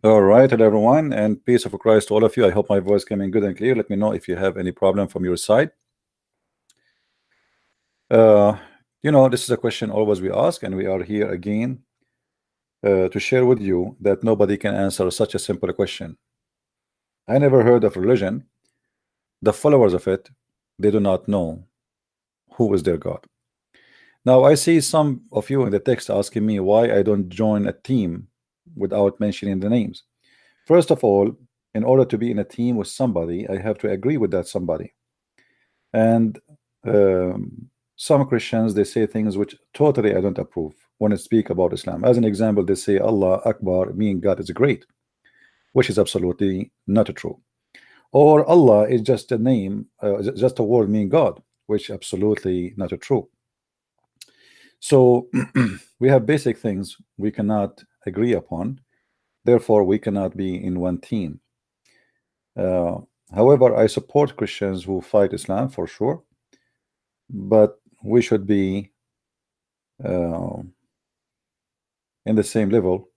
All right, hello everyone, and peace of Christ to all of you. I hope my voice coming good and clear. Let me know if you have any problem from your side. This is a question always we ask, and we are here again to share with you that nobody can answer such a simple question. I never heard of religion. The followers of it, they do not know who is their God. Now, I see some of you in the text asking me why I don't join a team without mentioning the names. First of all, in order to be in a team with somebody, I have to agree with that somebody. And some Christians, they say things which totally I don't approve when I speak about Islam. As an example, they say Allah Akbar, meaning God is great, which is absolutely not true. Or Allah is just a name, just a word meaning God, which absolutely not true. So we have basic things we cannot agree upon, therefore we cannot be in one team. However, I support Christians who fight Islam for sure, but we should be in the same level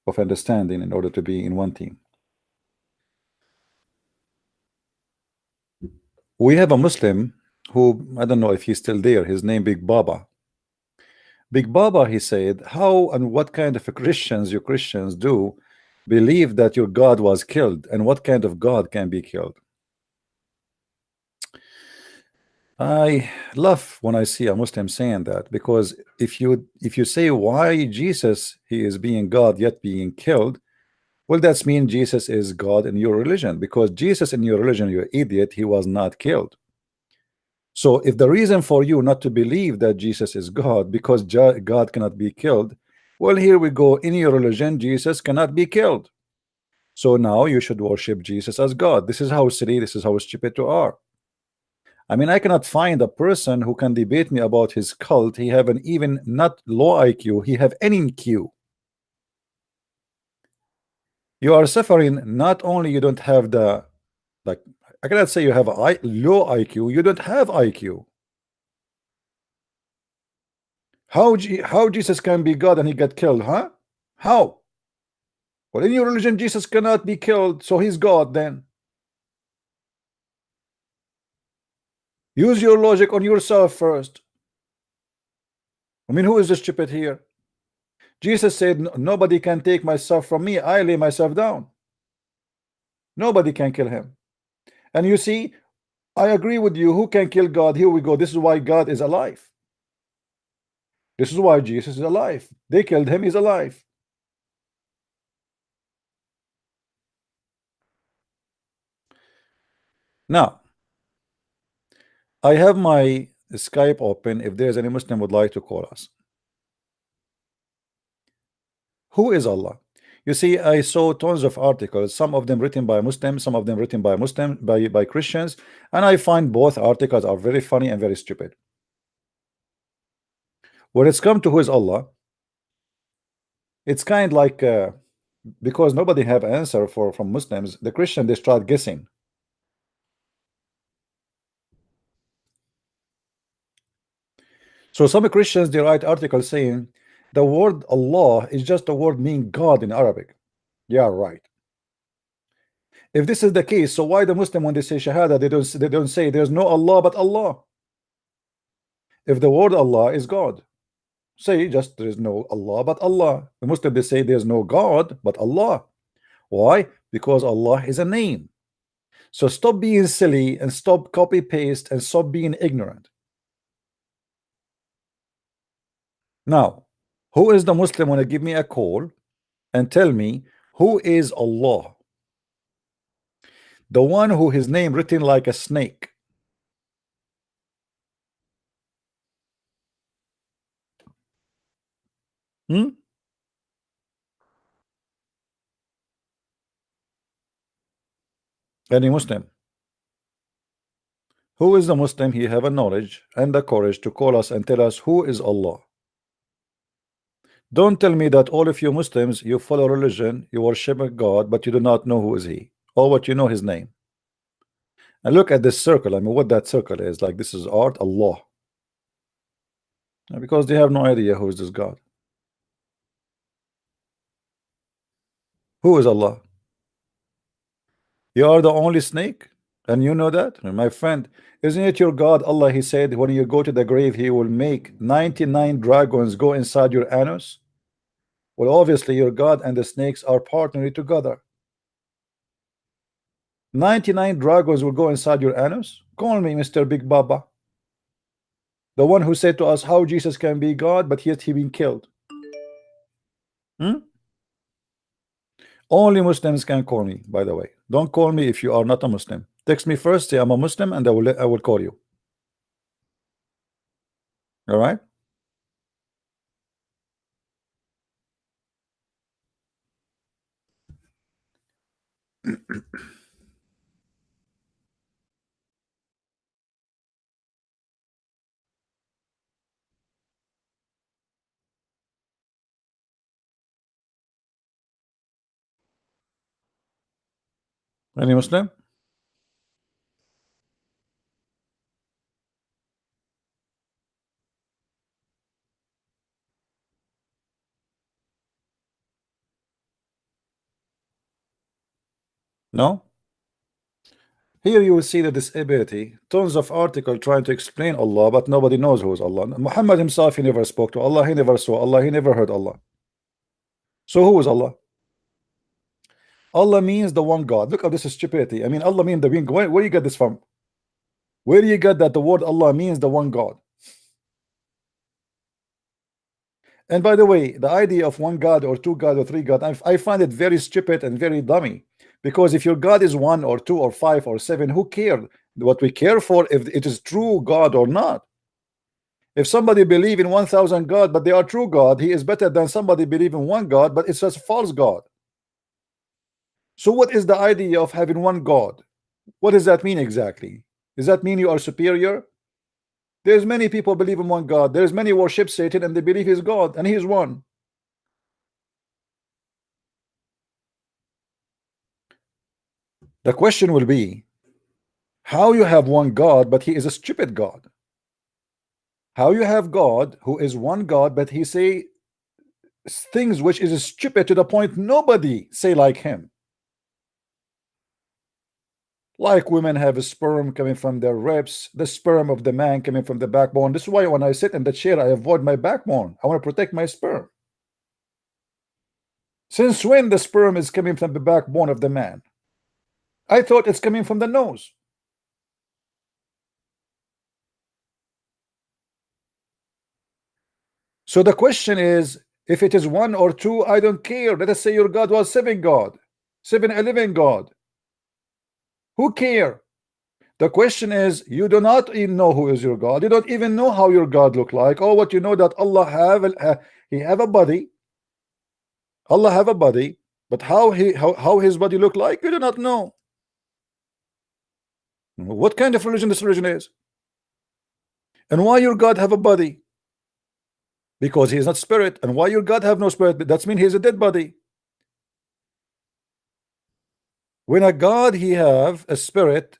of understanding in order to be in one team. We have a Muslim who, I don't know if he's still there, his name Big Baba. Big Baba, he said, how and what kind of Christians you Christians do believe that your God was killed, and what kind of God can be killed? I love when I see a Muslim saying that, because if you say why Jesus, he is being God yet being killed, well, that's mean Jesus is God in your religion, because Jesus in your religion, you idiot, he was not killed. So if the reason for you not to believe that Jesus is God because God cannot be killed, well, here we go, in your religion Jesus cannot be killed, so now you should worship Jesus as God. This is how silly, this is how stupid you are. I mean, I cannot find a person who can debate me about his cult. He have an even not low IQ, he have any IQ. You are suffering. Not only you don't have the, like, I cannot say you have a low IQ, you don't have IQ. How Jesus can be God and he got killed, huh? How? Well, in your religion Jesus cannot be killed, so he's God then. Use your logic on yourself first. I mean, who is the stupid here? Jesus said, nobody can take myself from me, I lay myself down. Nobody can kill him. And you see, I agree with you, who can kill God? Here we go, this is why God is alive. This is why Jesus is alive. They killed him, he's alive. Now, I have my Skype open if there's any Muslim would like to call us. Who is Allah? You see, I saw tons of articles, some of them written by Muslims, some of them written by by Christians, and I find both articles are very funny and very stupid. When it's come to who is Allah, it's kind like because nobody have answer from Muslims, the Christian they start guessing. So some Christians they write articles saying the word Allah is just a word meaning God in Arabic. Yeah, right. If this is the case, so why the Muslim when they say Shahada they don't say there's no Allah but Allah? If the word Allah is God, say just there is no Allah but Allah. The Muslim they say there's no God but Allah. Why? Because Allah is a name. So stop being silly and stop copy paste and stop being ignorant. Now, who is the Muslim when they give me a call and tell me who is Allah? The one who his name written like a snake. Any Muslim? Who is the Muslim? He have a knowledge and the courage to call us and tell us who is Allah. Don't tell me that all of you Muslims, you follow religion, you worship a God, but you do not know who is he, or what you know his name. And look at this circle. I mean, what that circle is like. This is art, Allah. Because they have no idea who is this God. Who is Allah? You are the only snake, and you know that, my friend. Isn't it your God, Allah? He said, when you go to the grave, He will make 99 dragons go inside your anus. Well, obviously, your God and the snakes are partnering together. 99 dragons will go inside your anus. Call me Mr. Big Baba. The one who said to us how Jesus can be God, but yet he been killed. Only Muslims can call me, by the way. Don't call me if you are not a Muslim. Text me first, say I'm a Muslim, and I will call you. All right? Any Muslim? No? Here you will see the disability. Tons of articles trying to explain Allah, but nobody knows who is Allah. Muhammad himself, he never spoke to Allah, he never saw Allah, he never heard Allah. So who is Allah? Allah means the one God. Look at this stupidity. I mean, Allah means the one God. Where you get this from? Where do you get that the word Allah means the one God? And by the way, the idea of one God or two God or three God, I find it very stupid and very dummy. Because if your God is one or two or five or seven, who cares? What we care for if it is true God or not. If somebody believe in 1,000 God, but they are true God, he is better than somebody believe in one God, but it's just false God. So what is the idea of having one God? What does that mean exactly? Does that mean you are superior? There's many people believe in one God. There's many worship Satan and they believe he's God and he is one. The question will be, how you have one God but he is a stupid God? How you have God who is one God but he say things which is stupid to the point nobody say like him? Like women have a sperm coming from their ribs, the sperm of the man coming from the backbone. This is why when I sit in the chair, I avoid my backbone. I want to protect my sperm. Since when the sperm is coming from the backbone of the man? I thought it's coming from the nose. So the question is, if it is one or two, I don't care. Let us say your God was 7 God, 7-11 God. Who care? The question is, you do not even know who is your God. You don't even know how your God look like. Oh, what you know that Allah he have a body. Allah have a body, but how his body look like, you do not know. What kind of religion this religion is? And why your God have a body? Because he is not spirit. And why your God have no spirit? That means he is a dead body. When a God he have a spirit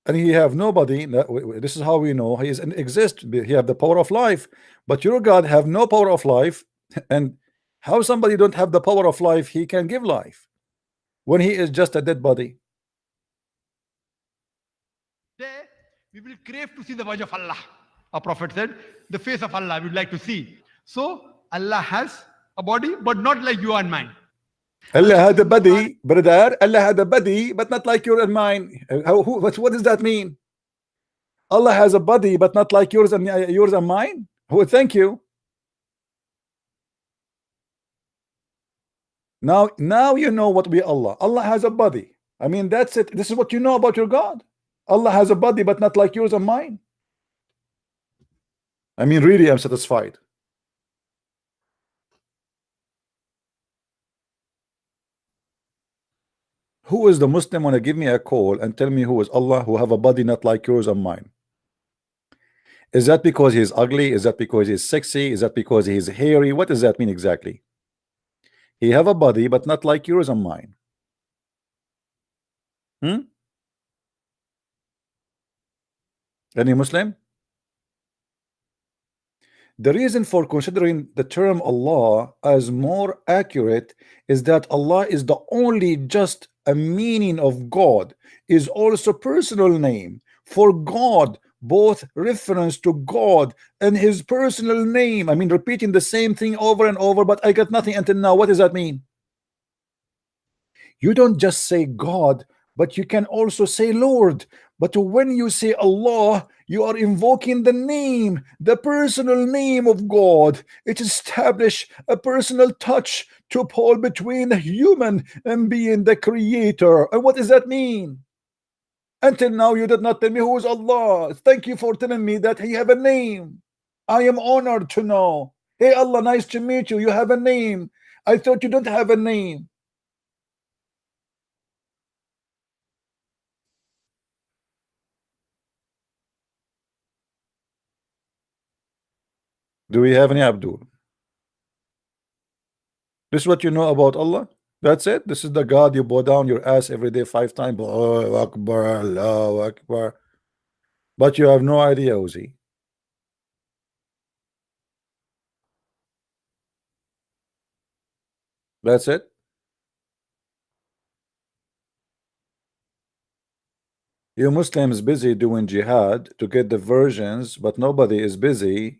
and he have nobody, this is how we know he is and exist. He have the power of life, but your God have no power of life. And how somebody don't have the power of life, he can give life when he is just a dead body? We will crave to see the wajh of Allah. Our Prophet said, the face of Allah we would like to see. So Allah has a body, but not like you and mine. Allah had a body, brother. Allah had a body, but not like yours and mine. What does that mean? Allah has a body, but not like yours and mine. Oh, thank you. Now you know what we Allah. Allah has a body. I mean, that's it. This is what you know about your God. Allah has a body, but not like yours and mine. I mean, really, I'm satisfied. Who is the Muslim want to give me a call and tell me who is Allah who have a body not like yours and mine? Is that because he's ugly? Is that because he's sexy? Is that because he's hairy? What does that mean exactly? He have a body but not like yours and mine. Any Muslim? The reason for considering the term Allah as more accurate is that Allah is the only just a meaning of God, is also personal name for God, both reference to God and his personal name. I mean, repeating the same thing over and over, but I got nothing until now. What does that mean? You don't just say God, but you can also say Lord. But when you say Allah, you are invoking the name, the personal name of God. It establishes a personal touch to pull between the human and being the creator. And what does that mean? Until now, you did not tell me who is Allah. Thank you for telling me that he have a name. I am honored to know. Hey Allah, nice to meet you. You have a name. I thought you don't have a name. Do we have any Abdul? This is what you know about Allah? That's it? This is the God you bow down your ass every day 5 times. Allahu Akbar, Allahu Akbar. But you have no idea, Uzi. That's it? You Muslims busy doing jihad to get the versions, but nobody is busy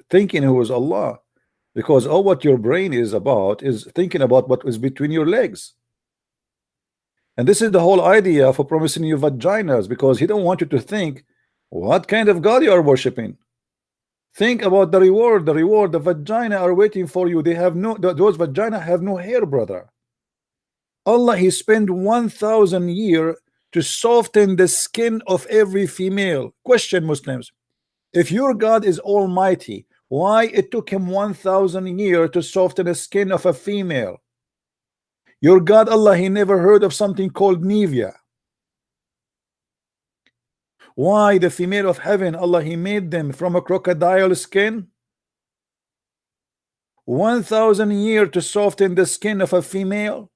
thinking who is Allah. Because all what your brain is about is thinking about what is between your legs. And this is the whole idea for promising you vaginas, because he don't want you to think what kind of God you are worshiping. Think about the reward. The vagina are waiting for you. They have no, those vagina have no hair, brother. Allah, he spent 1,000 years to soften the skin of every female. Question, Muslims, if your God is almighty, why it took him 1,000 years to soften the skin of a female? Your God Allah, he never heard of something called Nivea. Why the female of heaven, Allah, he made them from a crocodile skin? 1,000 years to soften the skin of a female.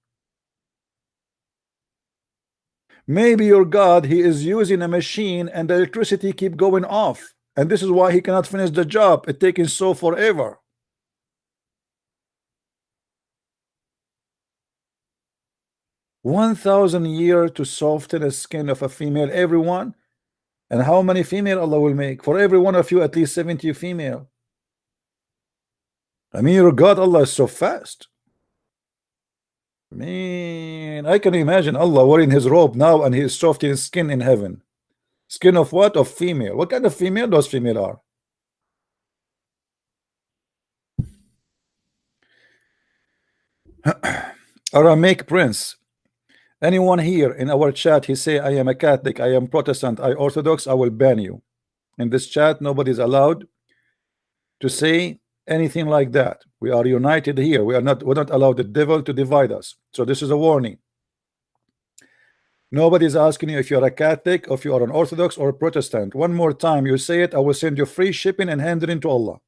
Maybe your God, he is using a machine and the electricity keep going off, and this is why he cannot finish the job. It taking so forever. $1,000 to soften the skin of a female, everyone. And how many female Allah will make? For every one of you, at least 70 female. I mean, your God Allah is so fast. Man, I can imagine Allah wearing his robe now and he is softening skin in heaven. Skin of what? Of female. What kind of female those female are? Aramaic Prince. Anyone here in our chat, he say, I am a Catholic, I am Protestant, I Orthodox, I will ban you. In this chat, nobody is allowed to say anything like that. We are united here. We're not allowed the devil to divide us. So this is a warning. Nobody is asking you if you're a Catholic, or if you are an Orthodox or a Protestant. One more time you say it, I will send you free shipping and hand it into Allah.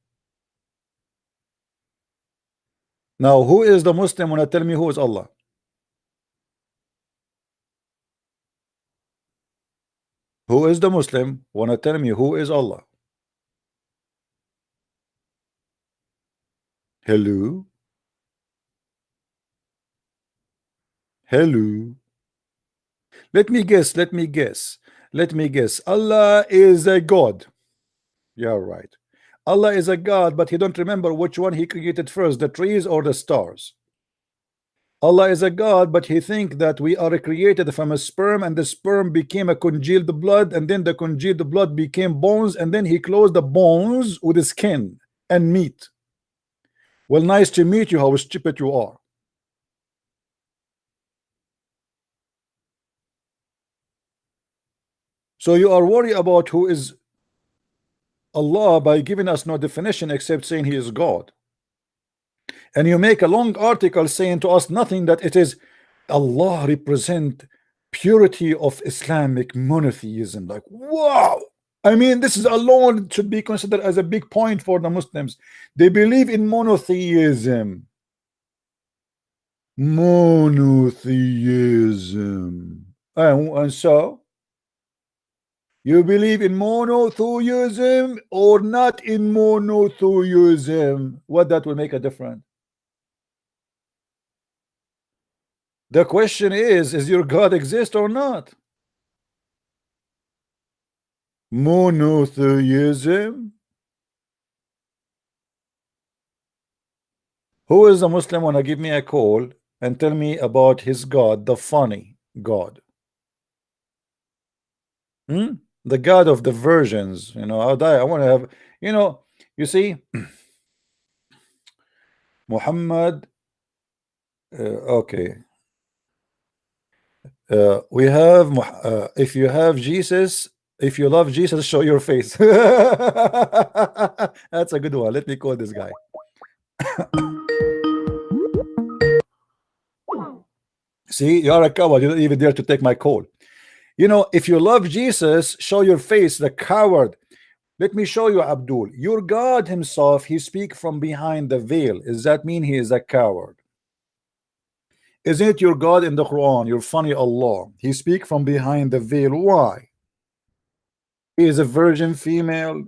Now, who is the Muslim when I tell me who is Allah? Who is the Muslim when I tell me who is Allah? Hello? Hello? Let me guess. Allah is a God. Yeah, right. Allah is a God, but he don't remember which one he created first, the trees or the stars. Allah is a God, but he think that we are created from a sperm, and the sperm became a congealed blood, and then the congealed blood became bones, and then he closed the bones with the skin and meat. Well, nice to meet you. How stupid you are. So you are worried about who is Allah by giving us no definition except saying he is God. And you make a long article saying to us nothing, that it is Allah represent purity of Islamic monotheism. Like, wow. I mean, this is alone should be considered as a big point for the Muslims. They believe in monotheism. Monotheism. And so You believe in monotheism or not in monotheism? What that will make a difference? The question is your God exist or not? Monotheism. Who is a Muslim wanna give me a call and tell me about his God, the funny God? The God of the virgins, you know. I want to have, you know, you see, Muhammad. Okay, we have if you have Jesus, if you love Jesus, show your face. That's a good one. Let me call this guy. See, you are a coward. You don't even dare to take my call. You know, if you love Jesus, show your face, the coward. Let me show you, Abdul. Your God himself, he speak from behind the veil. Does that mean he is a coward? Isn't it your God in the Quran, your funny Allah? He speak from behind the veil. Why? He is a virgin female.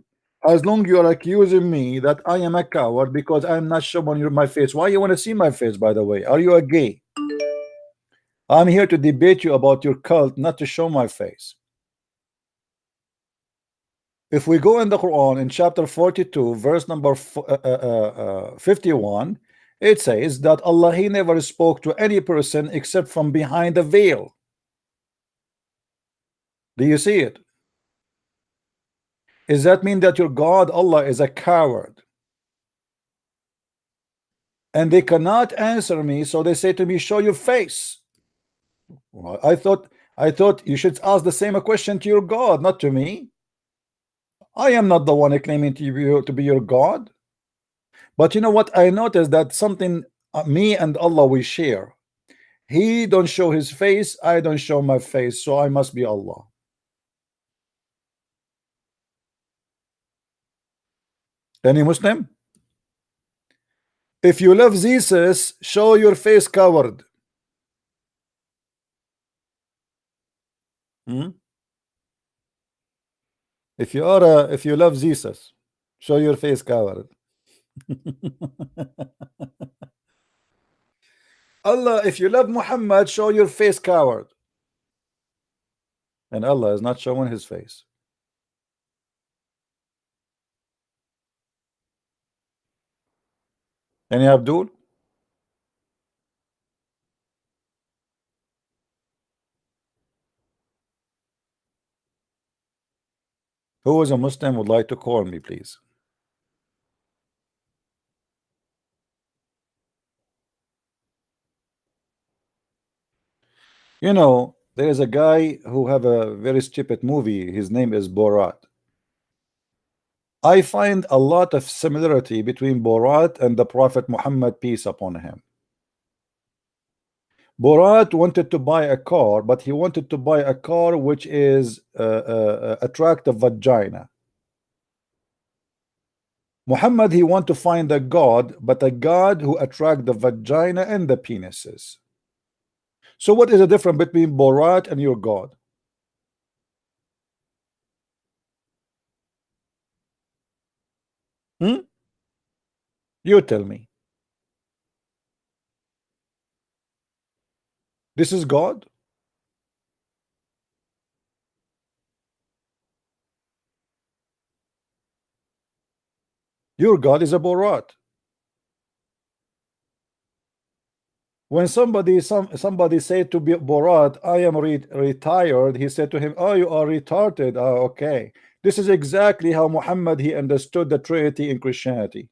As long you are accusing me that I am a coward because I'm not showing you my face. Why you want to see my face, by the way? Are you a gay? I'm here to debate you about your cult, not to show my face. If we go in the Quran in chapter 42 verse number 51, it says that Allah, he never spoke to any person except from behind the veil. Do you see it? Does that mean that your God Allah is a coward? And they cannot answer me, so they say to me, show your face. Well, I thought you should ask the same question to your God, not to me. I am not the one claiming to be your God. But you know what? I noticed that something me and Allah we share. He don't show his face, I don't show my face, so I must be Allah. Any Muslim? If you love Jesus, show your face, coward. If you love Jesus, show your face, coward. Allah, if you love Muhammad, show your face, coward. And Allah is not showing his face. Any Abdul? Who is a Muslim would like to call me, please? You know, there is a guy who have a very stupid movie. His name is Borat. I find a lot of similarity between Borat and the Prophet Muhammad, peace upon him. Borat wanted to buy a car, but he wanted to buy a car which is attractive vagina. Muhammad, he want to find a God, but a God who attract the vagina and the penises. So what is the difference between Borat and your God? You tell me. This is God? Your God is a Borat. When somebody said to Borat, I am retired, he said to him, oh, you are retarded. Oh, okay. This is exactly how Muhammad he understood the Trinity in Christianity.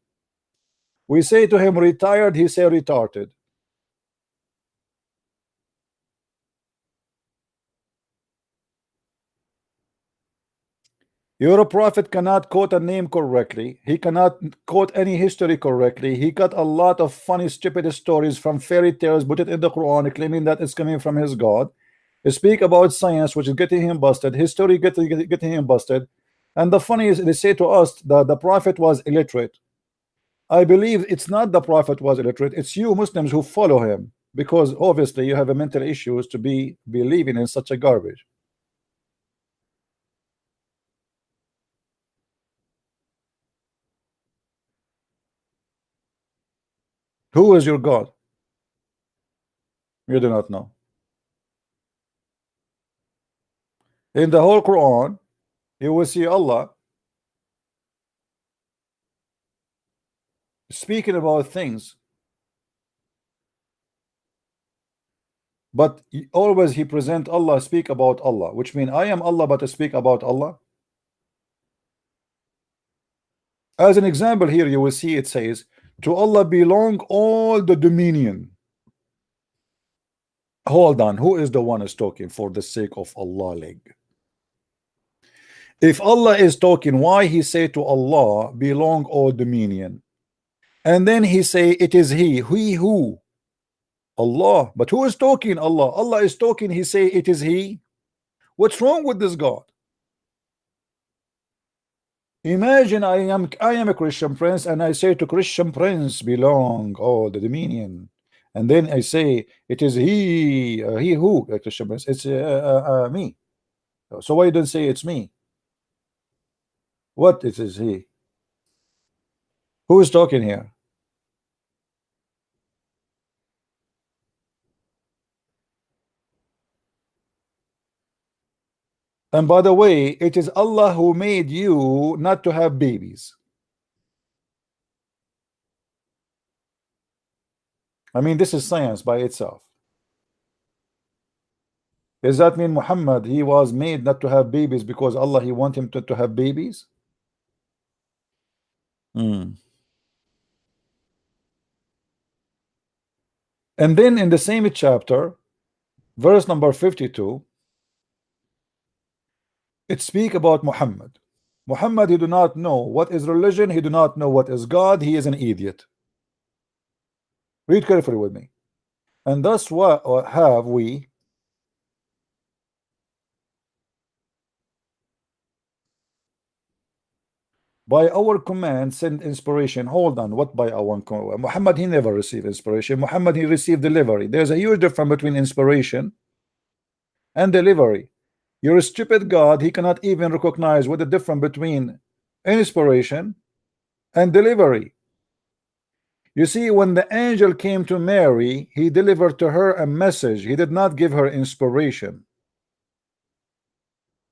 We say to him retired, he say retarded. Your prophet cannot quote a name correctly. He cannot quote any history correctly. He got a lot of funny, stupid stories from fairy tales, put it in the Quran, claiming that it's coming from his God. He speak about science, which is getting him busted. History getting him busted. And the funny is, they say to us that the prophet was illiterate. I believe it's not the prophet was illiterate. It's you Muslims who follow him, because obviously you have a mental issues to be believing in such a garbage. Who is your God? You do not know. In the whole Quran, you will see Allah speaking about things, but always he present Allah, speak about Allah, which means I am Allah, but to speak about Allah. As an example, here you will see it says, to Allah belong all the dominion. Hold on, who is the one who's talking for the sake of Allah? If Allah is talking, why he say to Allah belong all dominion? And then he say it is he who? Allah. But who is talking? Allah. Allah is talking, he say it is he. What's wrong with this God? Imagine I am a Christian prince, and I say to Christian prince belong all the dominion, and then I say it is he who, Christian prince, it's me. So why don't say it's me? What it is he? Who is talking here? And by the way, it is Allah who made you not to have babies. I mean, this is science by itself. Does that mean Muhammad, he was made not to have babies because Allah, he want him to have babies? And then in the same chapter, verse number 52, it speak about Muhammad. Muhammad, he do not know what is religion, he do not know what is God, he is an idiot. Read carefully with me. And thus what have we by our command send inspiration. Hold on, what by our command? Muhammad, he never received inspiration. Muhammad, he received delivery. There's a huge difference between inspiration and delivery. You're a stupid God, he cannot even recognize what the difference between inspiration and delivery. You see, when the angel came to Mary, he delivered to her a message. He did not give her inspiration.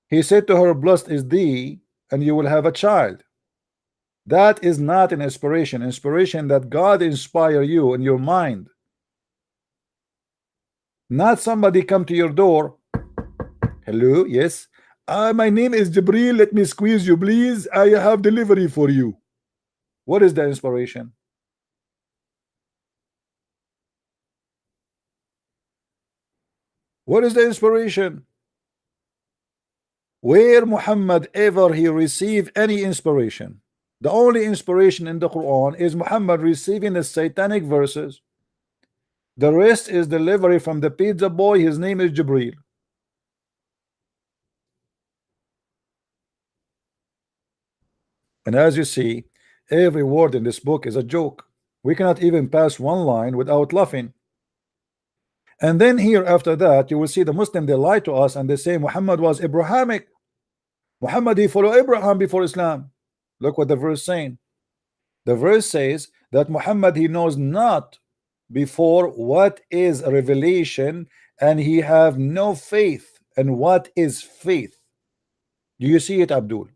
He said to her, blessed is thee, and you will have a child. That is not an inspiration. Inspiration that God inspire you in your mind. Not somebody come to your door. Hello, yes. My name is Jibril. Let me squeeze you, please. I have delivery for you. What is the inspiration? What is the inspiration? Where Muhammad ever he received any inspiration? The only inspiration in the Quran is Muhammad receiving the satanic verses. The rest is delivery from the pizza boy. His name is Jibril. And as you see, every word in this book is a joke. We cannot even pass one line without laughing. And then here after that, you will see the Muslim, they lie to us and they say Muhammad was Abrahamic. Muhammad, he followed Abraham before Islam. Look what the verse saying. The verse says that Muhammad, he knows not before what is a revelation, and he have no faith. And what is faith? Do you see it, Abdul?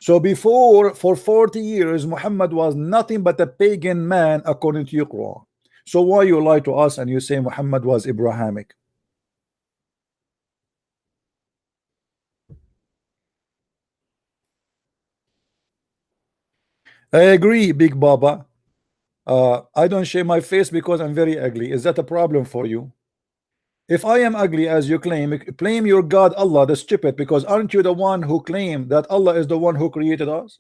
So before, for 40 years, Muhammad was nothing but a pagan man according to your Quran. So why you lie to us and you say Muhammad was Abrahamic? I agree, Big Baba. I don't shave my face because I'm very ugly. Is that a problem for you? If I am ugly as you claim, blame your God Allah, the stupid, because aren't you the one who claimed that Allah is the one who created us?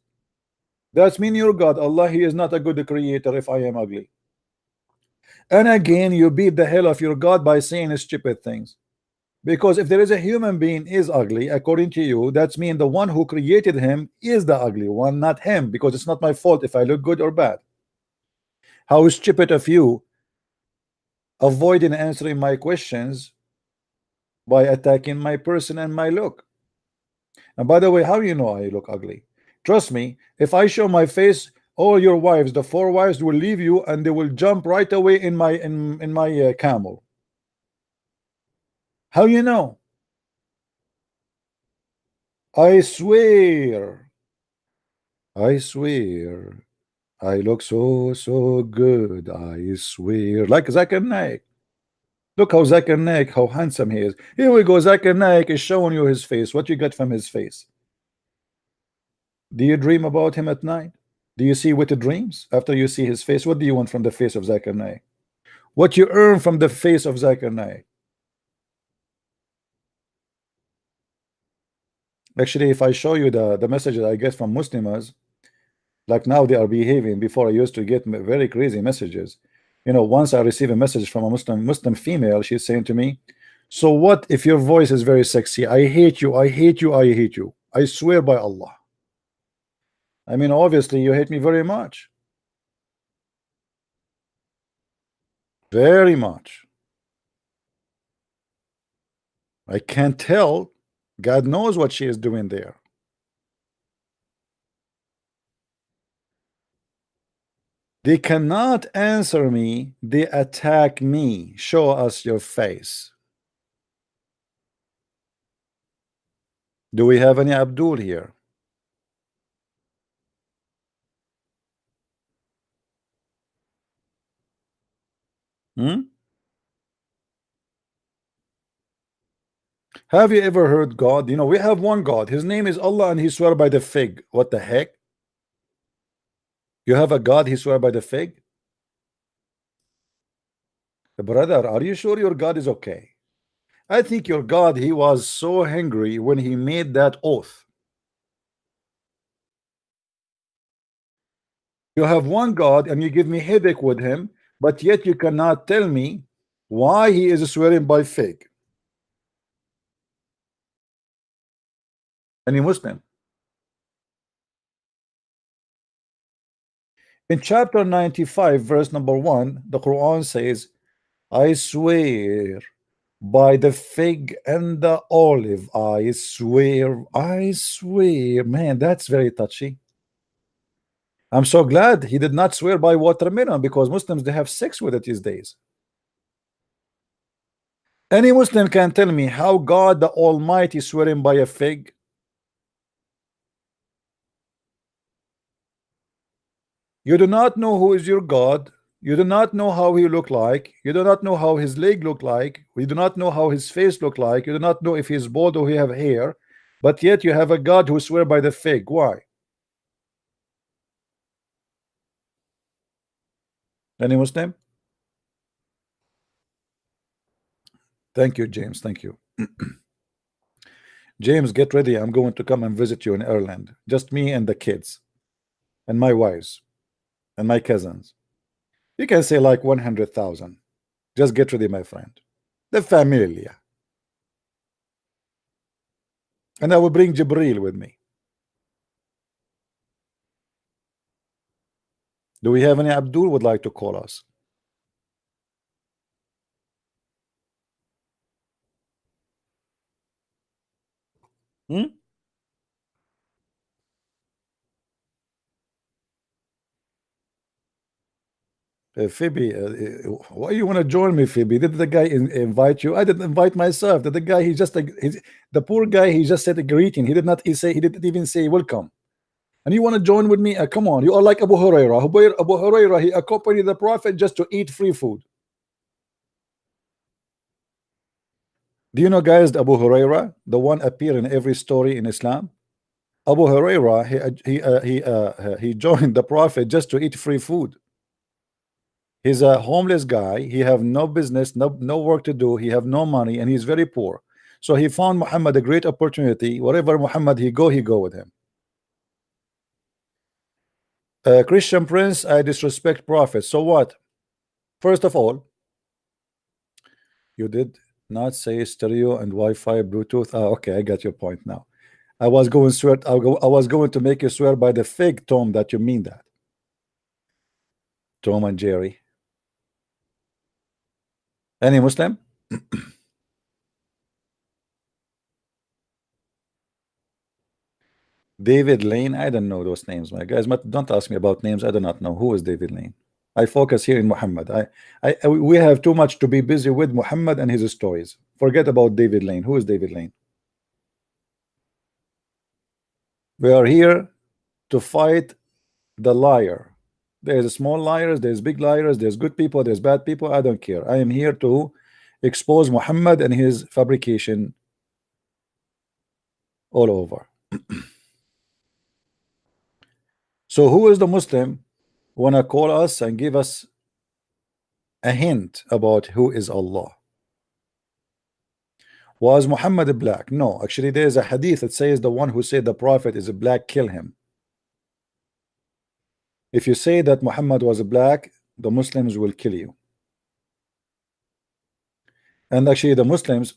That's mean your God Allah, he is not a good creator if I am ugly. And again, you beat the hell of your God by saying stupid things. Because if there is a human being is ugly, according to you, that's mean the one who created him is the ugly one, not him, because it's not my fault if I look good or bad. How stupid of you avoiding answering my questions by attacking my person and my look. And by the way, how you know I look ugly? Trust me, if I show my face all your wives, the 4 wives, will leave you and they will jump right away in my camel. How you know? I swear, I swear, I look so good. I swear, like Zakir Naik. Look how Zakir Naik, how handsome he is. Here we go. Zakir Naik is showing you his face. What you get from his face? Do you dream about him at night? Do you see wicked dreams after you see his face? What do you want from the face of Zakir Naik? What you earn from the face of Zakir Naik? Actually, if I show you the messages I get from Muslims, like now they are behaving. Before I used to get very crazy messages. You know, once I receive a message from a Muslim female, she's saying to me, so what if your voice is very sexy? I hate you, I hate you, I hate you. I swear by Allah. I mean, obviously you hate me very much. Very much. I can't tell. God knows what she is doing there. They cannot answer me. They attack me. Show us your face. Do we have any Abdul here? Have you ever heard God? You know, we have one God. His name is Allah and he swear by the fig. What the heck? You have a God, he swear by the fig? Brother, are you sure your God is okay? I think your God, he was so hungry when he made that oath. You have one God and you give me headache with him, but yet you cannot tell me why he is swearing by fig. Any Muslim? In chapter 95, verse number 1, the Quran says, I swear by the fig and the olive, I swear, man, that's very touchy. I'm so glad he did not swear by watermelon, because Muslims, they have sex with it these days. Any Muslim can tell me how God the Almighty swearing by a fig? You do not know who is your God. You do not know how he look like. You do not know how his leg look like. You do not know how his face look like. You do not know if he's bald or he have hair. But yet you have a God who swear by the fig. Why? Any Muslim? Thank you, James. Thank you. James, get ready. I'm going to come and visit you in Ireland. Just me and the kids and my wives and my cousins. You can say like 100,000. Just get ready, my friend. The familia. And I will bring Jibril with me. Do we have any Abdul would like to call us? Phoebe, why you want to join me, Phoebe? Did the guy invite you? I didn't invite myself. Did the guy, he just the poor guy, he just said a greeting. He did not say, he didn't even say welcome. And you want to join with me? Come on, you are like Abu Huraira. Abu Huraira, he accompanied the Prophet just to eat free food. Do you know, guys, Abu Huraira, the one appear in every story in Islam? Abu Huraira, he joined the Prophet just to eat free food. He's a homeless guy. He have no business, no work to do. He have no money, and he's very poor. So he found Muhammad a great opportunity. Wherever Muhammad he go with him. Christian Prince, I disrespect Prophet. So what? First of all, you did not say stereo and Wi-Fi, Bluetooth. Okay, I got your point now. I was going to make you swear by the fig, Tom, that you mean that. Tom and Jerry. Any Muslim? David Lane, I don't know those names, my guys. But don't ask me about names. I do not know who is David Lane. I focus here in Muhammad. We have too much to be busy with Muhammad and his stories. Forget about David Lane. Who is David Lane? We are here to fight the liar. There's small liars, there's big liars, there's good people, there's bad people. I don't care. I am here to expose Muhammad and his fabrication all over. So who is the Muslim wanna call us and give us a hint about who is Allah? Was Muhammad black? No, actually there is a hadith that says the one who said the prophet is a black, kill him. If you say that Muhammad was black, the Muslims will kill you. And actually the Muslims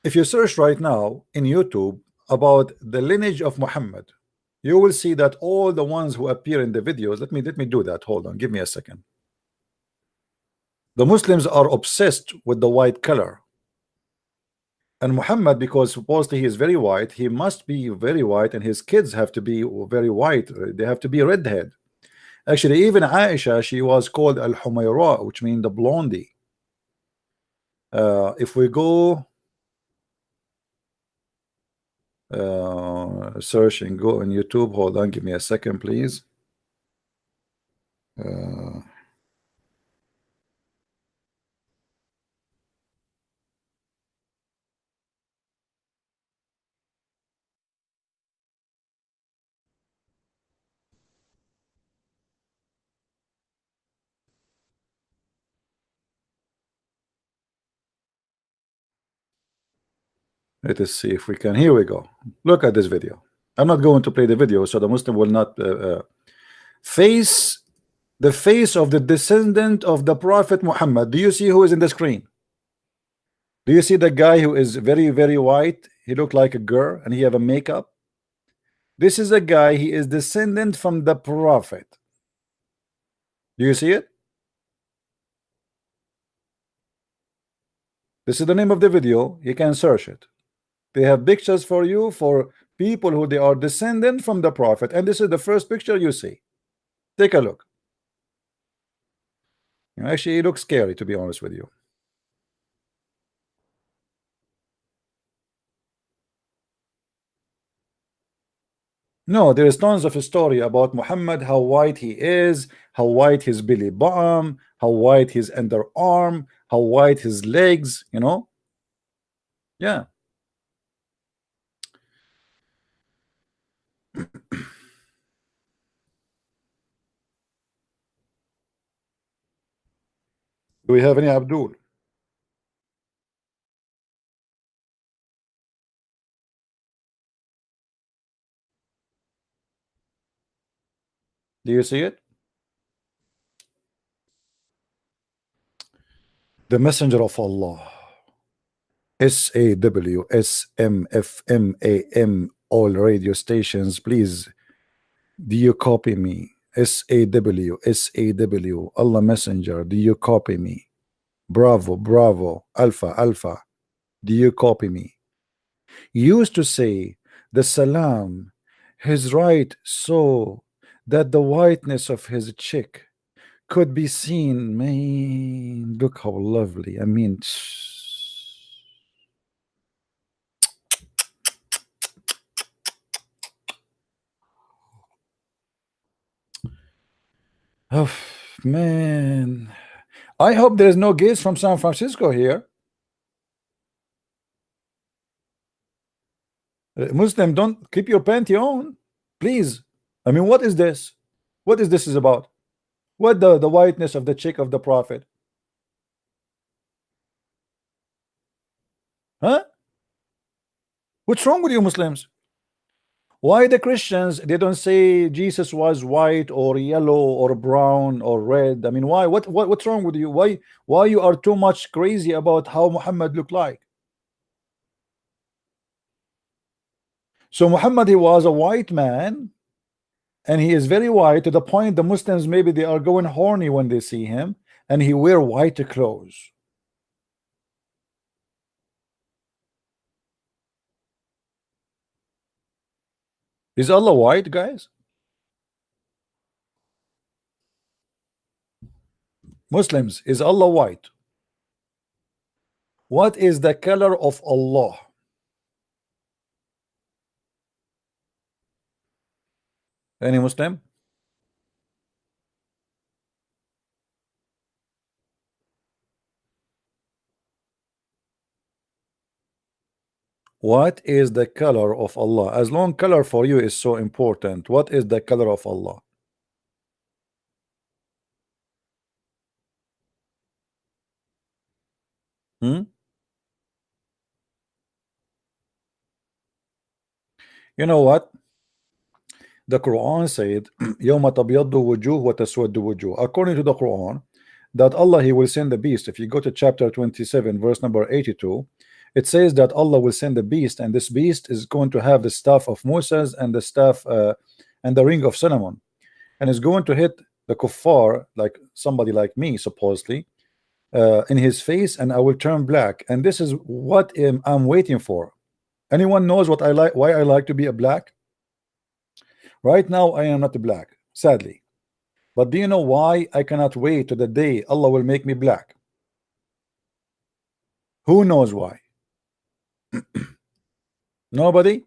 if you search right now in YouTube about the lineage of Muhammad, you will see that all the ones who appear in the videos, let me do that. Hold on, give me a second. The Muslims are obsessed with the white color. And Muhammad, because supposedly he is very white, he must be very white, and his kids have to be very white. They have to be redhead. Actually, even Aisha, she was called Al-Humayra, which means the blondie. If we go search and go on YouTube, hold on, give me a second, please. Let us see if we can. Here we go. Look at this video. I'm not going to play the video, so the Muslim will not face the face of the descendant of the Prophet Muhammad. Do you see who is in the screen? Do you see the guy who is very, very white? He looked like a girl and he have a makeup. This is a guy, he is descendant from the Prophet. Do you see it? This is the name of the video. You can search it. They have pictures for you for people who they are descendant from the Prophet, and this is the first picture you see. Take a look. Actually, it looks scary, to be honest with you. No, there is tons of story about Muhammad, how white he is, how white his belly bottom, how white his underarm, how white his legs, you know. Yeah. Do we have any Abdul? Do you see it? The Messenger of Allah. SAW, SM, FM, AM, all radio stations, please. Do you copy me? SAW, SAW, Allah Messenger, do you copy me? Bravo, Bravo, Alpha, Alpha, do you copy me? You used to say the Salam, his right, so that the whiteness of his cheek could be seen. Man, look how lovely. I mean, oh man, I hope there is no gays from San Francisco here. Muslim, don't keep your pantheon, please. I mean, what is this? What is this is about? What the whiteness of the cheek of the Prophet? Huh? What's wrong with you Muslims? Why the Christians, they don't say Jesus was white or yellow or brown or red? I mean, why? What's wrong with you? Why you are too much crazy about how Muhammad looked like? So Muhammad, he was a white man, and he is very white to the point the Muslims, maybe they are going horny when they see him, and he wear white clothes. Is Allah white, guys? Muslims, is Allah white? What is the color of Allah? Any Muslim? What is the color of Allah? As long color for you is so important, what is the color of Allah? You know what? The Quran said, يَوْمَ تَبْيَضُّ وُجُوهُ وَتَسْوَدُّ وُجُوهُ. According to the Quran, that Allah, He will send the beast. If you go to chapter 27, verse number 82, it says that Allah will send the beast, and this beast is going to have the staff of Moses and the staff and the ring of Solomon, and is going to hit the kuffar, like somebody like me, supposedly, in his face, and I will turn black. And this is what I'm waiting for. Anyone knows what I like? Why I like to be a black? Right now, I am not black, sadly. But do you know why I cannot wait to the day Allah will make me black? Who knows why? Nobody?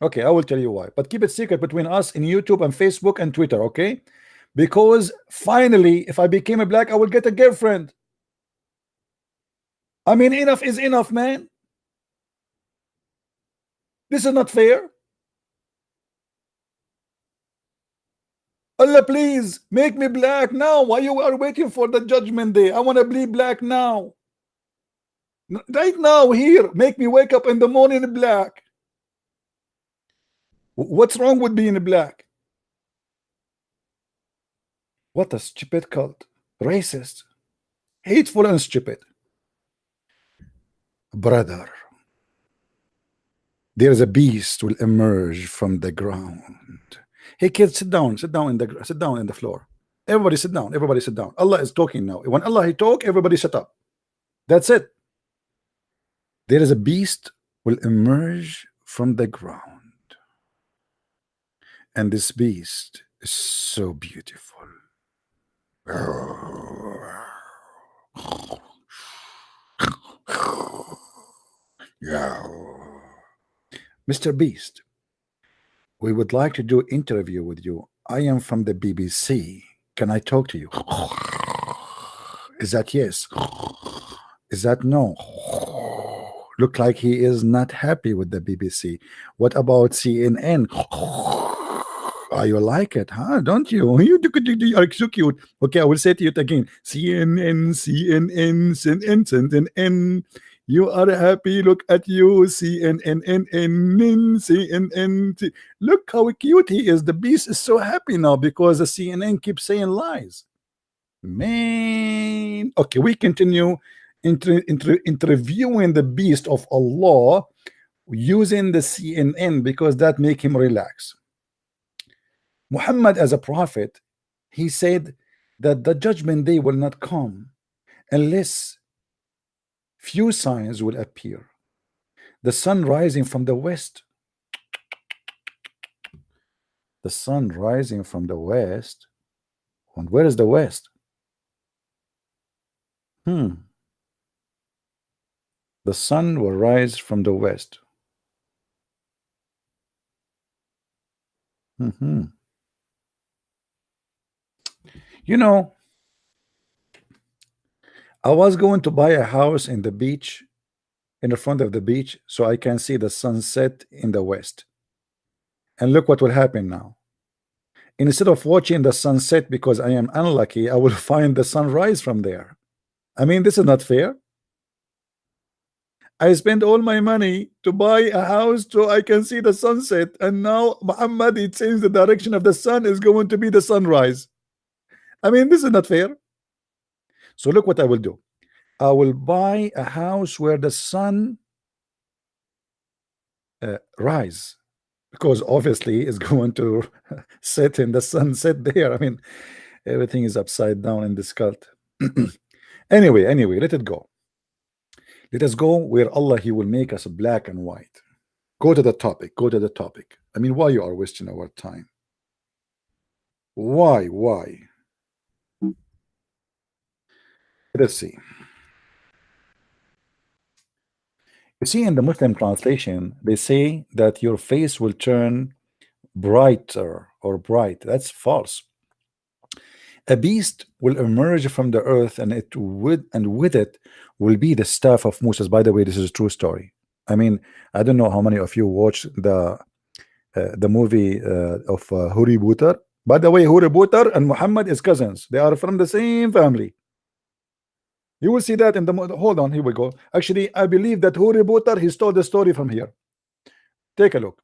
Okay, I will tell you why. But keep it secret between us in YouTube and Facebook and Twitter, okay? Because finally, if I became a black, I will get a girlfriend. I mean, enough is enough, man. This is not fair. Allah, please make me black now. Why you are waiting for the judgment day? I want to be black now. Right now, here, make me wake up in the morning black. What's wrong with being black? What a stupid cult. Racist. Hateful and stupid. Brother, there's a beast will emerge from the ground. Hey kids, sit down in the floor. Everybody sit down. Everybody sit down. Allah is talking now. When Allah He talk, everybody shut up. That's it. There is a beast will emerge from the ground, and this beast is so beautiful. Mr. Beast, we would like to do an interview with you. I am from the BBC. Can I talk to you? Is that yes? Is that no? Look like he is not happy with the BBC. What about CNN? You like it, huh? Don't you? You are so cute. Okay, I will say to you again. CNN, CNN, CNN, CNN. You are happy. Look at you. CNN, CNN. Look how cute he is. The beast is so happy now because the CNN keeps saying lies. Man. Okay, we continue interviewing the beast of Allah using the CNN because that make him relax. Muhammad, as a prophet, he said that the judgment day will not come unless few signs will appear. The sun rising from the west. The sun rising from the west. And where is the west? The sun will rise from the west. You know, I was going to buy a house in the beach, in the front of the beach, so I can see the sunset in the west. And look what will happen now. Instead of watching the sunset because I am unlucky, I will find the sunrise from there. I mean, this is not fair. I spent all my money to buy a house so I can see the sunset, and now Muhammad, it seems the direction of the sun is going to be the sunrise. I mean, this is not fair. So look what I will do. I will buy a house where the sun rise, because obviously it's going to set in the sunset there. I mean, everything is upside down in this cult. Anyway, let it go. Let us go where Allah, He will make us black and white. Go to the topic. Go to the topic. I mean, why you are wasting our time? Why? Let's see. You see, in the Muslim translation, they say that your face will turn brighter or bright. That's false. A beast will emerge from the earth, and with it will be the staff of Moses. By the way, this is a true story. I mean, I don't know how many of you watched the movie of Huri Butar. By the way, Huri Butar and Muhammad is cousins. They are from the same family. You will see that in the hold on, here we go. Actually, I believe that Huri Butar, he stole the story from here. Take a look.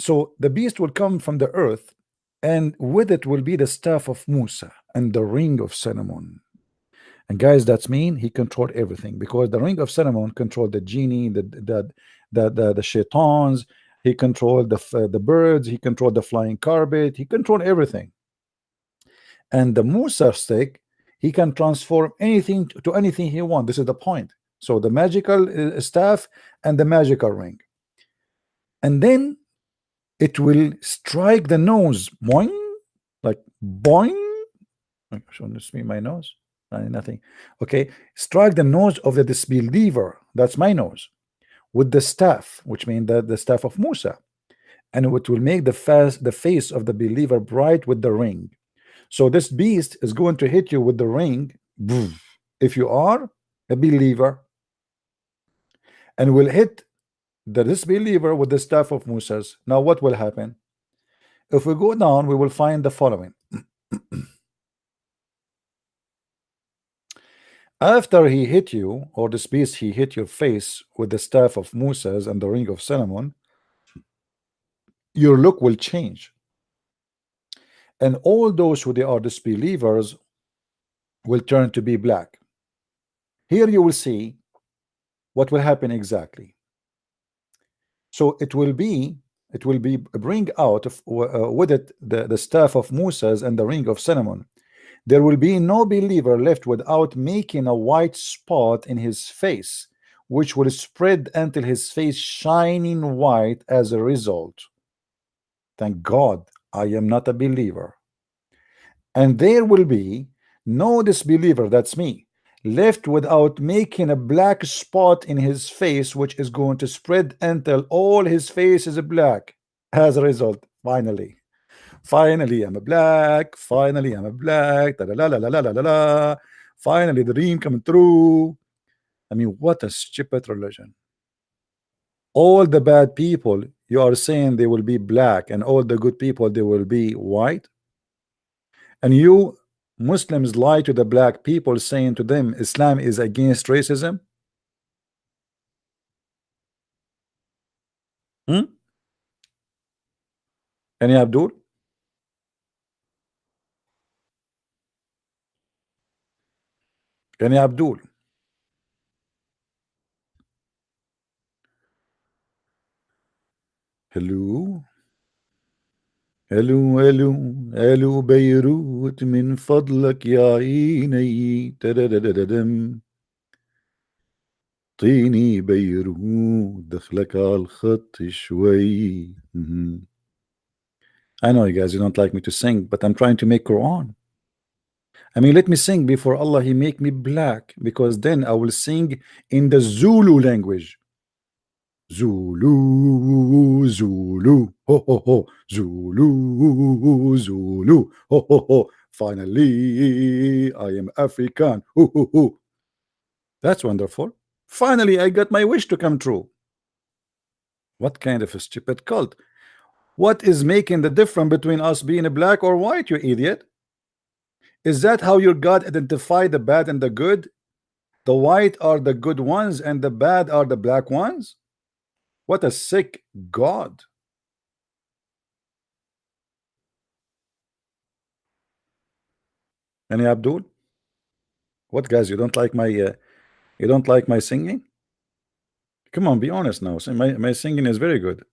So the beast will come from the earth, and with it will be the staff of Musa and the ring of Solomon. And guys, that's mean he controlled everything, because the ring of Solomon controlled the genie, the shaitans. He controlled the birds. He controlled the flying carpet. He controlled everything. And the Musa stick, he can transform anything to anything he wants. This is the point. So the magical staff and the magical ring, and then it will strike the nose, boing, like boing. Should this be my nose? Nothing. Okay, strike the nose of the disbeliever. That's my nose, with the staff, which means the staff of Musa, and it will make the face of the believer bright with the ring. So this beast is going to hit you with the ring if you are a believer, and will hit the disbeliever with the staff of Moses. Now what will happen? If we go down, we will find the following. After he hit you, or this beast, he hit your face with the staff of Moses and the ring of Solomon, your look will change. And all those who they are disbelievers will turn to be black. Here you will see what will happen exactly. So it will be bring out of, with it the staff of Moses and the ring of Solomon. There will be no believer left without making a white spot in his face, which will spread until his face shining white as a result. Thank God I am not a believer. And there will be no disbeliever, that's me, left without making a black spot in his face, which is going to spread until all his face is black. As a result, finally I'm a black. Finally I'm a black. Da, da, la, la, la, la, la, la. Finally the dream coming through. I mean, what a stupid religion. All the bad people, you are saying they will be black, and all the good people, they will be white. And you Muslims lie to the black people, saying to them Islam is against racism. Any Abdul? Any Abdul? Hello? الو بيروت من فضلك يا عيني تددددم طيني بيروت دخلك على الخط شوي. I know you guys, you don't like me to sing, but I'm trying to make Quran. I mean, let me sing before Allah he make me black, because then I will sing in the Zulu language. Zulu, Zulu, ho ho ho, Zulu, Zulu, ho ho ho. Finally, I am African. Ho ho ho. That's wonderful. Finally, I got my wish to come true. What kind of a stupid cult? What is making the difference between us being a black or white, you idiot? Is that how your God identify the bad and the good? The white are the good ones and the bad are the black ones? What a sick God. Any Abdul? What, guys, you don't like my singing? Come on, be honest now. My singing is very good.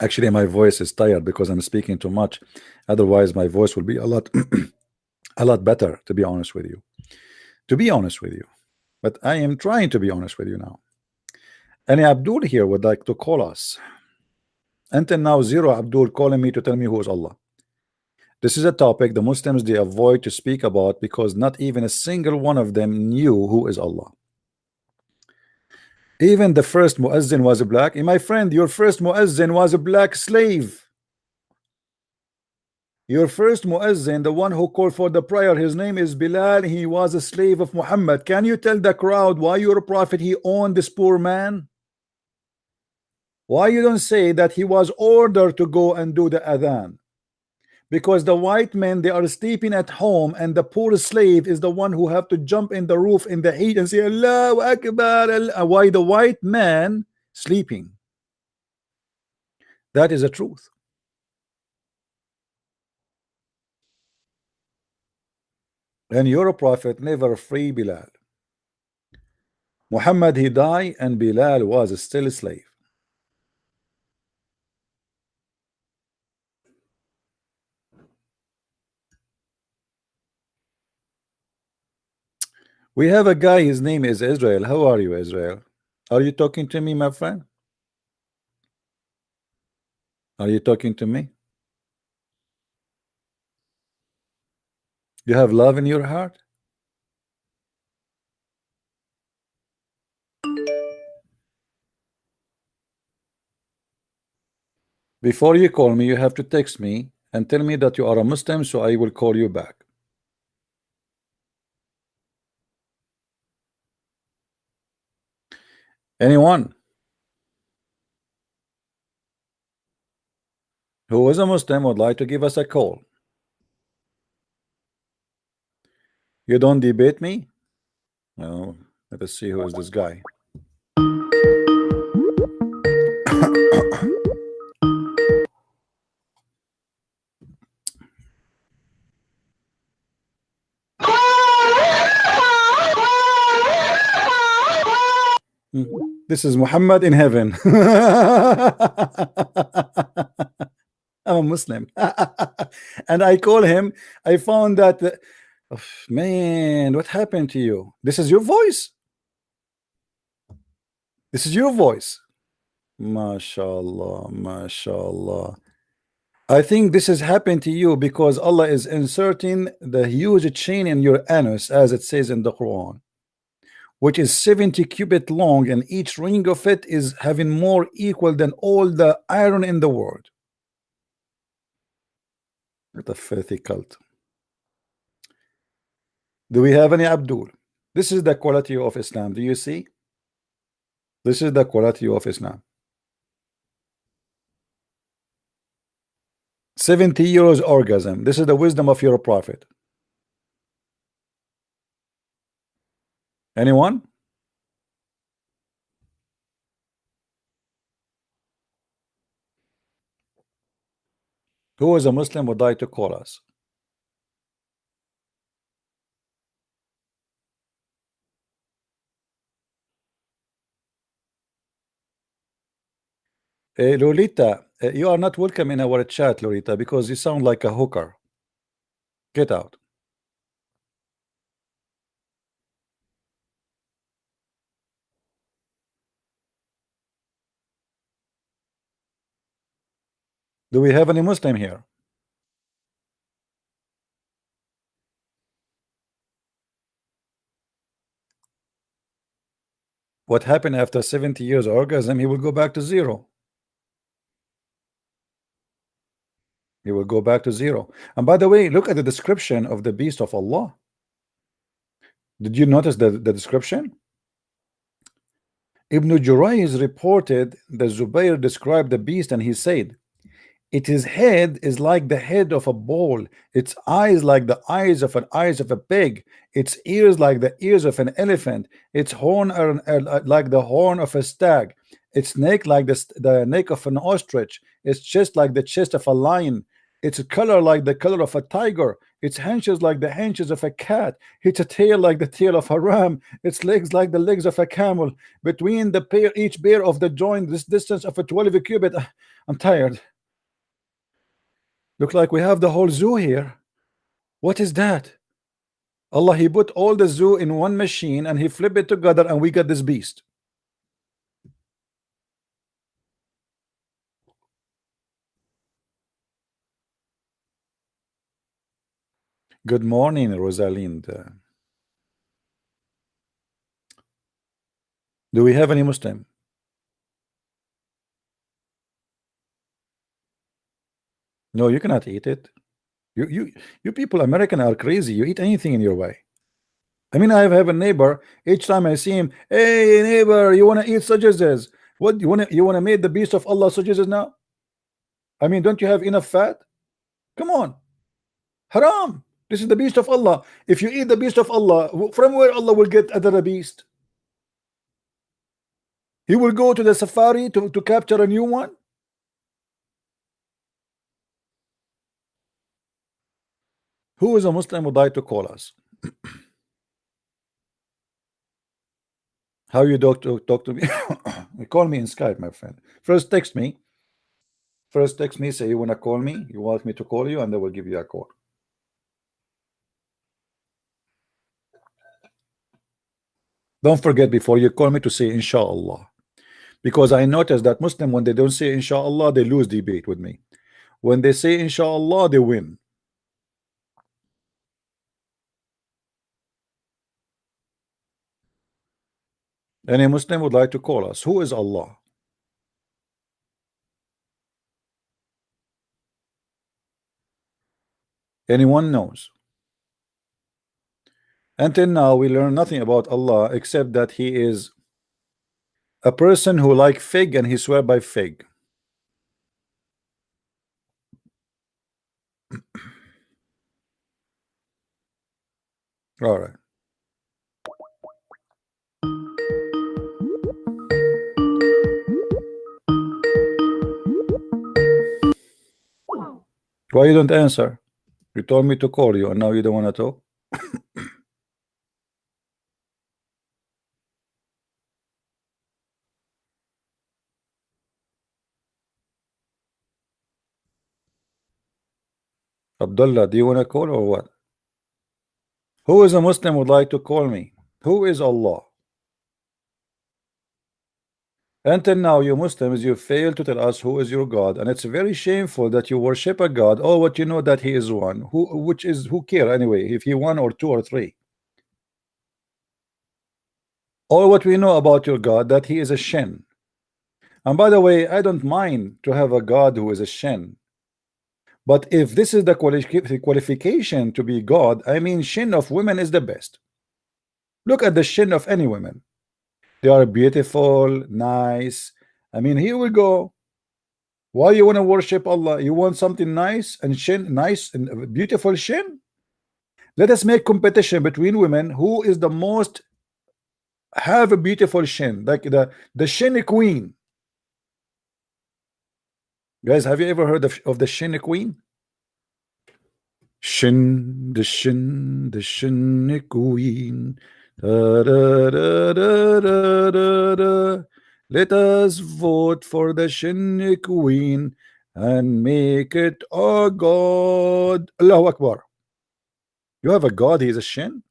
Actually, my voice is tired because I'm speaking too much. Otherwise, my voice will be a lot a lot better, to be honest with you. but I am trying to be honest with you now. Any Abdul here would like to call us? Until now, zero Abdul calling me to tell me who is Allah. This is a topic the Muslims they avoid to speak about because not even a single one of them knew who is Allah. Even the first muezzin was a black. My friend, your first muezzin was a black slave. Your first muezzin, the one who called for the prayer, his name is Bilal. He was a slave of Muhammad. Can you tell the crowd why your prophet he owned this poor man? Why you don't say that he was ordered to go and do the adhan? Because the white men they are sleeping at home, and the poor slave is the one who have to jump in the roof in the heat and say Allahu Akbar. Why the white man sleeping? That is the truth. And your prophet never free Bilal. Muhammad he died and Bilal was still a slave. We have a guy, his name is Israel. How are you, Israel? Are you talking to me, my friend? Are you talking to me? You have love in your heart? Before you call me, you have to text me and tell me that you are a Muslim, so I will call you back. Anyone who is a Muslim would like to give us a call. You don't debate me? No. Let us see who is this guy. This is Muhammad in heaven. I'm a Muslim. And I call him. I found that oh, man, what happened to you? This is your voice. This is your voice. MashaAllah, MashaAllah. I think this has happened to you because Allah is inserting the huge chain in your anus, as it says in the Quran, which is 70 cubit long, and each ring of it is having more equal than all the iron in the world. What a filthy cult. Do we have any Abdul? This is the quality of Islam. Do you see? This is the quality of Islam. 70 euros orgasm. This is the wisdom of your prophet. Anyone? Who is a Muslim would like to call us? Lolita, you are not welcome in our chat, Lolita, because you sound like a hooker. Get out. Do we have any Muslim here? What happened after 70 years orgasm? He will go back to zero. He will go back to zero. And by the way, look at the description of the beast of Allah. Did you notice the description? Ibn Jurayz reported that Zubayr described the beast and he said, its head is like the head of a bull, its eyes like the eyes of a pig, its ears like the ears of an elephant, its horn are like the horn of a stag, its neck like the neck of an ostrich, its chest like the chest of a lion, its color like the color of a tiger, its haunches like the haunches of a cat, its tail like the tail of a ram, its legs like the legs of a camel, between the pair each pair of the joint this distance of a 12 cubit. I'm tired. Look like we have the whole zoo here. What is that? Allah, he put all the zoo in one machine and he flipped it together and we got this beast. Good morning, Rosalind. Do we have any Muslim? No, you cannot eat it. You people, American, are crazy. You eat anything in your way. I mean, I have a neighbor. Each time I see him, hey neighbor, you want to eat sausages? What you want to make the beast of Allah sausages now? I mean, don't you have enough fat? Come on, haram. This is the beast of Allah. If you eat the beast of Allah, from where Allah will get another beast? He will go to the safari to capture a new one. Who is a Muslim would like to call us? How you talk to me? Call me in Skype, my friend. First text me. Say you want to call me, you want me to call you, and they will give you a call. Don't forget before you call me to say inshallah, because I noticed that Muslim, when they don't say inshallah, they lose debate with me. When they say inshallah, they win. Any Muslim would like to call us? Who is Allah? Anyone knows? Until now, we learn nothing about Allah except that He is a person who like fig and he swear by fig. All right. Why you don't answer? You told me to call you and now you don't want to talk? Abdullah, do you want to call or what? Who is a Muslim would like to call me? Who is Allah? Until now, you Muslims, you fail to tell us who is your God, and it's very shameful that you worship a God. Oh, what you know that He is one. Who care anyway if He one or two or three? All what we know about your God that He is a shin. And by the way, I don't mind to have a God who is a shin. But if this is the qualification to be God, I mean, shin of women is the best. Look at the shin of any women. They are beautiful, nice. I mean, here we go. Why you want to worship Allah? You want something nice and shin, nice and beautiful shin? Let us make competition between women. Who is the most have a beautiful shin, like the shin queen? Guys, have you ever heard of the shin queen? The shin queen. Da, da, da, da, da, da, da. Let us vote for the shin queen and make it a god. Allahu Akbar. You have a god, he is a shin?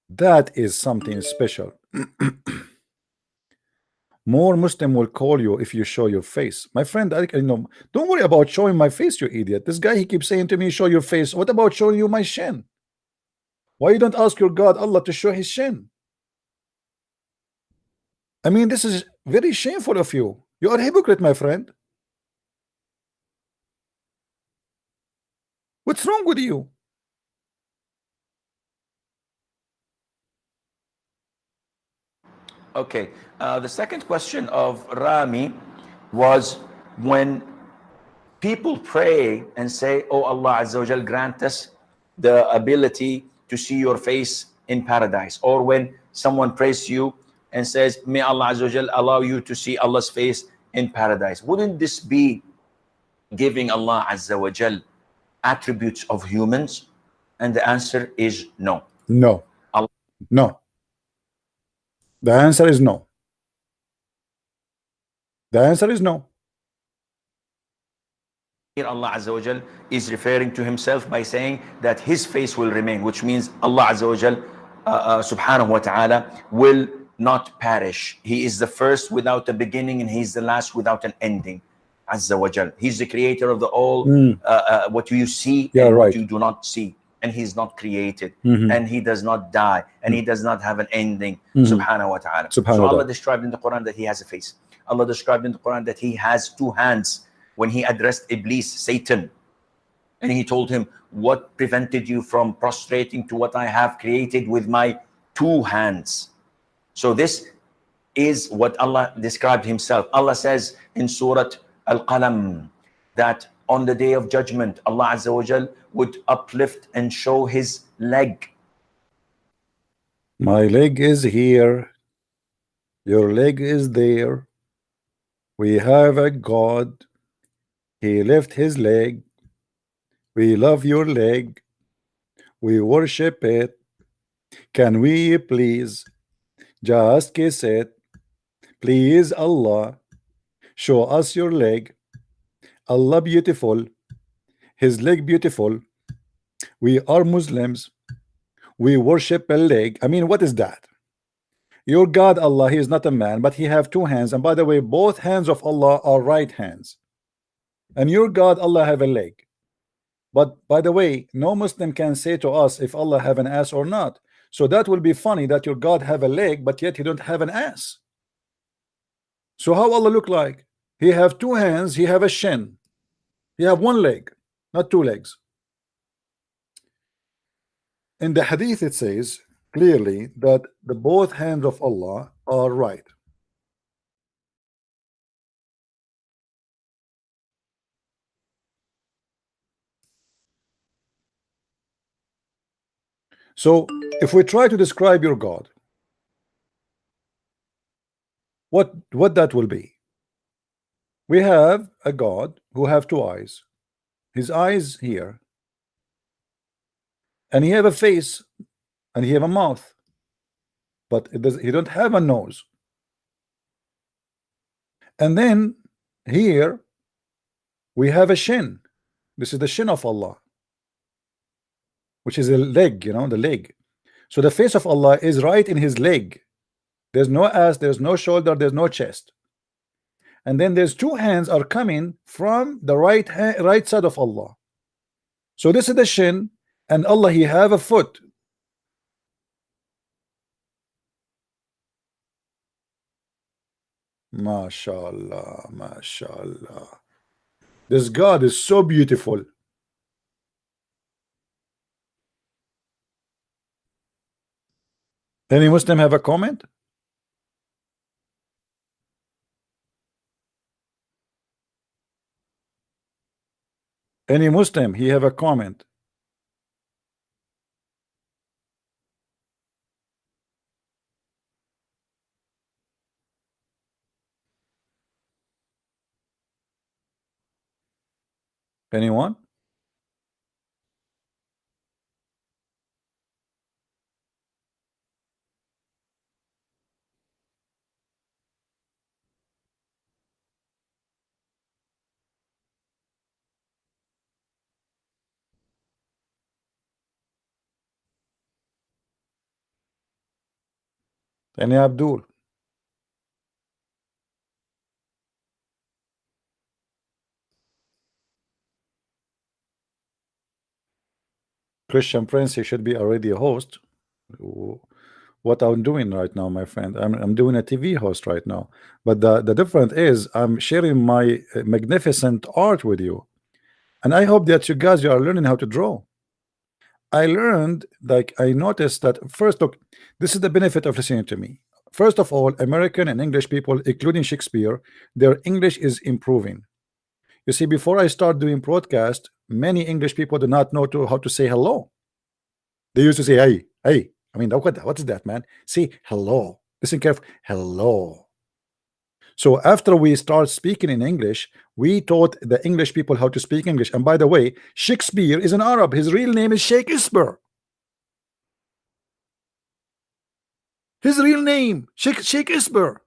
That is something special. More Muslim will call you if you show your face. My friend, don't worry about showing my face, you idiot. This guy, he keeps saying to me, show your face. What about showing you my shin? Why you don't ask your God, Allah, to show his shin? I mean, this is very shameful of you. You are a hypocrite, my friend. What's wrong with you? Okay. The second question of Rami was when people pray and say, oh Allah Azza wa Jal, grant us the ability to see your face in paradise. Or when someone prays to you and says, may Allah Azza wa Jal allow you to see Allah's face in paradise. Wouldn't this be giving Allah Azza wa Jal attributes of humans? And the answer is no. No. Allah. No. The answer is no. The answer is no. Allah Azza wa Jal is referring to himself by saying that his face will remain, which means Allah Azza wa Jal subhanahu wa ta'ala will not perish. He is the first without a beginning, and he's the last without an ending. Azza wa Jal. He's the creator of the all, what you see and what you do not see. And he's not created, and he does not die, and he does not have an ending. Subhanahu wa ta'ala. So Allah described in the Quran that he has a face. Allah described in the Quran that he has two hands. When he addressed Iblis, Satan, and he told him, what prevented you from prostrating to what I have created with my two hands? So this is what Allah described himself. Allah says in Surah Al-Qalam that on the day of judgment, Allah Azza wa Jal would uplift and show his leg. My leg is here. Your leg is there. We have a God. He left his leg. We love your leg. We worship it. Can we please just kiss it? Please, Allah, show us your leg. Allah beautiful. His leg beautiful. We are Muslims. We worship a leg. I mean, what is that? Your God, Allah, he is not a man, but he have two hands. And by the way, both hands of Allah are right hands. And your God, Allah, have a leg. But by the way, no Muslim can say to us if Allah have an ass or not. So that will be funny that your God have a leg, but yet he don't have an ass. So how Allah look like? He have two hands, he have a shin. He have one leg, not two legs. In the hadith it says clearly that the both hands of Allah are right. So if we try to describe your God, what that will be? We have a God who have two eyes. His eyes here, and he have a face, and he have a mouth, but he don't have a nose. And then here we have a shin. This is the shin of Allah, which is a leg, you know, the leg. So the face of Allah is right in his leg. There's no ass, there's no shoulder, there's no chest. And then there's two hands are coming from the right side of Allah. So this is the shin, and Allah, he have a foot. MashaAllah, MashaAllah. This God is so beautiful. Any Muslim have a comment? Any Muslim, he have a comment? Anyone? Any Abdul? Christian Prince, he should be already a host. What I'm doing right now, my friend, I'm doing a TV host right now. But the difference is I'm sharing my magnificent art with you, and I hope that you guys are learning how to draw. I learned, like, I noticed that first, look, this is the benefit of listening to me. First of all, American and English people, including Shakespeare, their English is improving. You see, before I start doing broadcast, many English people do not know how to say hello. They used to say, hey, hey. I mean, what is that, man? Say hello. Listen carefully. Hello. So after we start speaking in English, we taught the English people how to speak English. And by the way, Shakespeare is an Arab. His real name is Shakespeare. His real name, Shakespeare.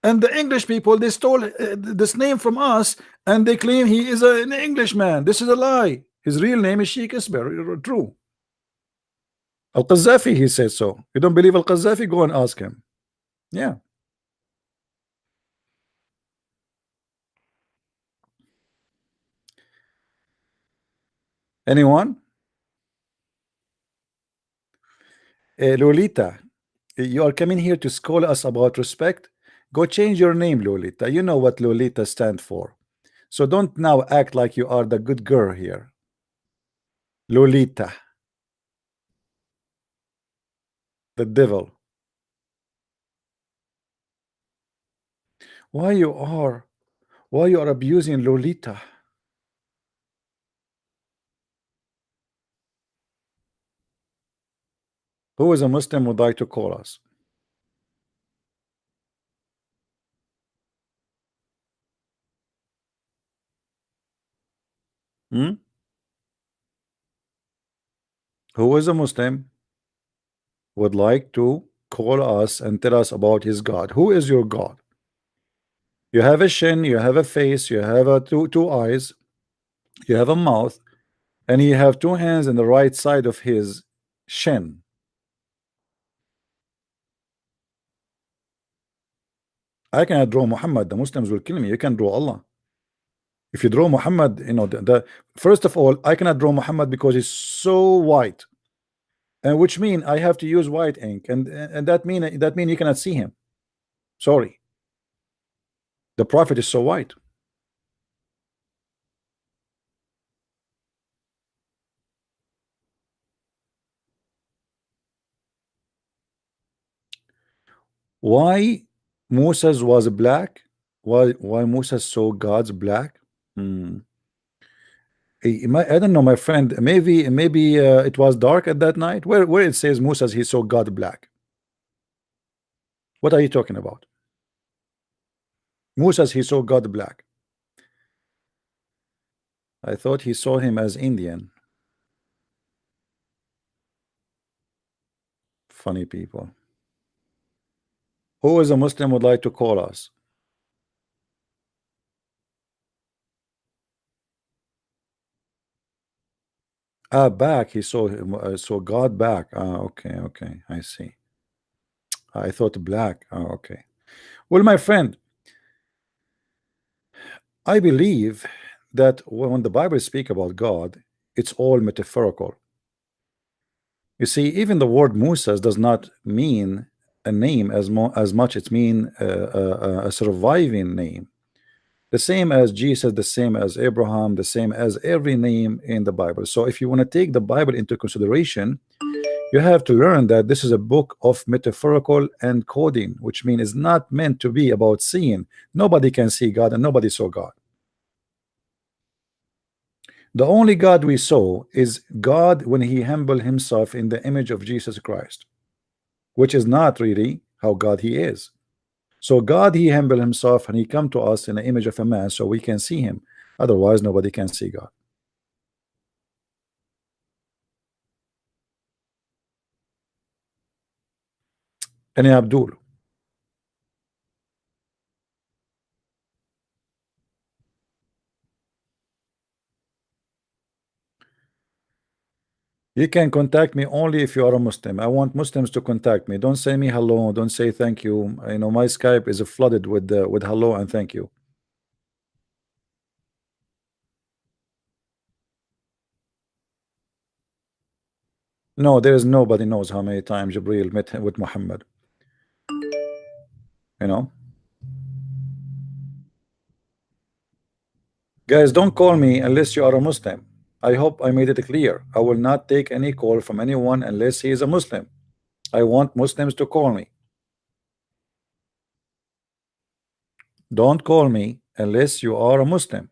And the English people, they stole this name from us, And they claim he is an Englishman. This is a lie. His real name is Sheikh Isber. True. Al-Qaddafi, he said so. You don't believe Al-Qaddafi? Go and ask him. Yeah. Anyone? Lolita, you are coming here to scold us about respect. Go change your name, Lolita. You know what Lolita stands for. So don't now act like you are the good girl here. Lolita. The devil. Why you are abusing Lolita? Who is a Muslim would like to call us? Who is a Muslim would like to call us and tell us about his God? Who is your God? You have a shin, you have a face, you have a two eyes, you have a mouth, and you have two hands on the right side of his shin. I cannot draw Muhammad. The Muslims will kill me. You can draw Allah. If you draw Muhammad, you know, first of all, I cannot draw Muhammad because he's so white, and which mean I have to use white ink, and that mean you cannot see him. Sorry, the Prophet is so white. Why Moses was black? Why Moses saw God's black? I don't know, my friend. Maybe it was dark at that night. Where it says Moses he saw God black. What are you talking about? Moses he saw God black. I thought he saw him as Indian. Funny people. Who is a Muslim would like to call us? Back. He saw him. Saw God back. Okay, I see. I thought black. Okay. Well, my friend, I believe that when the Bible speaks about God, it's all metaphorical. You see, even the word Moses does not mean a name as much it means a surviving name. The same as Jesus, the same as Abraham, the same as every name in the Bible. So if you want to take the Bible into consideration, you have to learn that this is a book of metaphorical encoding, which means it's not meant to be about seeing. Nobody can see God and nobody saw God. The only God we saw is God when he humbled himself in the image of Jesus Christ, which is not really how God he is. So God he humbled himself and he come to us in the image of a man so we can see him. Otherwise nobody can see God. And Abdul, you can contact me only if you are a Muslim. I want Muslims to contact me. Don't say me hello, don't say thank you. You know, my Skype is flooded with hello and thank you. No, there is nobody knows how many times Jibreel met with Muhammad. You know, guys, don't call me unless you are a Muslim. I hope I made it clear. I will not take any call from anyone unless he is a Muslim. I want Muslims to call me. Don't call me unless you are a Muslim.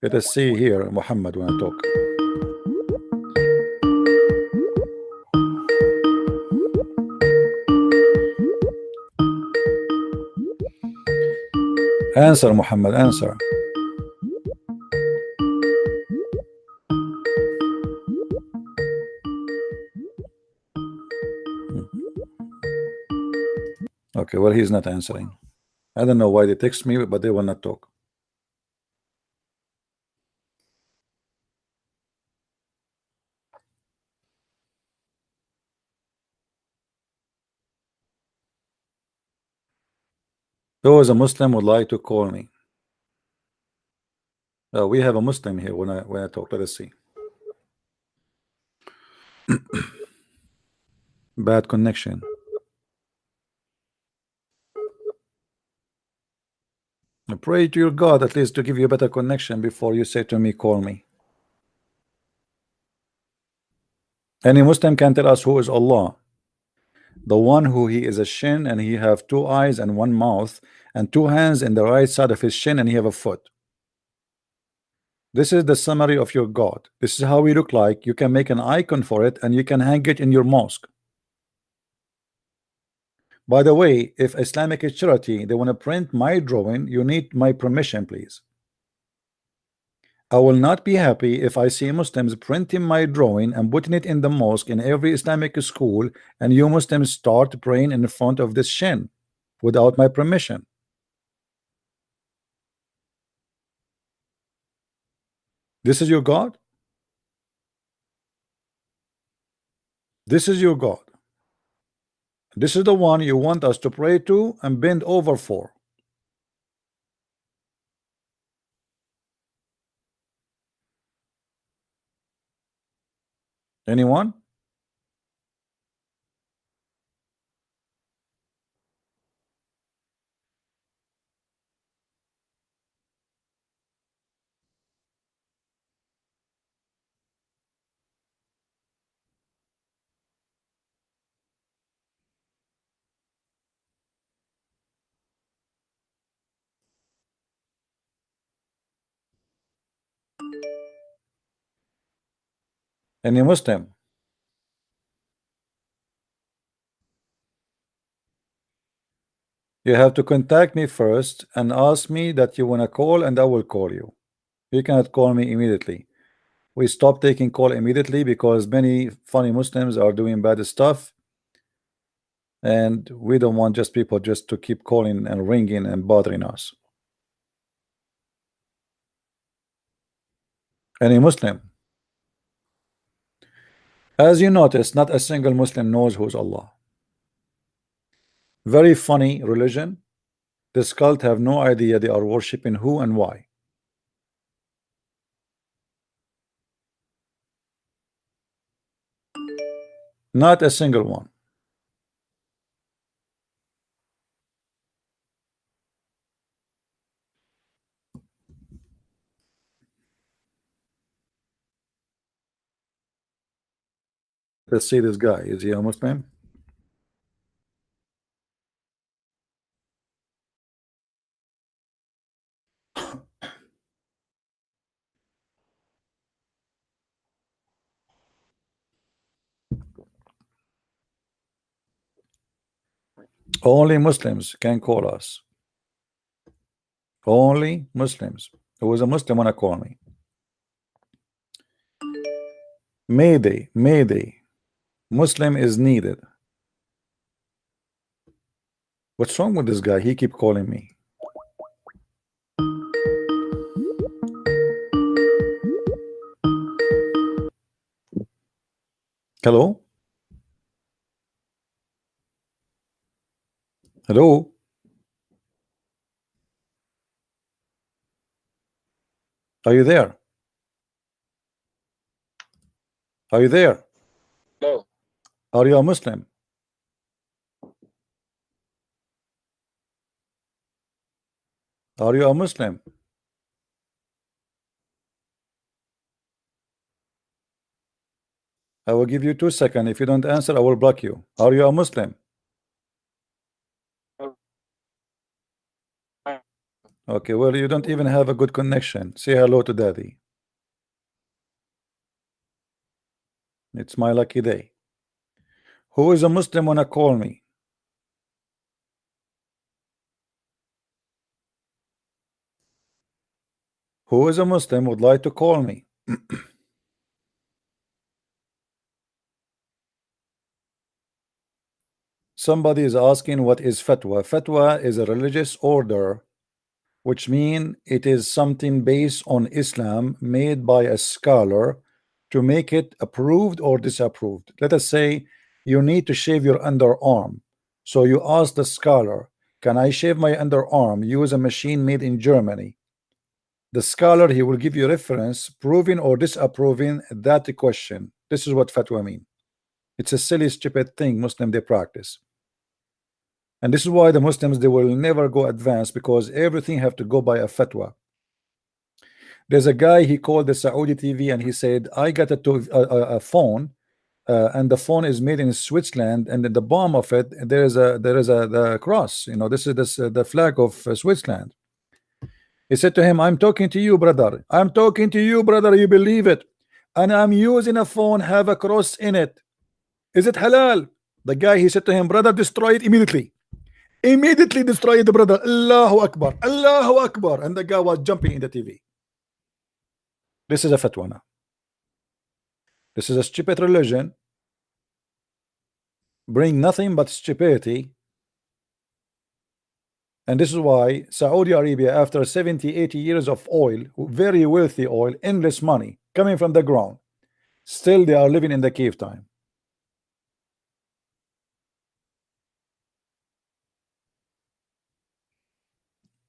Let us see here Muhammad when I talk. Answer, Muhammad, answer. Okay, well, he's not answering. I don't know why they text me, but they will not talk. Who is a Muslim would like to call me? We have a Muslim here when I talk. Let us see. Bad connection. Pray to your God at least to give you a better connection before you say to me, call me. Any Muslim can tell us who is Allah. The one who he is a shin and he have 2 eyes and 1 mouth and 2 hands in the right side of his shin and he have a foot. This is the summary of your God. This is how he look like. You can make an icon for it and you can hang it in your mosque. By the way, if Islamic charity they want to print my drawing, you need my permission, please. I will not be happy if I see Muslims printing my drawing and putting it in the mosque in every Islamic school and you Muslims start praying in front of this shin without my permission. This is your God? This is your God. This is the one you want us to pray to and bend over for. Anyone? Any Muslim? You have to contact me first and ask me that you want to call and I will call you. You cannot call me immediately. We stop taking call immediately because many funny Muslims are doing bad stuff and we don't want just people just to keep calling and ringing and bothering us. Any Muslim? As you notice, not a single Muslim knows who's Allah. Very funny religion. This cult have no idea they are worshiping who and why. Not a single one. Let's see this guy. Is he a Muslim? Only Muslims can call us. Only Muslims. Who is a Muslim wanna call me? Mayday, Mayday. Muslim is needed. What's wrong with this guy? He keep calling me. Hello? Hello? Are you there? Are you there? Hello. Are you a Muslim? Are you a Muslim? I will give you 2 seconds. If you don't answer, I will block you. Are you a Muslim? Okay, well, you don't even have a good connection. Say hello to daddy. It's my lucky day. Who is a Muslim wanna call me? Who is a Muslim would like to call me? Somebody is asking what is fatwa. Fatwa is a religious order, which means it is something based on Islam made by a scholar to make it approved or disapproved. Let us say you need to shave your underarm. So you ask the scholar, can I shave my underarm? Use a machine made in Germany. The scholar, he will give you reference proving or disapproving that question. This is what fatwa mean. It's a silly, stupid thing Muslim they practice. And this is why the Muslims, they will never go advanced, because everything have to go by a fatwa. There's a guy, he called the Saudi TV and he said, I got a phone and the phone is made in Switzerland, and at the bottom of it there is the cross, you know, this is the flag of Switzerland. He said to him, I'm talking to you, brother. I'm talking to you, brother. You believe it? And I'm using a phone have a cross in it. Is it halal? The guy, he said to him, brother, destroy it immediately. Immediately destroy it, brother. Allahu Akbar. Allahu Akbar. And the guy was jumping in the TV. This is a fatwa now. This is a stupid religion. Bring nothing but stupidity. And this is why Saudi Arabia, after 70-80 years of oil, very wealthy oil, endless money coming from the ground, still they are living in the cave time.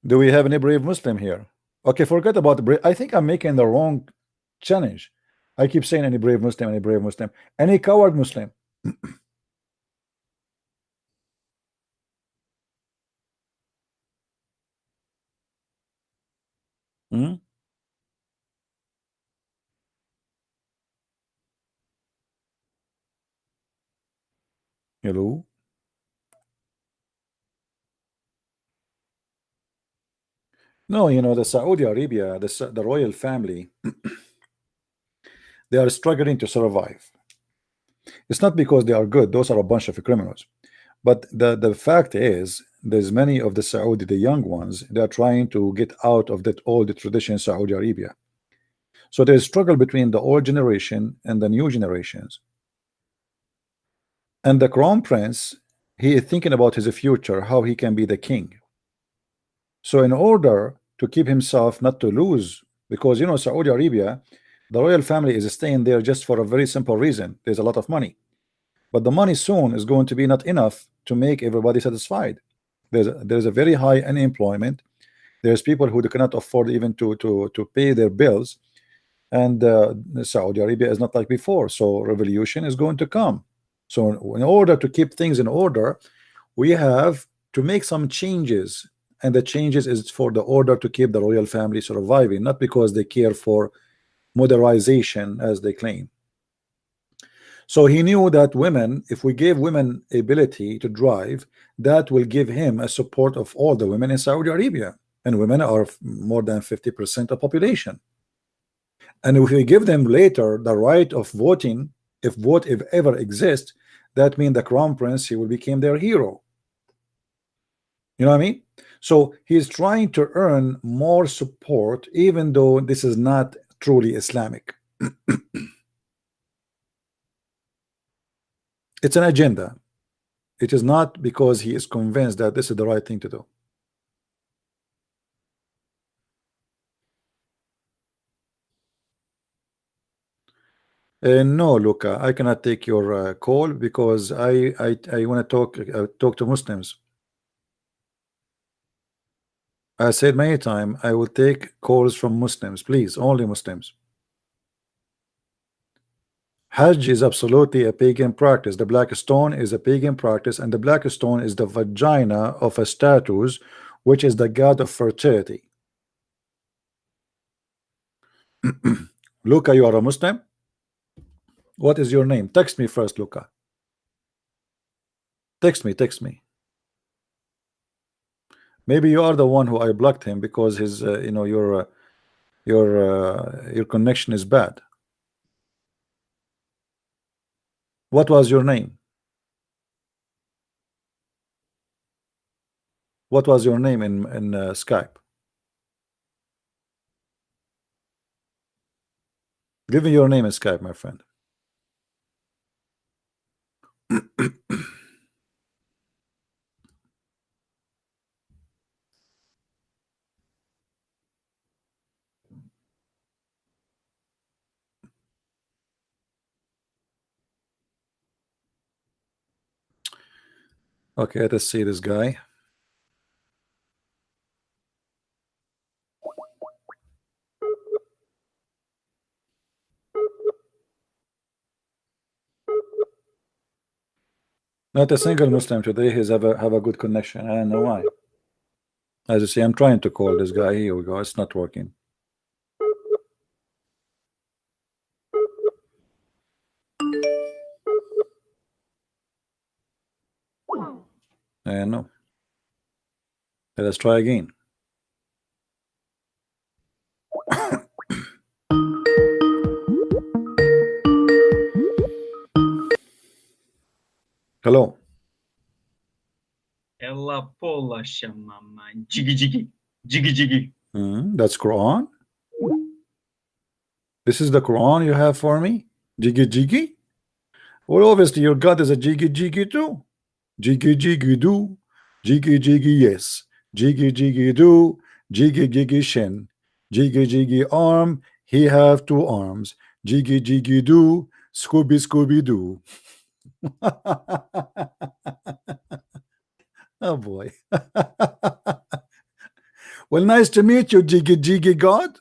Do we have any brave Muslim here? Okay, forget about the brave. I think I'm making the wrong challenge. I keep saying any brave Muslim, any brave Muslim, any coward Muslim. Hmm? Hello? No, you know, the Saudi Arabia, the royal family, they are struggling to survive. It's not because they are good. Those are a bunch of criminals. But the fact is, there's many of the Saudi, the young ones, they are trying to get out of that old tradition Saudi Arabia. So there's struggle between the old generation and the new generations. And the crown prince, he is thinking about his future, how he can be the king. So in order to keep himself not to lose, because you know Saudi Arabia, the royal family is staying there just for a very simple reason. There's a lot of money, but the money soon is going to be not enough to make everybody satisfied. There's a very high unemployment. There's people who cannot afford even to pay their bills, and Saudi Arabia is not like before. So revolution is going to come. So in order to keep things in order, we have to make some changes, and the changes is for the order to keep the royal family surviving, not because they care for modernization as they claim. So he knew that women, if we gave women ability to drive, that will give him a support of all the women in Saudi Arabia, and women are more than 50% of population. And if we give them later the right of voting, if vote if ever exists, that means the crown prince, he will become their hero. You know what I mean? So he's trying to earn more support, even though this is not truly Islamic. It's an agenda. It is not because he is convinced that this is the right thing to do. No, Luca, I cannot take your call because I want to talk to Muslims. I said many times I will take calls from Muslims, please, only Muslims. Hajj is absolutely a pagan practice. The black stone is a pagan practice, and the black stone is the vagina of a statue, which is the god of fertility. Luca, you are a Muslim? What is your name? Text me first, Luca. Text me. Maybe you are the one who I blocked him because his, you know, your connection is bad. What was your name? What was your name in Skype? Give me your name in Skype, my friend. Okay, let's see this guy. Not a single Muslim today has ever have a good connection. I don't know why. As you see, I'm trying to call this guy. Here we go. It's not working. No. Let us try again. Hello. Ella pola shamama jiggy jiggy jiggy jiggy. That's Quran. This is the Quran you have for me? Jiggy jiggy? Well, obviously your God is a jiggy jiggy too. Jiggy jiggy do. Jiggy jiggy yes. Jiggy jiggy do. Jiggy jiggy shin. Jiggy jiggy arm. He have two arms. Jiggy jiggy do. Scooby Scooby Doo. Oh boy. Well, nice to meet you, Jiggy Jiggy God.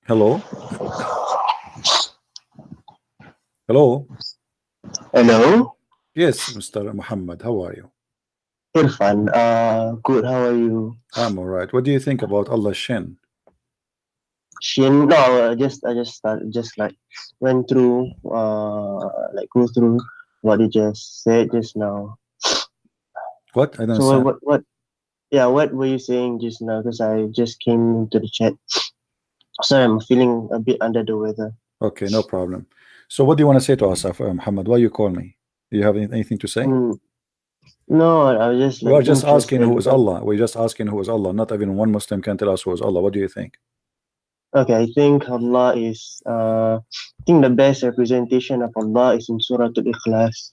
Hello. Hello. Hello, Yes, Mr. Muhammad. How are you? Irfan. Good. How are you? I'm all right. What do you think about Allah's shin? Shin. No, I just started, just like went through, like go through what you just said just now. What? I don't So understand. what? Yeah, what were you saying just now? Because I just came into the chat. Sorry, I'm feeling a bit under the weather. Okay, no problem. So what do you want to say to us, Muhammad? Why you call me? Do you have anything to say? No, I was just We like are just asking who is interested. Allah. We're just asking who is Allah. Not even one Muslim can tell us who is Allah. What do you think? Okay, I think Allah is. I think the best representation of Allah is in Surah Al-Ikhlas.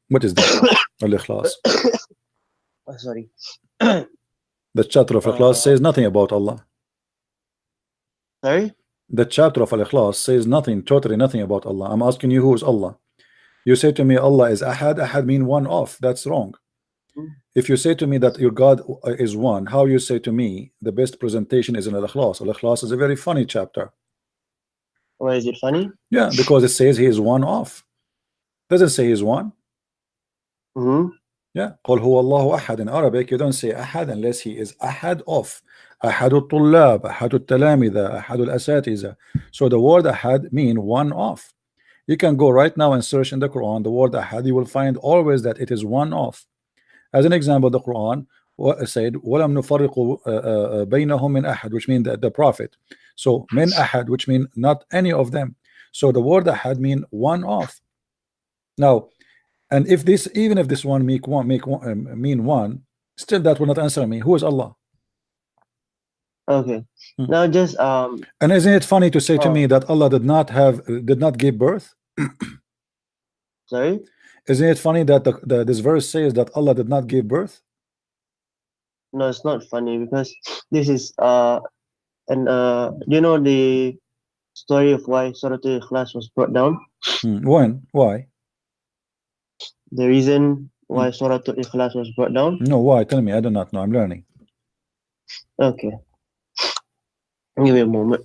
What is that? Al-Ikhlas. Oh, sorry. The chapter of Ikhlas says nothing about Allah. Sorry. The chapter of Al-Ikhlas says nothing, totally nothing about Allah. I'm asking you who is Allah. You say to me Allah is Ahad. Ahad mean one off. That's wrong. If you say to me that your God is one, how you say to me the best presentation is in Al-Ikhlas? Al-Ikhlas is a very funny chapter. Why is it funny? Yeah, because it says he is one off. Doesn't say he's one. Yeah, قل هو الله أحد. In Arabic, you don't say Ahad unless he is Ahad of. أحد الطلاب, أحد التلامذة, أحد الأساتذة. So the word Ahad mean one off. You can go right now and search in the Quran the word Ahad. You will find always that it is one off. As an example, the Quran said وَلَمْ نُفَرِّقُ بَيْنَهُمْ مِنْ أَحَدٍ, which means the prophet. So min ahad, which mean not any of them. So the word ahad mean one off. Now, and if this, even if this one mean one, still that will not answer me. Who is Allah? Okay. Now just And isn't it funny to say to me that Allah did not give birth? Sorry? Isn't it funny that this verse says that Allah did not give birth? No, it's not funny because this is you know the story of why Surah Al-Ikhlas was brought down? When? Why? The reason why Surah Al-Ikhlas was brought down? No, why? Tell me. I do not know. I'm learning. Okay. Give me a moment.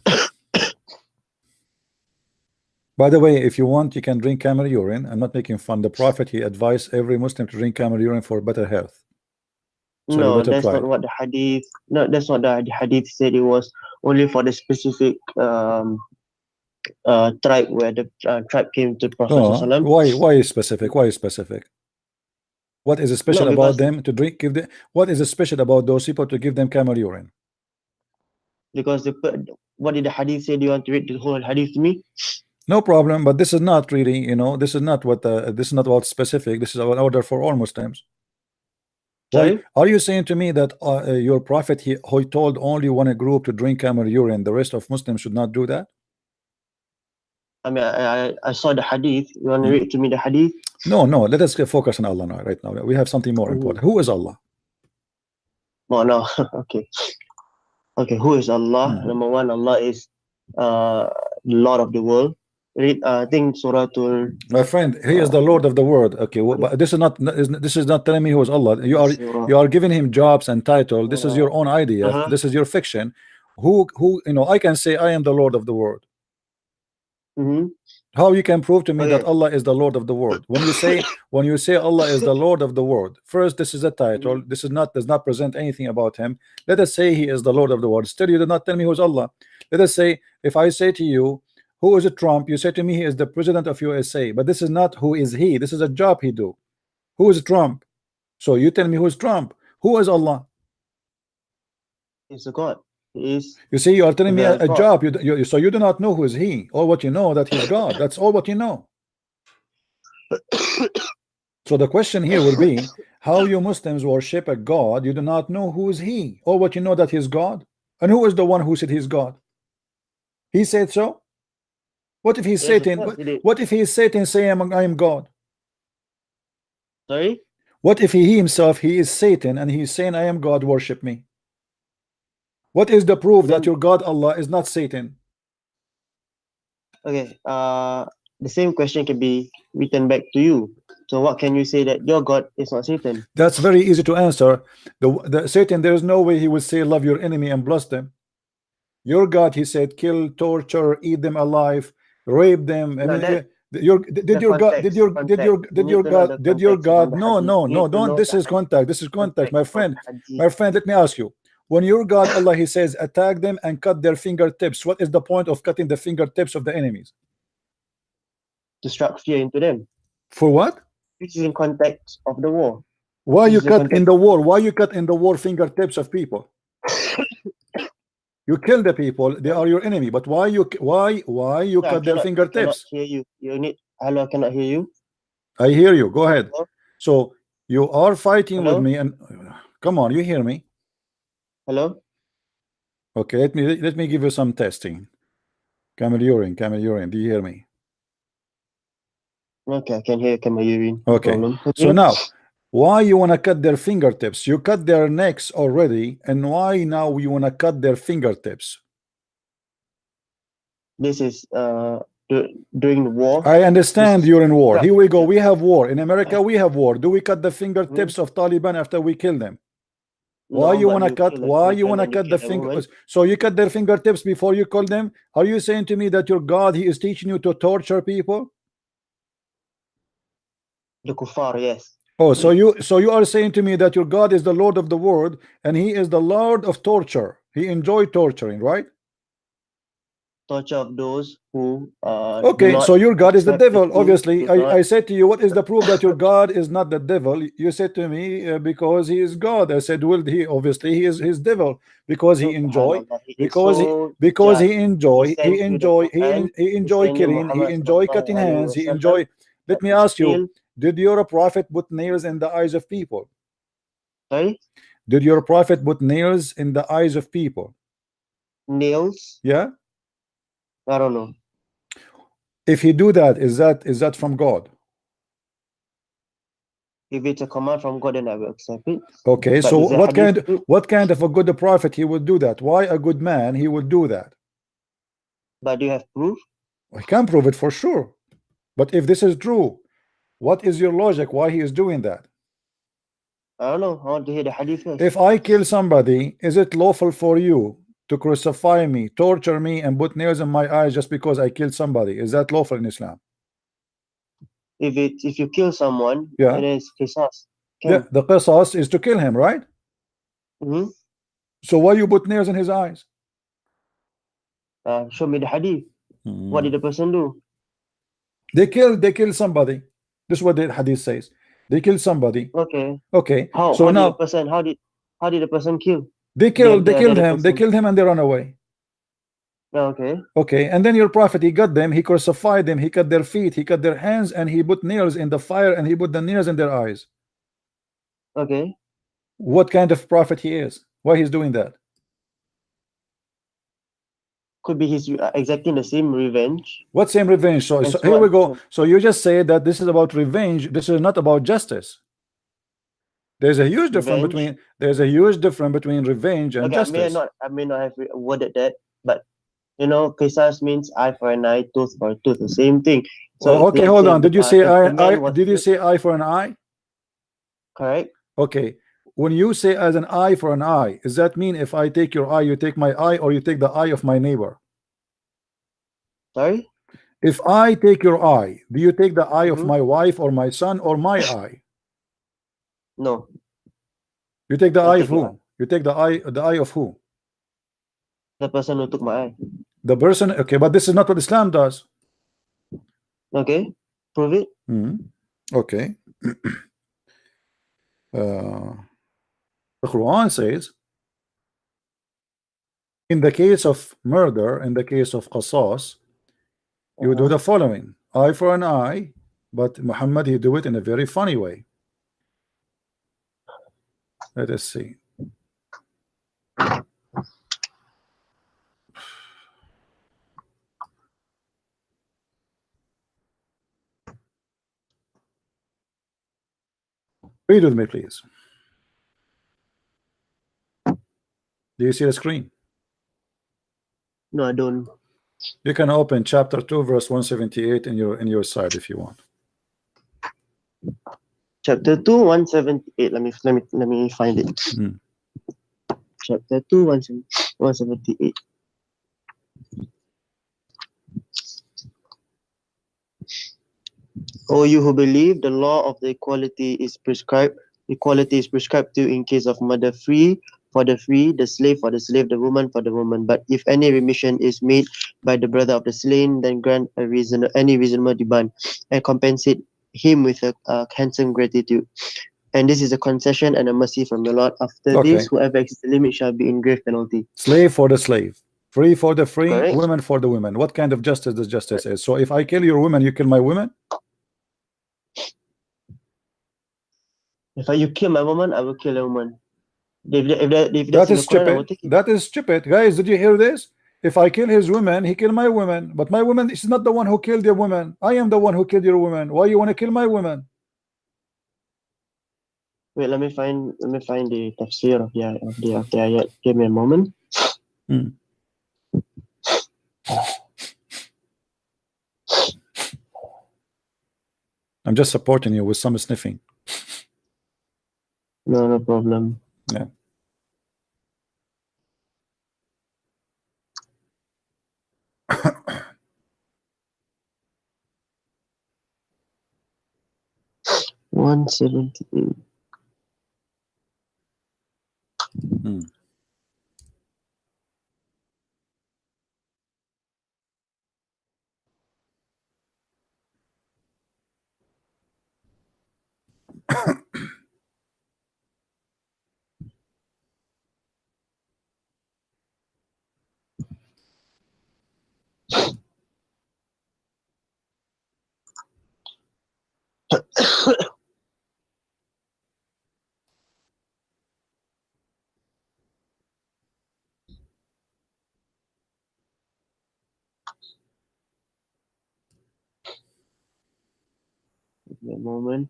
By the way, if you want, you can drink camel urine. I'm not making fun. The Prophet, he advised every Muslim to drink camel urine for better health. So No, that's not what the hadith. No, that's not the hadith said. It was only for the specific tribe where the tribe came to Prophet. Why specific? Why specific? What is special about them to drink? What is special about those people to give them camel urine? Because what did the hadith say? Do you want to read the whole hadith to me? No problem, but this is not really, you know, this is not what this is not about specific. This is an order for all Muslims. Why are you saying to me that your prophet he told only one group to drink camel urine, the rest of Muslims should not do that? I mean, I saw the hadith. You want to read to me the hadith? No, let us focus on Allah now. Right now, we have something more important. Who is Allah? Oh no, okay. Who is Allah? Number one, Allah is Lord of the world. Read, I think Surah Tul. My friend, he is the Lord of the world. Okay, well, but this is not telling me who is Allah. You are giving him jobs and title. This is your own idea. This is your fiction. Who you know? I can say I am the Lord of the world. How you can prove to me that Allah is the Lord of the world? When you say Allah is the Lord of the world, first, this is a title. This does not present anything about him. Let us say he is the Lord of the world. Still, you did not tell me who's Allah. Let us say, if I say to you, who is it Trump? You say to me he is the president of USA, but this is not who is he. This is a job he do. Who is Trump? So you tell me who is Trump. Who is Allah? He's a God. You see, you are telling me a job. So you do not know who is he. All what you know that he's God. That's all what you know. So the question here will be, how you Muslims worship a God you do not know who is he. All what you know that he's God. And who is the one who said he's God? He said so. What if he's Satan? What if he's Satan saying I am God? Sorry? What if he himself he is Satan and he's saying I am God, worship me? What is the proof that your God Allah is not Satan? Okay, the same question can be written back to you. So what can you say that your God is not Satan? That's very easy to answer. The Satan, there is no way he would say love your enemy and bless them. Your God, he said, kill, torture, eat them alive, rape them. No, Did your God no don't this is contact my friend, let me ask you, when your God Allah he says attack them and cut their fingertips, what is the point of cutting the fingertips of the enemies? To strike fear into them. For what? Which is in context of the war. Why you cut in the war? Why you cut in the war fingertips of people? You kill the people, they are your enemy, but why you cut their fingertips? I cannot hear you. Hello, I cannot hear you. I hear you. Go ahead. Hello? So you are fighting Hello? with me, and come on, you hear me? Hello. Okay, let me give you some testing. Camel urine. Do you hear me? Okay, I can hear camel urine. Okay. So now, why you want to cut their fingertips? You cut their necks already, and why now you want to cut their fingertips? This is during the war. I understand you're in war. Here we go. We have war in America. We have war. Do we cut the fingertips of Taliban after we kill them? Why you want to cut? Why you want to cut the fingers? So you cut their fingertips before you kill them? Are you saying to me that your God he is teaching you to torture people? The kuffar, yes. Oh, so you are saying to me that your God is the Lord of the world and he is the Lord of torture. He enjoyed torturing, right? Torture of those who okay, so your God is the devil. Obviously, I said to you, what is the proof that your God is not the devil? You said to me because he is God. I said, well, he obviously he is his devil because he enjoy because he enjoy killing, he enjoy cutting hands, he enjoy. Let me ask you, did your prophet put nails in the eyes of people? Sorry? Did your prophet put nails in the eyes of people? Nails? Yeah. I don't know. If he do that, is that from God? If it's a command from God, then I will accept it. Okay, but so what kind of a good prophet he would do that? Why a good man he would do that? But do you have proof? I can prove it for sure. But if this is true, what is your logic why he is doing that? I don't know. I want to hear the hadith first. If I kill somebody, is it lawful for you to crucify me, torture me, and put nails in my eyes just because I killed somebody? Is that lawful in Islam? If you kill someone, yeah, it is qisas. Yeah, the qisas is to kill him, right? Mm-hmm. So why you put nails in his eyes? Show me the hadith. What did the person do? They killed somebody. This is what the hadith says. They killed somebody. Okay. How did the person kill? They killed him and they run away. Okay, and then your prophet he got them, he crucified them, he cut their feet, he cut their hands, and he put nails in the fire and he put the nails in their eyes. Okay. What kind of prophet he is? Why he's doing that? Could be he's exacting the same revenge. What same revenge? So here we go. So you just say that this is about revenge. This is not about justice. There's a huge difference between revenge and justice. I may not have worded that, but You know, qisas means eye for an eye, tooth for a tooth, the same thing. So Oh, okay, hold on. Did you say the man was did you say eye for an eye? correct? Okay. When you say as an eye for an eye, does that mean if I take your eye, you take my eye, or you take the eye of my neighbor? Sorry? If I take your eye, do you take the eye of Mhm. my wife or my son or my eye? No. You take the I eye take of your who? You take the eye of who? The person who took my eye. The person. Okay, but this is not what Islam does. Okay, prove it. Okay. The Quran says, in the case of murder, in the case of qasas, you do the following: eye for an eye. But Muhammad, he do it in a very funny way. Let us see. Read with me, please. Do you see the screen? No, I don't. You can open chapter 2, verse 178 in your side if you want. Chapter 2, 178. Let me find it. Chapter 2, 178. O you who believe, the law of the equality is prescribed. Equality is prescribed to in case of murder, free for the free, the slave for the slave, the woman for the woman. But if any remission is made by the brother of the slain, then grant any reasonable demand and compensate him with a handsome gratitude. And this is a concession and a mercy from the Lord. After this, whoever exceeds the limit shall be in grave penalty. Slave for the slave, free for the free, Correct. women for the women. What kind of justice does justice is? So if I kill your woman, you kill my women? If you kill my woman, I will kill a woman. If That that's in is the Quran, I will stupid. take it. That is stupid. Guys, did you hear this? If I kill his woman, he kill my woman. But my woman is not the one who killed your woman. I am the one who killed your woman. Why you want to kill my woman? Wait, let me find the tafsir of the ayat. Give me a moment. I'm just supporting you with some sniffing. No problem. Yeah. One 178. Give me a moment.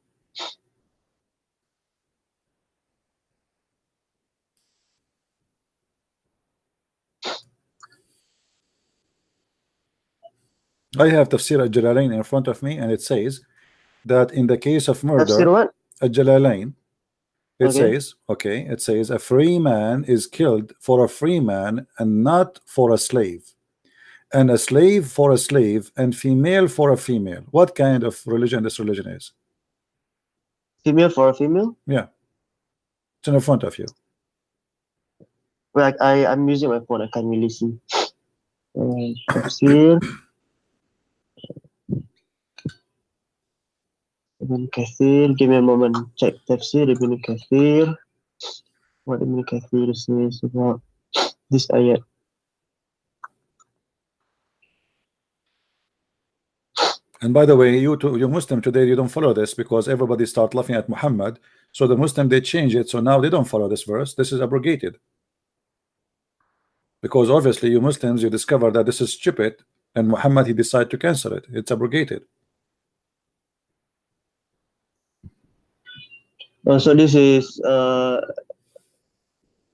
I have Tafsir al-Jalalain in front of me, and it says that in the case of Tafsir murder, what? al-Jalalain, it Okay. says a free man is killed for a free man and not for a slave, and a slave for a slave, and female for a female. What kind of religion this religion is? Female for a female? Yeah, it's in front of you. Well, I'm using my phone. I can't really see. Tafsir Ibn Kathir. Give me a moment. Check Tafsir Ibn Kathir. What Ibn Kathir says about this ayat. And by the way, you Muslim today, you don't follow this because everybody start laughing at Muhammad. So the Muslim, they change it. So now they don't follow this verse. This is abrogated. Because obviously you Muslims, you discover that this is stupid, and Muhammad, he decided to cancel it. It's abrogated. So this is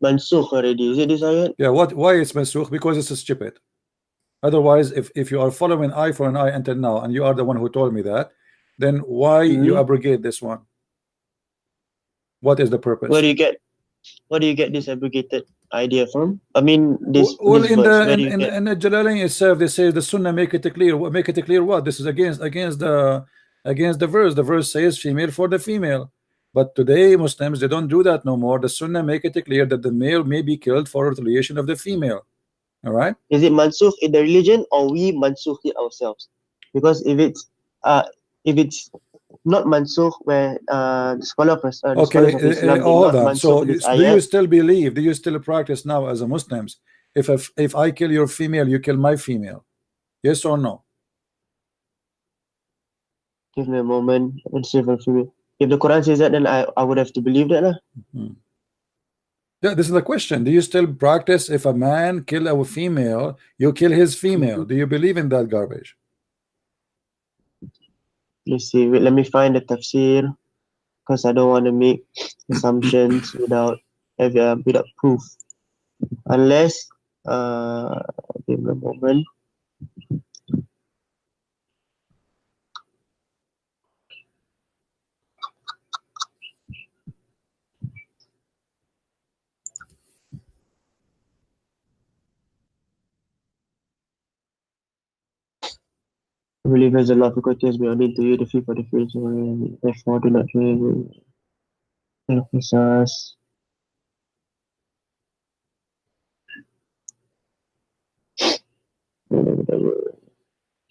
mansukh already. Is it this ayat? Yeah, why it's mansukh? Because it's stupid. Otherwise, if you are following eye for an eye until now, and you are the one who told me that, then why you abrogate this one? What is the purpose? Where do you get this abrogated idea from? I mean, this well, this in verse, the in the Jalalain itself, they say the Sunnah make it clear. Make it clear what? This is against the verse. The verse says female for the female. But today Muslims, they don't do that no more. The Sunnah make it clear that the male may be killed for retaliation of the female. All right. Is it mansukh in the religion, or we mansukh it ourselves? Because if it's not mansukh, where the scholars of Islam hold on. So this do you still believe? Do you still practice now as a Muslims? If I kill your female, you kill my female. Yes or no? Give me a moment. Let's see if the Quran says that, then I would have to believe that. Yeah, this is the question. Do you still practice if a man kill a female, you kill his female? Do you believe in that garbage? Let's see. Wait, let me find the tafsir, because I don't want to make assumptions without proof. Unless, give me a moment. I believe there's a lot of difficulties beyond into you, the fee for the free, therefore do not emphasize.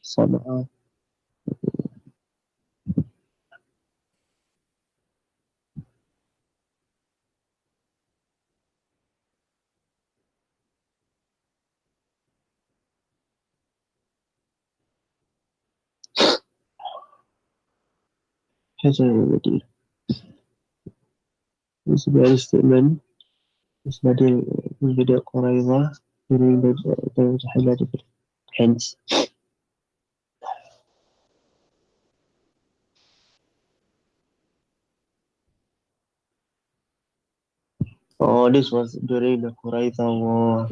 Somehow. Has a remedy. This very statement is not in the Quran during the highlighted hence. Oh, this was during the Qurayza war.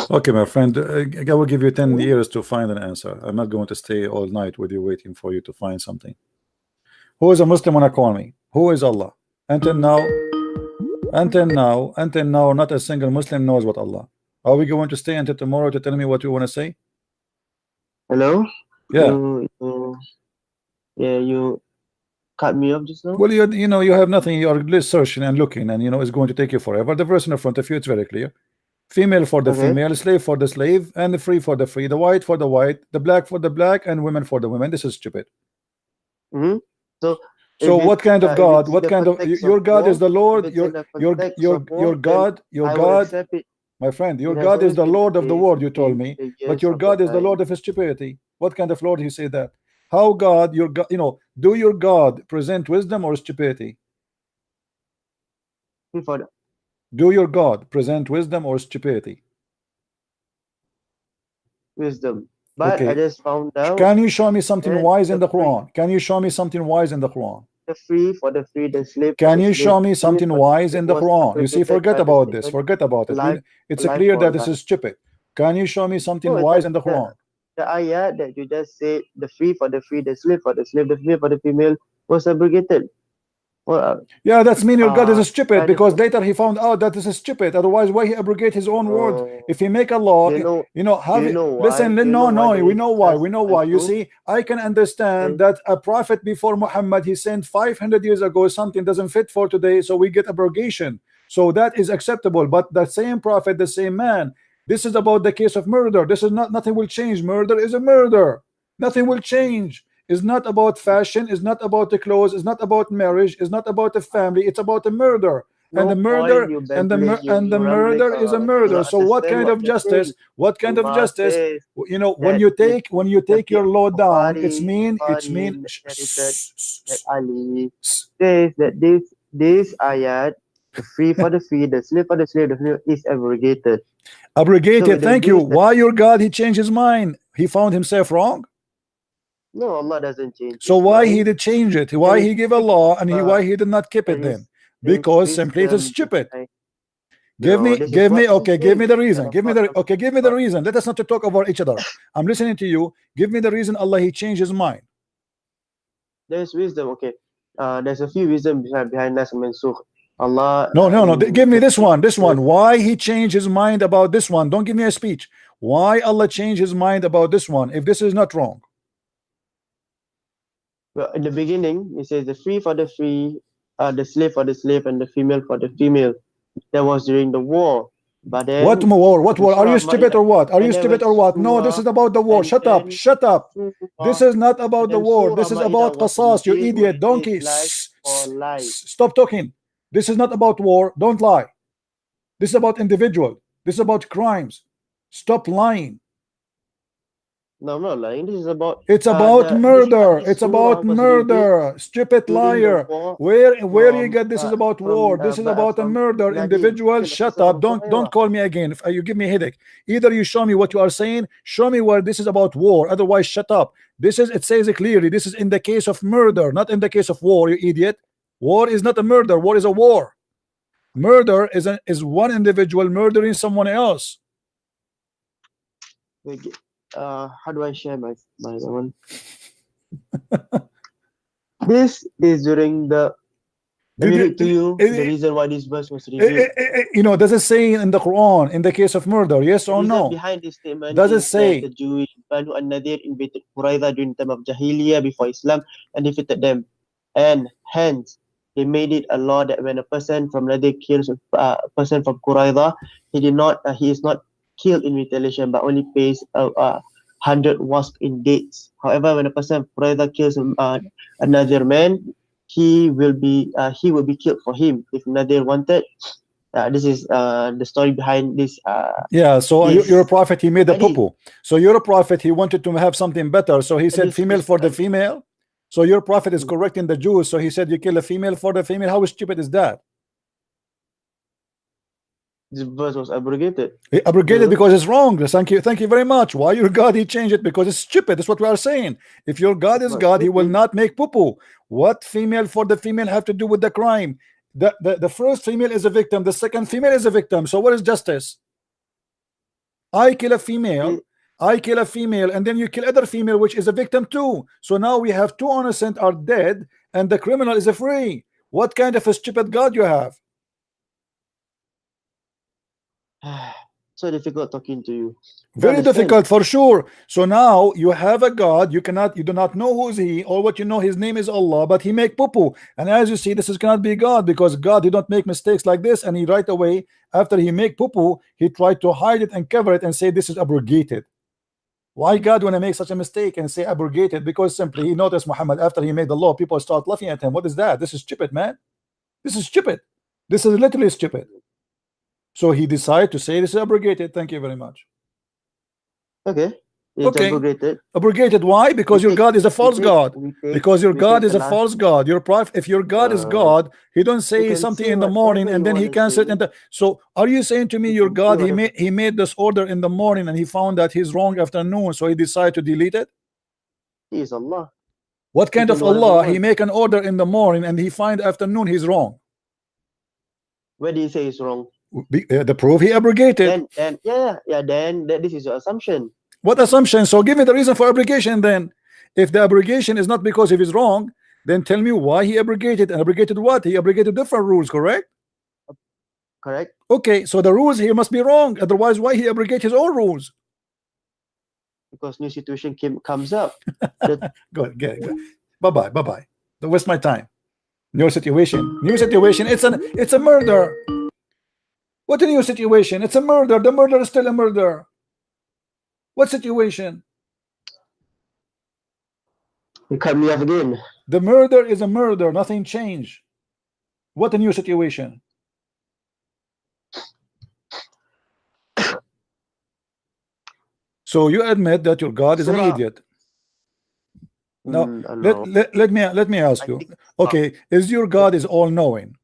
Okay, my friend, I will give you 10 years to find an answer. I'm not going to stay all night with you waiting for you to find something. Who is a Muslim when I call me? Who is Allah? Until now, not a single Muslim knows what Allah. Are we going to stay until tomorrow to tell me what you want to say? Hello? Yeah. You cut me off just now? Well, you know, you have nothing. You are searching and looking, and you know it's going to take you forever. The verse in front of you, it's very clear. Female for the female, slave for the slave, and the free for the free, the white for the white, the black for the black, and women for the women. This is stupid. So what kind of God? What kind of your God is the Lord? Your God, my friend, your God is the Lord of the world. You told me, but your God is the Lord of his stupidity. What kind of Lord he say that? How God, your God, you know, do your God present wisdom or stupidity? Do your God present wisdom or stupidity? Wisdom. But I just found out. Can you show me something wise in the Quran? Can you show me something wise in the Quran? The free for the free, the slave. Can you show me something wise in the Quran? You see, forget about this. Forget about it. It's clear that this is stupid. Can you show me something wise in the Quran? The ayah that you just said, the free for the free, the slave for the slave, the female for the female, was abrogated. Yeah, that's mean your God is stupid, because later he found out that this is stupid. Otherwise, why he abrogate his own word? If he make a law, listen, no, we know why. You see, I can understand that a prophet before Muhammad, he sent 500 years ago, something doesn't fit for today, so we get abrogation. So that is acceptable. But the same prophet, the same man, this is about the case of murder. This is not, nothing will change. Murder is a murder. Nothing will change. It's not about fashion, it's not about the clothes, it's not about marriage, it's not about the family, it's about the murder. And the murder and the murder is a murder. So what kind of justice? What kind of justice? You know, when you take your law down, it's mean Ali says that this ayat, the free for the free, the slave for the slave, the free, is abrogated. Abrogated, thank you. Why your God he changed his mind? He found himself wrong? No, Allah doesn't change. So why he did change it? Why he gave a law and why he did not keep it then? Because simply it is stupid. Give me, this is give what me, he okay, give me says. the reason. And Give me of the, course, okay, give me the reason. Let us not to talk over each other. I'm listening to you. Give me the reason Allah he changed his mind. there's wisdom. Okay, there's a few wisdom behind Nas and Mansukh. Allah. No. Give me this one. This one. Why he changed his mind about this one? Don't give me a speech. Why Allah changed his mind about this one? If this is not wrong. Well, in the beginning, it says the free for the free, the slave for the slave, and the female for the female. That was during the war. But then What war? What war? Are you Surah stupid or what? Are you and there stupid was or what? No, this Surah, is about the war. and Shut up. then Shut up. This Surah, is not about the and war. Surah This is Ma'idah about was qasas, you revealed idiot when donkey. his life or life. Stop talking. This is not about war. Don't lie. This is about individual. This is about crimes. Stop lying. No, I'm not lying. This is about It's about murder. this It's surah about was murder. Stupid during the liar. war Where you from get this is about war? This is about a from murder. Nadir. Individual. Okay, the Shut person up. from Don't Qurayza. call me again. If you give me a headache. Either you show me what you are saying. Show me where this is about war. Otherwise, shut up. This is, it says it clearly. This is in the case of murder, not in the case of war. You idiot. War is not a murder. War is a war. Murder is one individual murdering someone else. How do I share my one? This is during the. Let me read to you the reason why this verse was revealed. You know, does it say in the Quran in the case of murder? Yes or no? Behind this statement does it is say that the Jewish Banu an-Nadir invaded Qurayza during the time of Jahiliyyah before Islam and defeated them, and hence they made it a law that when a person from Nadir kills a person from Qurayza, he is not killed in retaliation but only pays 100 wasq in dates. However, when a person from Qurayza kills another man, he will be killed for him if Nadir wanted. This is the story behind this. Yeah, so you're a prophet, he made a poo-poo. So you're a prophet, he wanted to have something better, so he said female for the female. So your prophet is correcting the Jews, so he said you kill a female for the female. How stupid is that? This verse was abrogated. Abrogated because it's wrong. Thank you very much. Why your God he changed it? Because it's stupid. That's what we are saying. If your God is God, he will not make poo-poo. What female for the female have to do with the crime? The first female is a victim, the second female is a victim. So what is justice? I kill a female, and then you kill other female which is a victim too. So now we have two innocent are dead and the criminal is free. What kind of a stupid God you have? So difficult talking to you. Very difficult for sure. So now you have a God, you do not know who's he, or what you know his name is Allah, but he make poo-poo. And as you see, this is cannot be God, because God he don't make mistakes like this, and he right away after he make poo-poo, he tried to hide it and cover it and say this is abrogated. Why God want to make such a mistake and say abrogated? Because simply he noticed Muhammad after he made the law, people start laughing at him. What is that? This is stupid, man. This is stupid. This is literally stupid. So he decided to say this is abrogated. Thank you very much. Okay. It's abrogated. Abrogated. Why? Because your God is a false God. Because your God is a false God. Your prophet, if your God is God, he don't say something in the morning and then he cancels it. So are you saying to me your God he made this order in the morning and he found that he's wrong afternoon, so he decided to delete it? He is Allah. What kind of Allah? He make an order in the morning and he find afternoon he's wrong. Where do you say he's wrong? The proof he abrogated. Then this is your assumption. What assumption? So give me the reason for abrogation then. If the abrogation is not because he is wrong, then tell me why he abrogated. And abrogated what? He abrogated different rules, correct? Correct. Okay, so the rules here must be wrong. Otherwise, why he abrogate his own rules? Because new situation comes up. Good. Bye-bye. Don't waste my time. New situation. It's a murder. What a new situation? It's a murder. The murder is still a murder. What situation? You cut me off again. The murder is a murder. Nothing changed. What a new situation. So you admit that your God is an idiot. Now let me ask you. Okay, is your God is all knowing?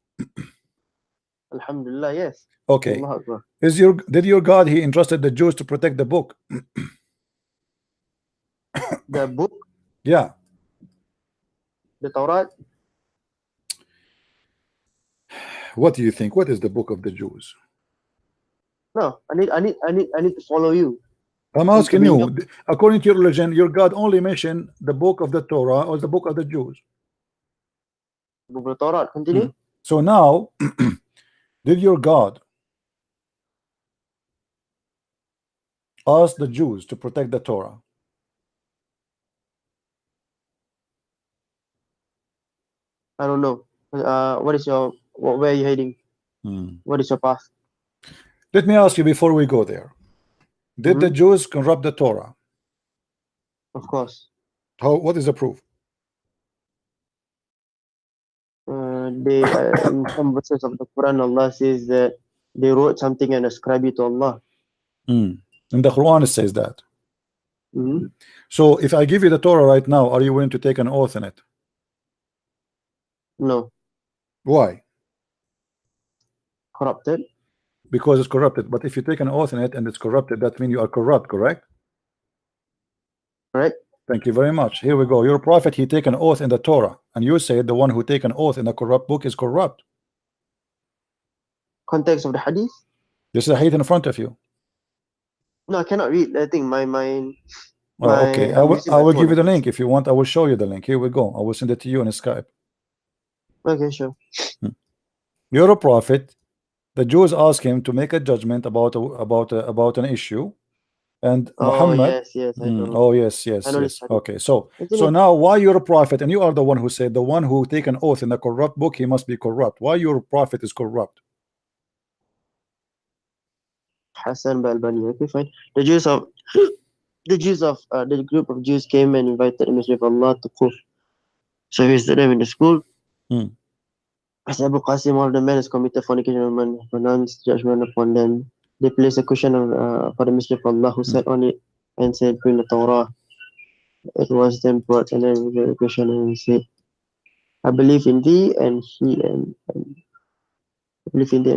Alhamdulillah, yes. Okay. Did your God he entrusted the Jews to protect the book? The book? Yeah. The Torah? What do you think? What is the book of the Jews? No, I need to follow you. I'm asking you, according to your religion, your God only mentioned the book of the Torah or the book of the Jews. Book of Torah. Continue. So now, did your God ask the Jews to protect the Torah? I don't know. What is your where are you heading? What is your path? Let me ask you before we go there. Did the Jews corrupt the Torah? Of course. How? What is the proof? They in some verses of the Quran, Allah says that they wrote something and ascribed it to Allah. In the Quran it says that. So if I give you the Torah right now, are you willing to take an oath in it? No. Why? Corrupted. Because it's corrupted. But if you take an oath in it and it's corrupted, that means you are corrupt, correct? Correct. Thank you very much. Here we go. Your prophet, he take an oath in the Torah, and you say the one who take an oath in the corrupt book is corrupt. Context of the hadith? This is a hadith in front of you. No, I cannot read. I think my okay. I will give you the link if you want. I will show you the link. Here we go. I will send it to you on Skype. Okay, sure. You're a prophet. The Jews ask him to make a judgment about an issue, and Muhammad. Yes, I know. Oh yes. Okay, so now why you're a prophet and you are the one who said the one who take an oath in the corrupt book, he must be corrupt. Why your prophet is corrupt? Hassan Balbani. Okay, fine. The group of Jews came and invited the Messenger of Allah to Kuf. So he visited them in the school. As Abu Qasim, all the men has committed fornication and pronounced judgment upon them. They placed a cushion for the Messenger of Allah, who sat on it and said, "Bring the Torah." It was then brought and then the cushion, and he said, "I believe in thee," and I believe in thee,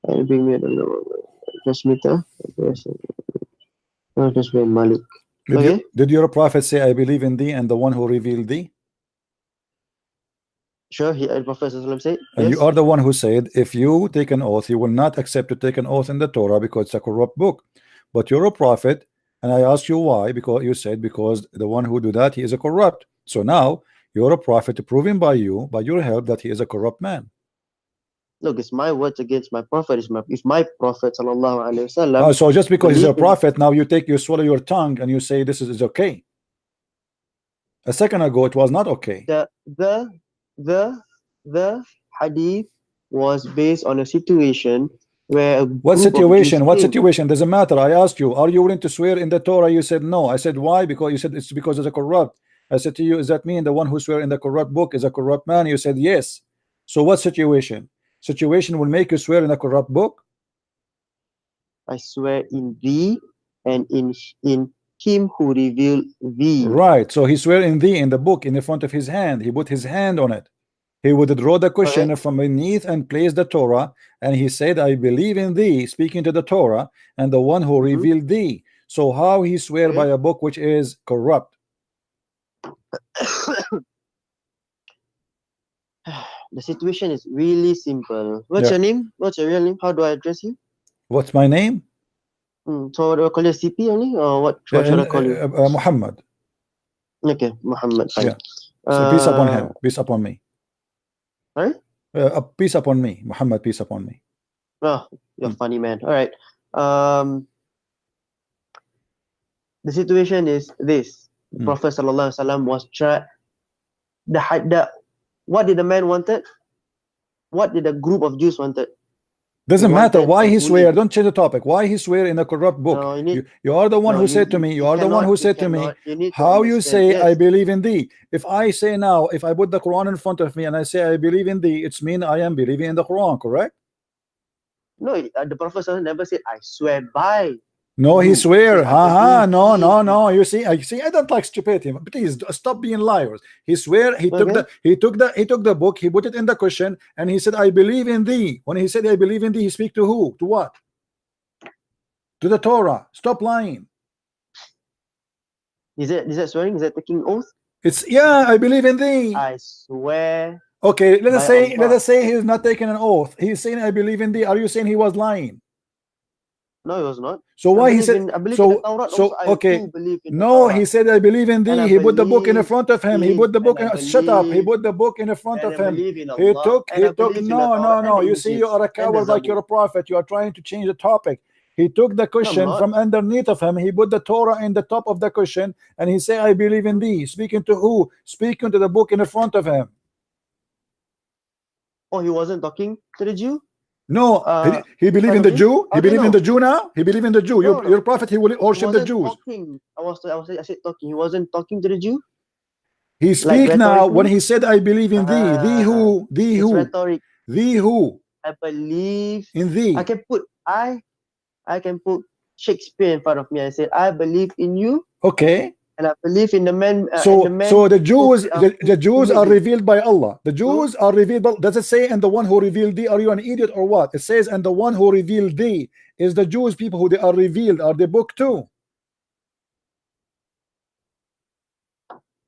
and bring me the transmitter. Just very Malik. Did your prophet say, "I believe in thee," and the one who revealed thee? Sure, the Prophet said. And you are the one who said, if you take an oath, you will not accept to take an oath in the Torah because it's a corrupt book. But you're a prophet, and I ask you why, because you said because the one who do that, he is a corrupt. So now you're a prophet, proven by you, by your help, that he is a corrupt man. Look, it's my words against my prophet. If my prophet sallallahu alaihi wasallam. So just because he's a prophet, now you swallow your tongue and you say this is okay. A second ago, it was not okay. The hadith was based on a situation where what situation? What situation? Doesn't matter. I asked you, are you willing to swear in the Torah? You said no. I said why? Because you said it's because it's a corrupt. I said to you, does that mean the one who swear in the corrupt book is a corrupt man? You said yes. So what situation? Situation will make you swear in a corrupt book? I swear in thee and in him who revealed thee. Right. So he swear in thee in the book in the front of his hand. He put his hand on it. He would draw the cushion from beneath and place the Torah, and he said, I believe in thee, speaking to the Torah and the one who revealed thee. So how he swear by a book which is corrupt? The situation is really simple. What's your name? What's your real name? How do I address you? What's my name? So do I call you CP only, or what should I call you? Muhammad. Okay, Muhammad. Fine. Yeah. So peace upon him. Peace upon me. Sorry? Peace upon me. Muhammad, peace upon me. Oh, you're funny, man. All right. The situation is this. Prophet sallallahu alaihi wasallam was tried. What did the man wanted? What did the group of Jews wanted? Doesn't matter why he swear. Don't change the topic. Why he swear in a corrupt book? No, you are the one who said to me. You are the one who said to me. How you say I believe in thee? If I say now, if I put the Quran in front of me and I say I believe in thee, it's mean I am believing in the Quran, correct? No, the Prophet never said I swear by. No, he swear. No. You see, I don't like stupidity. Please stop being liars. He swear. He took the book. He put it in the cushion, and he said, "I believe in thee." When he said, "I believe in thee," he speak to who? To what? To the Torah. Stop lying. Is that swearing? Is that taking oath? It's I believe in thee. I swear. Okay, let us say he's not taking an oath. He's saying, "I believe in thee." Are you saying he was lying? No, it was not. So why he believe said in- I believe so? in the Taurat So also. I okay, do believe in the no, Taurat. he said I believe in And thee. I He put the book in believe front of him. He in- put the book. and I Shut up. He believe- put the book in front and of I him. believe in He Allah, took. and I believe in the No, Taurat and the You see, you Injil are a and the coward like you're a Zabur. prophet. You are trying to change the topic. He took the cushion not. from underneath of him. He put the Torah in the top of the cushion, and he said, "I believe in thee." Speaking to who? Speaking to the book in front of him. Oh, he wasn't talking to the Jew? No, he believed in the Jew? Jew. How He do you believed in know? the Jew now. He believed in the Jew. No, no. Your prophet, he will He worship the wasn't Jews. talking. I said talking. He wasn't talking to the Jew? He speak now when rhetorically? he said, "I believe in thee." Thee who? Thee It's who? rhetoric. Thee who? I believe. In thee. I can put Shakespeare in front of me and say, I believe in you, Okay. and I believe in the man. So the Jews, the Jews who are made it. revealed by Allah. The Jews are revealed. By, does it say, "And the one who revealed thee"? Are you an idiot or what? It says, "And the one who revealed thee" is the Jews people who they are revealed. Are the book too?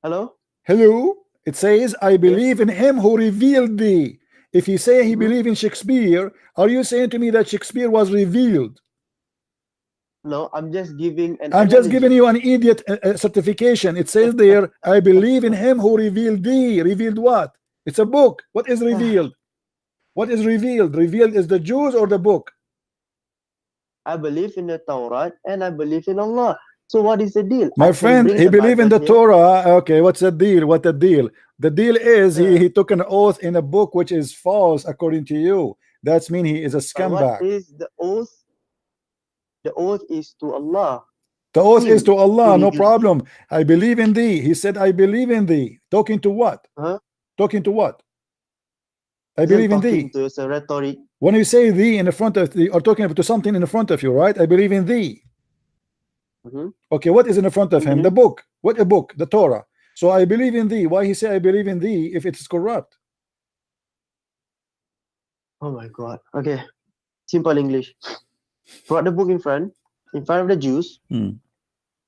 Hello? Hello. It says, "I believe in him who revealed thee." If he say he believe in Shakespeare, are you saying to me that Shakespeare was revealed? No, I'm just giving an I'm just analogy. giving you an idiot certification. It says there, "I believe in him who revealed thee." Revealed what? It's a book. What is revealed? What is revealed? Revealed is the Jews or the book? I believe in the Torah and I believe in Allah. So what is the deal? My friend, he believe in the Torah. Okay, what's the deal? What the deal? The deal is he took an oath in a book which is false according to you. That's mean he is a scumbag. What is the oath? The oath is to Allah. The oath is to Allah, no problem. I believe in thee. He said, "I believe in thee." Talking to what? Talking to what? I believe in thee. It's a rhetoric. When you say thee in the front of thee, or talking to something in the front of you, right? I believe in thee. Okay, what is in the front of him? The book. What a book? The Torah. So I believe in thee. Why he say I believe in thee if it is corrupt? Oh my God. Okay. Simple English. Brought the book in front of the Jews.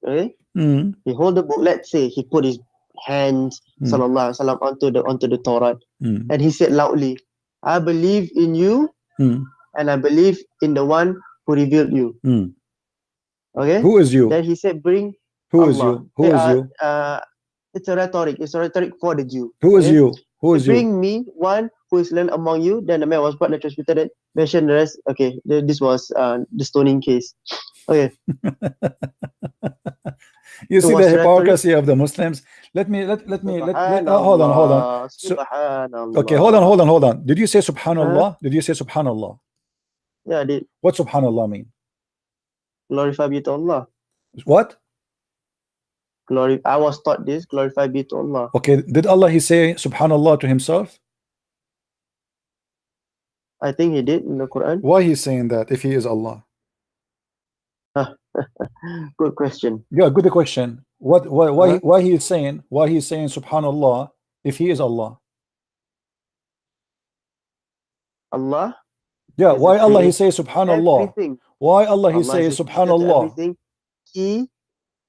Okay. He hold the book. Let's say he put his hands, sallallahu alaihi wasallam, onto the Torah, and he said loudly, "I believe in you, and I believe in the one who revealed you." Okay. Who is you? Then he said, "Bring." Who Allah. is you? Who is you? It's a rhetoric. It's a rhetoric for the Jew. Who is you? Who is you? Bring me one who is learned among you. Then the man was brought and transmitted. Mentioned the rest. Okay, this was the stoning case. Okay. You see the hypocrisy of the Muslims. Let me hold on. Okay, hold on. Did you say subhanallah? Did you say subhanallah? Yeah, I did. What subhanallah mean? Glorify be to Allah. What? Glory. I was taught this. Glorify be to Allah. Okay, did Allah he say subhanallah to himself? I think he did in the Quran. Why he's saying that if he is Allah? Good question. Yeah, good question. Why he is saying subhanallah if he is Allah? Allah? Yeah, why Allah he say subhanallah? Everything. Why Allah he say subhanallah? Everything. He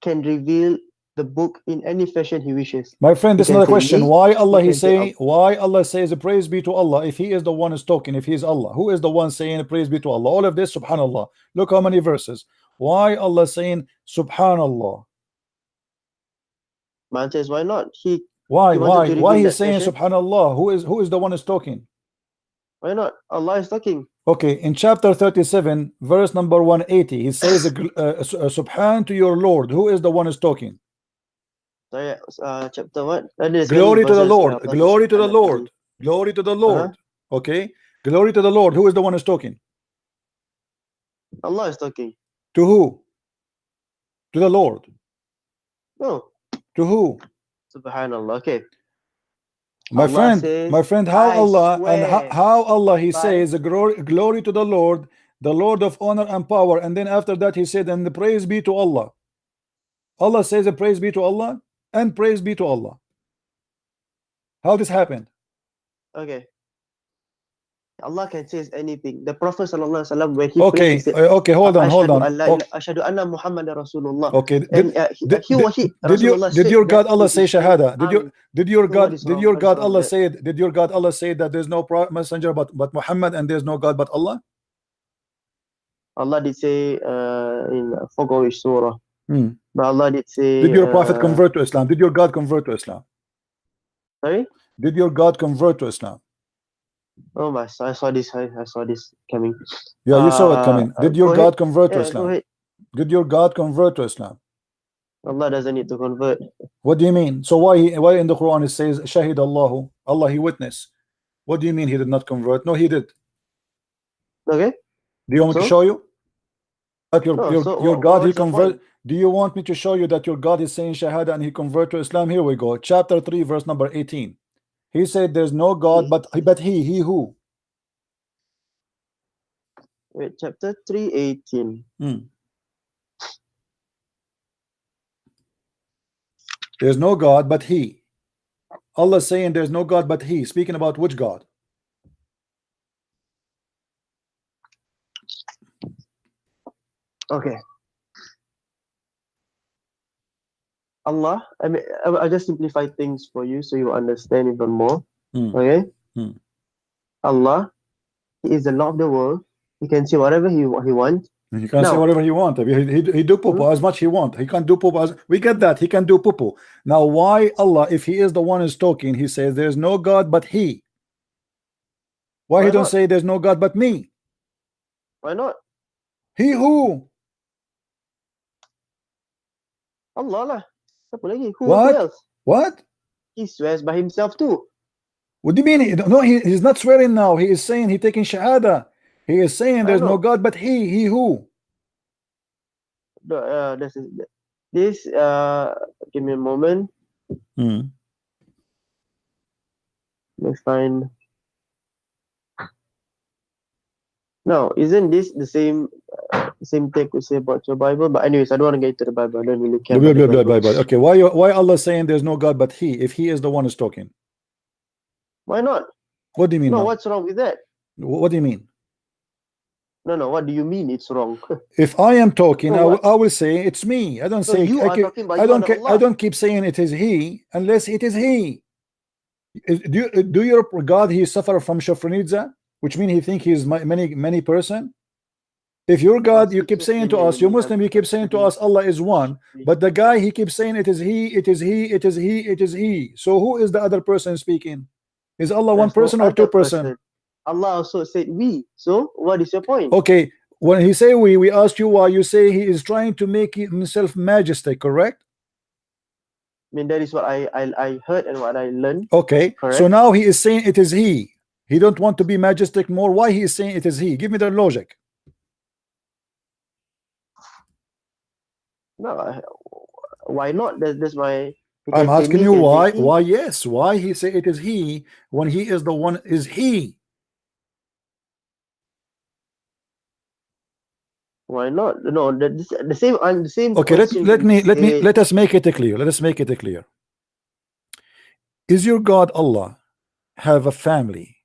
can reveal the book in any fashion he wishes. My friend, this is another question. Why Allah he say, say why Allah says praise be to Allah if he is the one who's talking, if he is Allah? Who is the one saying praise be to Allah? All of this subhanallah. Look how many verses. Why Allah saying subhanallah? Man says, why not? Why he's saying subhanallah? Who is the one who's talking? Why not? Allah is talking. Okay, in chapter 37, verse number 180, he says subhan to your Lord. Who is the one who's talking? Sorry, chapter what? Glory to the Lord. Glory to the Lord. Glory to the Lord. Okay, glory to the Lord. Who is the one who's talking? Allah is talking. To who? To the Lord. No. To who? Subhanallah. Okay. My Allah friend, how Allah and how Allah he says glory to the Lord of honor and power, and then after that he said, and the praise be to Allah. Allah says a praise be to Allah and praise be to Allah. How this happened? Okay. Allah can say anything. The Prophet sallallahu alaihi wasallam, when he okay, prayed, he said, okay, hold on. Ashhadu anna Muhammad Rasulullah. Okay. Did your God Allah say shahada? Did your God Allah say that there's no messenger but Muhammad and there's no God but Allah? Allah did say in Vogel surah. Hmm. But Allah did say. Did your prophet convert to Islam? Did your God convert to Islam? Sorry? Did your God convert to Islam? Oh my! I saw this. I saw this coming. Yeah, you saw it coming. Did your God convert to Go Islam? ahead. Did your God convert to Islam? Allah doesn't need to convert. What do you mean? So why in the Quran it says Shahid Allahu, Allah he witnessed? What do you mean he did not convert? No, he did. Okay. Do you want me to So? show you that your God he what's the convert? point? Do you want me to show you that your God is saying Shahada and he convert to Islam? Here we go. Chapter 3, verse number 18. He said there's no God but he who. Wait, chapter 3:18. There's no God but he. Allah saying there's no God but he. Speaking about which God? Okay. Allah, I mean, I'll just simplify things for you so you understand even more. Okay? Allah, He is the Lord of the world. He can say whatever he wants. He can say whatever he wants. He do poo as much he want. He can do poo as we get that. He can do poo. Now, why Allah, if he is the one who's talking, he says there's no God but he? Why he don't say there's no God but me? Why not? He who? Allah lah. Siapa lagi? Who What? else? What? He swears by himself too. What do you mean? No, he's not swearing now. He is saying he's taking shahada. He is saying there's no God but he who? This give me a moment. Let's find. No, isn't this the same take we say about your Bible? But anyways, I don't want to get into the Bible. I don't really care. Bible. Okay, why Allah saying there's no God but he if he is the one who's talking? Why not? What do you mean? No, what's wrong with that? What do you mean? No, what do you mean it's wrong? If I am talking, I will say it's me. I don't say you are talking, but I don't keep saying it is he unless it is he. Do your God he suffer from shafranidza, which means he think he's many person? If your God, you keep saying to us, you Muslim, you keep saying to us Allah is one, but the guy he keeps saying it is he, it is he, it is he, it is he. So who is the other person speaking? Is Allah one person or two person? Allah also said we. So what is your point? Okay, when he say we asked you why. You say he is trying to make himself majesty, correct? I mean, that is what I heard and what I learned. Okay, correct? So now he is saying it is he. He don't want to be majestic more. Why he is saying it is he? Give me the logic. No, why not? That's why. I'm asking you why. Why yes? Why he say it is he when he is the one is he? Why not? No, the same. Okay, let us make it clear. Let us make it clear. Is your God Allah have a family?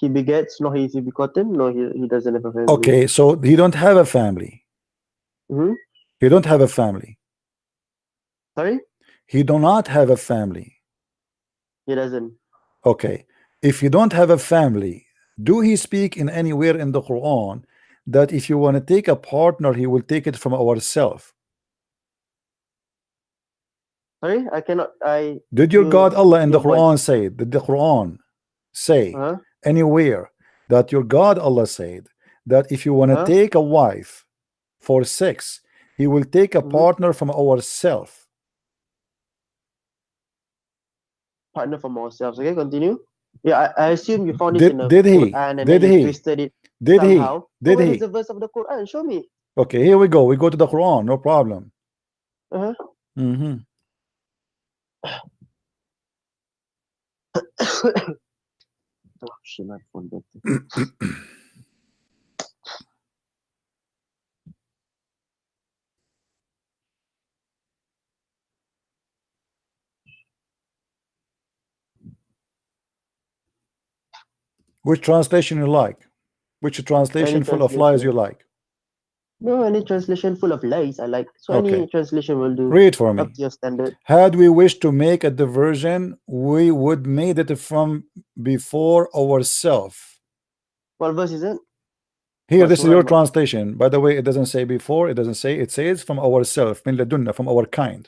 He begets. No, he is begotten. No, he doesn't have a family. Okay, so he don't have a family. He don't have a family. Sorry? He do not have a family. He doesn't. Okay, if you don't have a family, do he speak in anywhere in the Quran that if you want to take a partner, he will take it from ourselves? Sorry, I cannot. Did your God Allah in the Quran say? Did the Quran say anywhere that your God Allah said that if you want to take a wife for sex, he will take a partner from ourselves? Partner from ourselves. Okay, continue. Yeah, I assume you found it in the Quran and you twisted it somehow. Did he? What is the verse of the Quran? Show me. Okay, here we go. We go to the Quran. No problem. Oh shit, my phone. Which translation you like? Which translation full of lies you like? No, any translation full of lies I like. So any translation will do. Read for me. Up to your standard. Had we wished to make a diversion, we would made it from before ourselves. What verse is it? Here, What this is surah your number? translation. By the way, it doesn't say before, it doesn't say, it says from ourself, min ladunna, from our kind.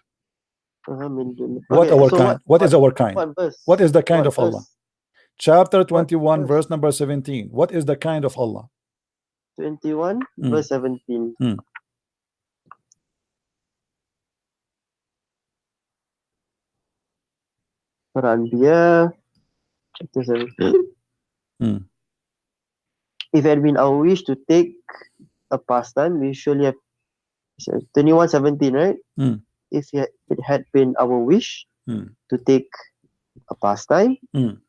What Okay, our so kind? What is our kind? what verse? What is the kind What of Allah? verse? Chapter 21, verse? verse number 17. What is the kind of Allah? 21 verse 17. Al-Anbiya, chapter 7. If it had been our wish to take a pastime, we surely have 21:17, right? If it had been our wish to take a pastime,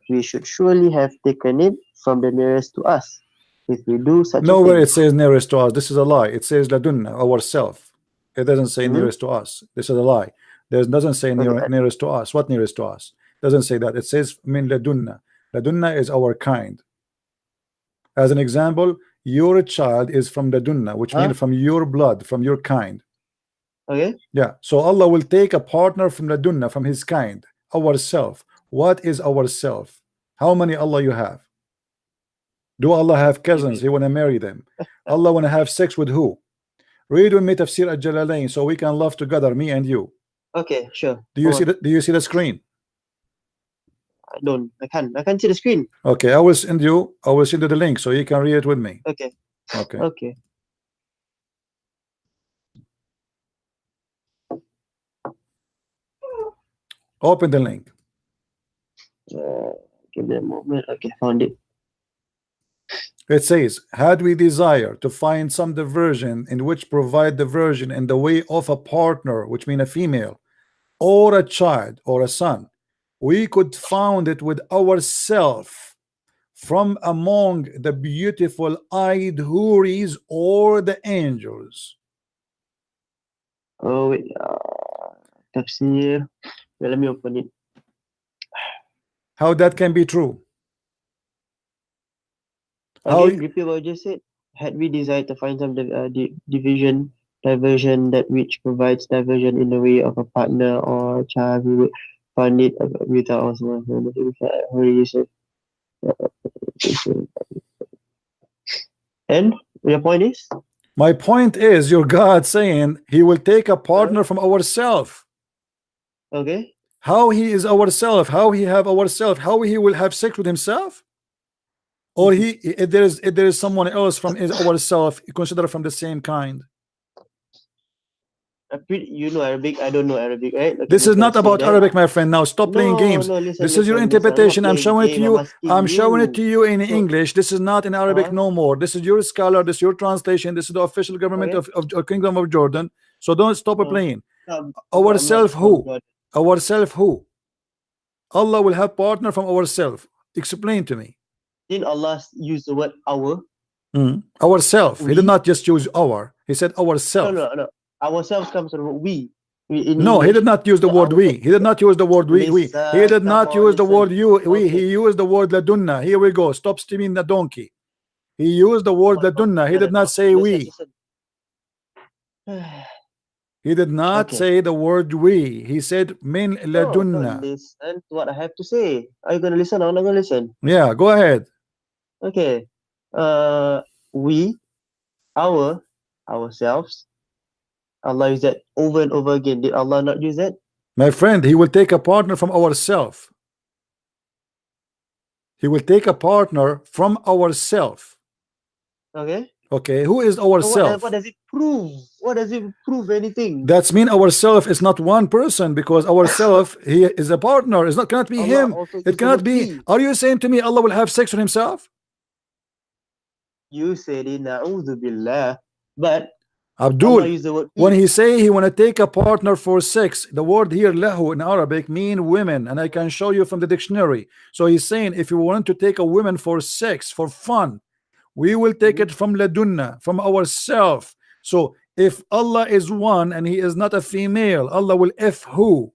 we should surely have taken it from the nearest to us. If we do such Nowhere a thing. it says nearest to us. This is a lie. It says ladunna, ourself. It doesn't say nearest to us. This is a lie. There doesn't say nearest to us. What nearest to us? Doesn't say that. It says min ladunna. Ladunna is our kind. As an example, your child is from ladunna, which means from your blood, from your kind. Okay. Yeah. So Allah will take a partner from ladunna, from his kind, ourself. What is ourself? How many Allah you have? Do Allah have cousins? He want to marry them. Allah want to have sex with who? Read with me Tafsir al-Jalalain so we can love together, me and you. Okay, sure. Do you see the, do you see the screen? I don't. I can't see the screen. Okay, I will send you the link so you can read it with me. Okay. Okay. Okay. Open the link. Give me a moment. Okay, found it. It says, had we desire to find some diversion in which provide diversion in the way of a partner, which mean a female, or a child, or a son, we could found it with ourself from among the beautiful eyed houris or the angels. Oh wait, Tafsir. Well, let me open it. How that can be true? Again, repeat what you just said. Had we desired to find some diversion that which provides diversion in the way of a partner or a child, we would find it without us. And your point is? My point is, your God saying he will take a partner from ourself. Okay. How he is ourself? How he have ourself? How he will have sex with himself? Or if there is someone else from ourself considered from the same kind? You know Arabic, I don't know Arabic, right? Okay, this is not about Arabic, my friend. Now stop playing games. This is your interpretation. I'm showing it to you. I'm showing it to you in English. This is not in Arabic no more. This is your scholar. This is your translation. This is the official government of Kingdom of Jordan. So don't stop playing. Ourself who? Ourself who? Allah will have partner from ourself. Explain to me. Didn't Allah use the word our? Ourself. He did not just use our. He said ourself. No. Ourselves comes from we. No, he did not use the word we. He did not use the word we. He did not use the word you. We. He used the word ladunna. Here we go. Stop steaming the donkey. He used the word ladunna. He did not say we. He did not say the word we. He said min ladunna. Listen to what I have to say. Are you gonna listen? I'm not gonna listen. Yeah, go ahead. Okay. We, ourselves. Allah used that over and over again. Did Allah not use that? My friend, he will take a partner from ourself. He will take a partner from ourself. Okay. Okay, who is ourself? What does it prove? What does it prove? Anything? That's mean ourself is not one person, because ourself he is a partner. It's not cannot be him. It cannot be. Are you saying to me Allah will have sex with himself? You said it, na'udhu billah. But Abdul, when he say he want to take a partner for sex, the word here lahu in Arabic mean women, and I can show you from the dictionary. So he's saying if you want to take a woman for sex, for fun, we will take it from ladunna, from ourself. So if Allah is one and he is not a female, Allah will F who?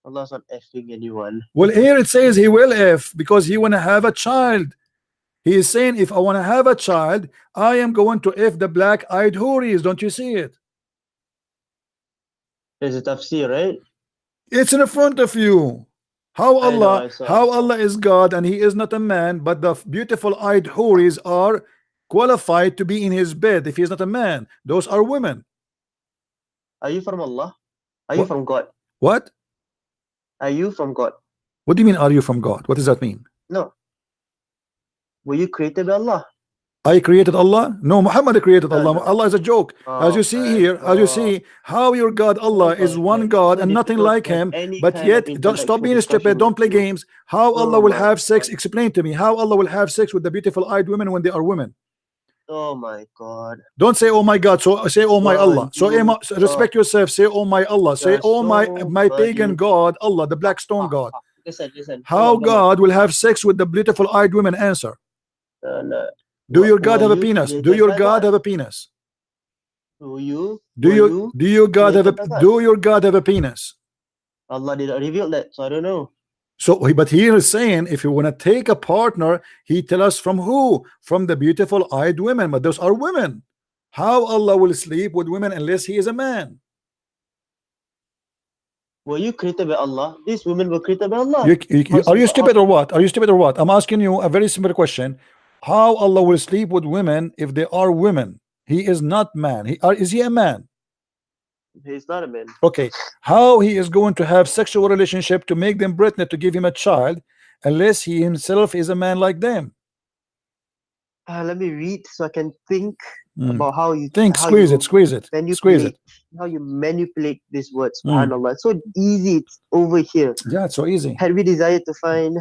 Allah's not effing anyone. Well, here it says he will F because he want to have a child. He is saying if I want to have a child, I am going to F the black-eyed houris. Don't you see it? There's a tafsir, right? It's in front of you. How I know, I Allah, saw, how I saw. Allah is God and he is not a man, but the beautiful eyed houris are qualified to be in his bed if he is not a man. Those are women. Are you from Allah? Are you What? from God? What? Are you from God? What do you mean, are you from God? What does that mean? No. Were you created by Allah? I created Allah? No, Muhammad created No, Allah. no. Allah is a joke. As you Oh see my here, as you God. see, how your God Allah Oh is my one God. God So and nothing difficult like to have him, any but kind of yet don't stop intellectual being discussion stupid, don't with play you. games. How Oh Allah will my have sex? God. Explain to me how Allah will have sex with the beautiful eyed women when they are women. Oh my God. Don't say oh my God, so say oh my Allah. So respect yourself, say oh my Allah, say You're oh so my pagan funny. God Allah, the black stone God. Listen. Come How on, come on. God will have sex with the beautiful eyed women? Answer. No. Do your God Were have a you penis? Do created your by God God? have a penis? Were you Do your God have a created by God? do your God have a penis? Allah did not reveal that, so I don't know. So but here is saying if you want to take a partner, he tell us from who? From the beautiful eyed women, but those are women. How Allah will sleep with women unless he is a man? Were you created by Allah? These women were created by Allah. Are you stupid or what? Are you stupid or what? I'm asking you a very simple question. How Allah will sleep with women if they are women? He is not man. Is he a man? He's not a man. Okay. How he is going to have sexual relationship to make them pregnant to give him a child unless he himself is a man like them? Let me read so I can think about how you squeeze it. manipulate how you manipulate these words. SubhanAllah. It's so easy. It's over here. Yeah, it's so easy. Had we desired to find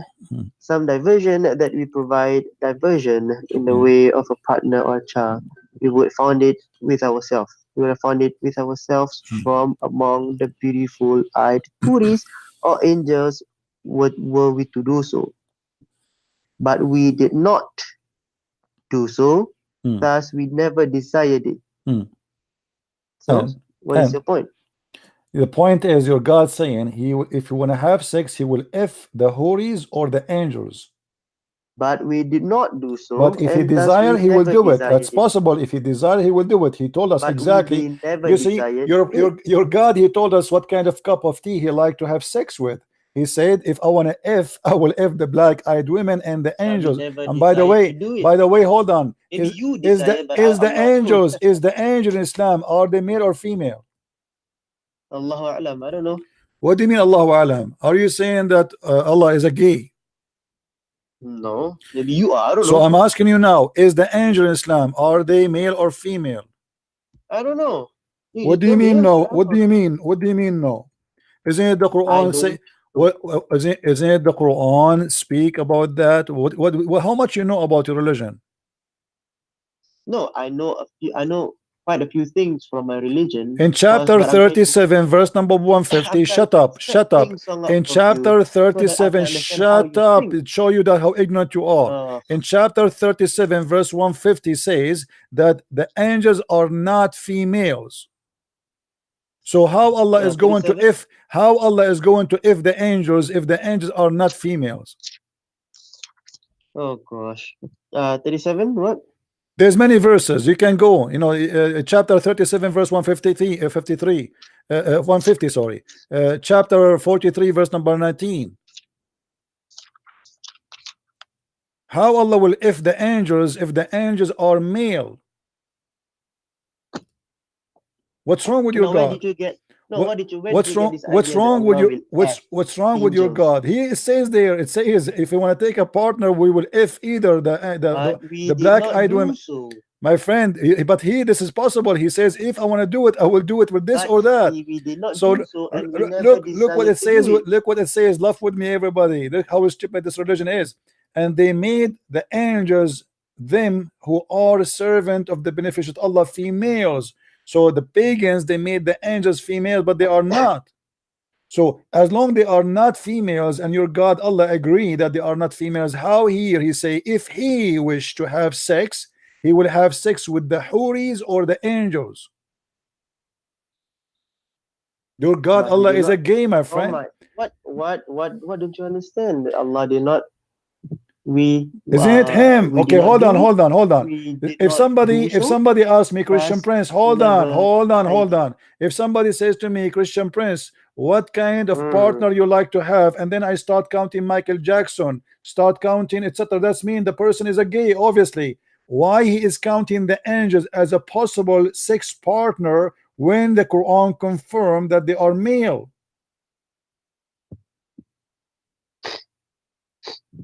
some diversion, that we provide diversion in the way of a partner or a child, we would found it with ourselves. We would have found it with ourselves from among the beautiful eyed puris or angels were we to do so. But we did not do so, thus we never desired it. So, what is your point? The point is your God saying if you want to have sex, he will F the houris or the angels. But we did not do so. But if he desire, he will do it. That's possible. If he desire, he will do it. He told us exactly. You see, your God, he told us what kind of cup of tea he liked to have sex with. He said, if I want to F, I will F the black-eyed women and the angels. And by the way, hold on. Is the angel in Islam, are they male or female? Allahu A'lam, I don't know. What do you mean Allahu A'lam? Are you saying that Allah is a gay? No, maybe you are. I don't know. So I'm asking you now, is the angel in Islam, are they male or female? I don't know. What do you mean no? What do you mean? What do you mean no? Isn't it the Quran say what isn't it the Quran speak about that? What how much you know about your religion? No, I know quite a few things from my religion. In chapter 37, verse number 150, shut up. In chapter 37, shut up. It show you that how ignorant you are. In chapter 37, verse 150 says that the angels are not females. So how Allah is going to if the angels if the angels are not females? Oh gosh. 37 what? There's many verses you can go, chapter 37 verse 150 sorry, chapter 43 verse number 19. How Allah will if the angels are male? What's wrong with your God? What's wrong with your God? He says there, it says if you want to take a partner, we will if either the black-eyed women. My friend, but this is possible. He says if I want to do it, I will do it with this or that. So look what it says. Look what it says. Laugh with me, everybody. Look how stupid this religion is. And they made the angels, them who are servant of the beneficent Allah, females. So the pagans, they made the angels females, but they are not. So as long they are not females, and your God Allah agree that they are not females, how here he say if he wish to have sex, he will have sex with the houris or the angels? Your God Allah is a gay, my friend. What don't you understand? Allah did not Isn't it him? we Okay, did not hold on, do- hold on, hold on. we did If not somebody, do so. asks me, Christian Verse Prince, hold on, number hold on, hold 20. on. If somebody says to me, Christian Prince, what kind of Mm. partner you like to have, and then I start counting Michael Jackson, start counting, etc., that's mean the person is a gay, obviously. Why he is counting the angels as a possible sex partner when the Quran confirmed that they are male?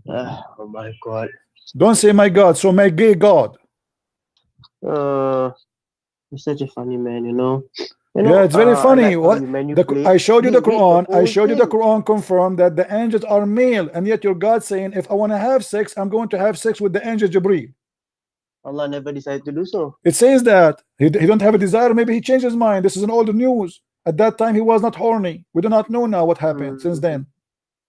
Oh my God. Don't say my God, so my gay God. You're such a funny man, you know. Yeah, it's very I funny. like how What you manipulate. I showed you the read Quran. I whole showed you the thing. Quran confirmed that the angels are male, and yet your God saying, if I want to have sex, I'm going to have sex with the angel Jibreel. Allah never decided to do so. It says that he don't have a desire. Maybe he changed his mind. This is an old news. At that time, he was not horny. We do not know now what happened since then.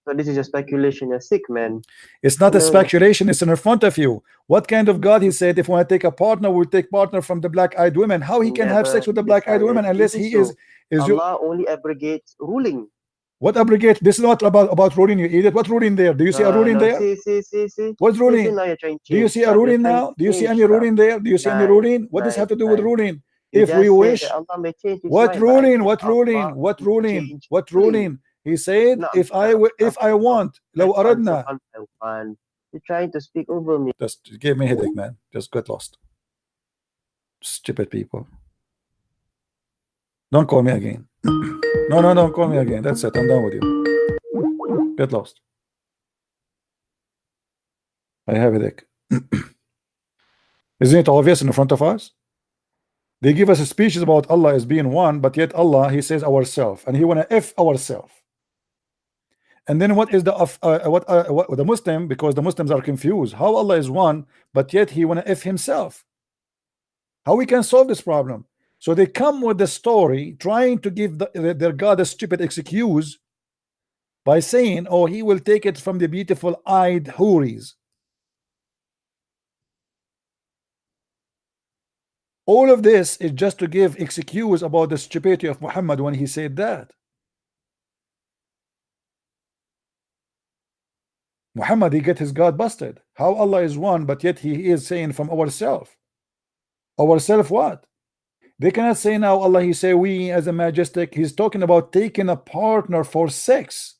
So this is just speculation. You're sick, man. It's not a No. speculation. It's in front of you. What kind of God he said? If we want to take a partner, we'll take partner from the black-eyed women. How he can have Never sex with the black-eyed women decided unless to do he so. is you? Allah only abrogates ruling. What abrogate? This is not about ruling, you idiot. What ruling there? Do you see a ruling there? See. What's ruling? See, now you're trying to Do you change see a stuff. You're ruling trying now? to Do you see change any stuff. ruling there? Do you see any Nice, ruling? What does it have to do with nice. ruling? You If just we said wish, that Allah may change his what mind, but I ruling? said What Allah ruling? What will ruling? change What ruling. ruling? He said, No, if I want, لو let's answer أردنا. one by one. You're trying to speak over me. Just gave me a headache, man. Just got lost. Stupid people. Don't call me again. No, don't call me again. That's it. I'm done with you. Get lost. I have a headache. Isn't it obvious in front of us? They give us speeches about Allah as being one, but yet Allah, he says ourself, and he wanna F ourself. And then what is the what the Muslim, because the Muslims are confused, how Allah is one, but yet he wanna F himself. How we can solve this problem? So they come with the story trying to give their God a stupid excuse by saying, oh, he will take it from the beautiful eyed houris. All of this is just to give excuse about the stupidity of Muhammad when he said that. Muhammad, he get his God busted. How Allah is one, but yet he is saying from ourself. Ourself what? They cannot say now Allah, he say we as a majestic. He's talking about taking a partner for sex.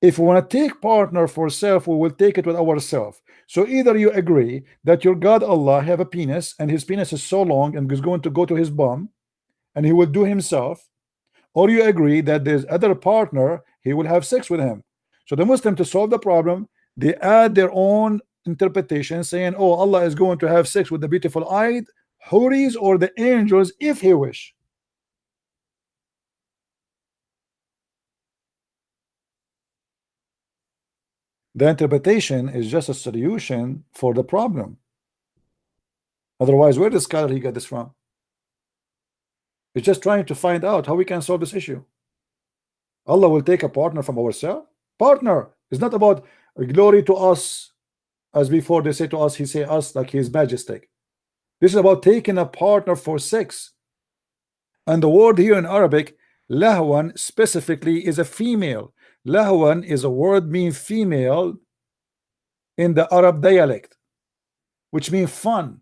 If we want to take partner for self, we will take it with ourselves. So either you agree that your God Allah have a penis and his penis is so long and is going to go to his bum and he will do himself, or you agree that there's other partner, he will have sex with him. So the Muslim, to solve the problem, they add their own interpretation saying, oh, Allah is going to have sex with the beautiful eyed houris or the angels if he wish. The interpretation is just a solution for the problem. Otherwise, where does scholar he get this from? He's just trying to find out how we can solve this issue. Allah will take a partner from ourselves. Partner is not about glory to us, as before they say to us, he say us like his majestic. This is about taking a partner for sex. And the word here in Arabic, lahwan, specifically is a female. Lahwan is a word meaning female in the Arab dialect, which means fun,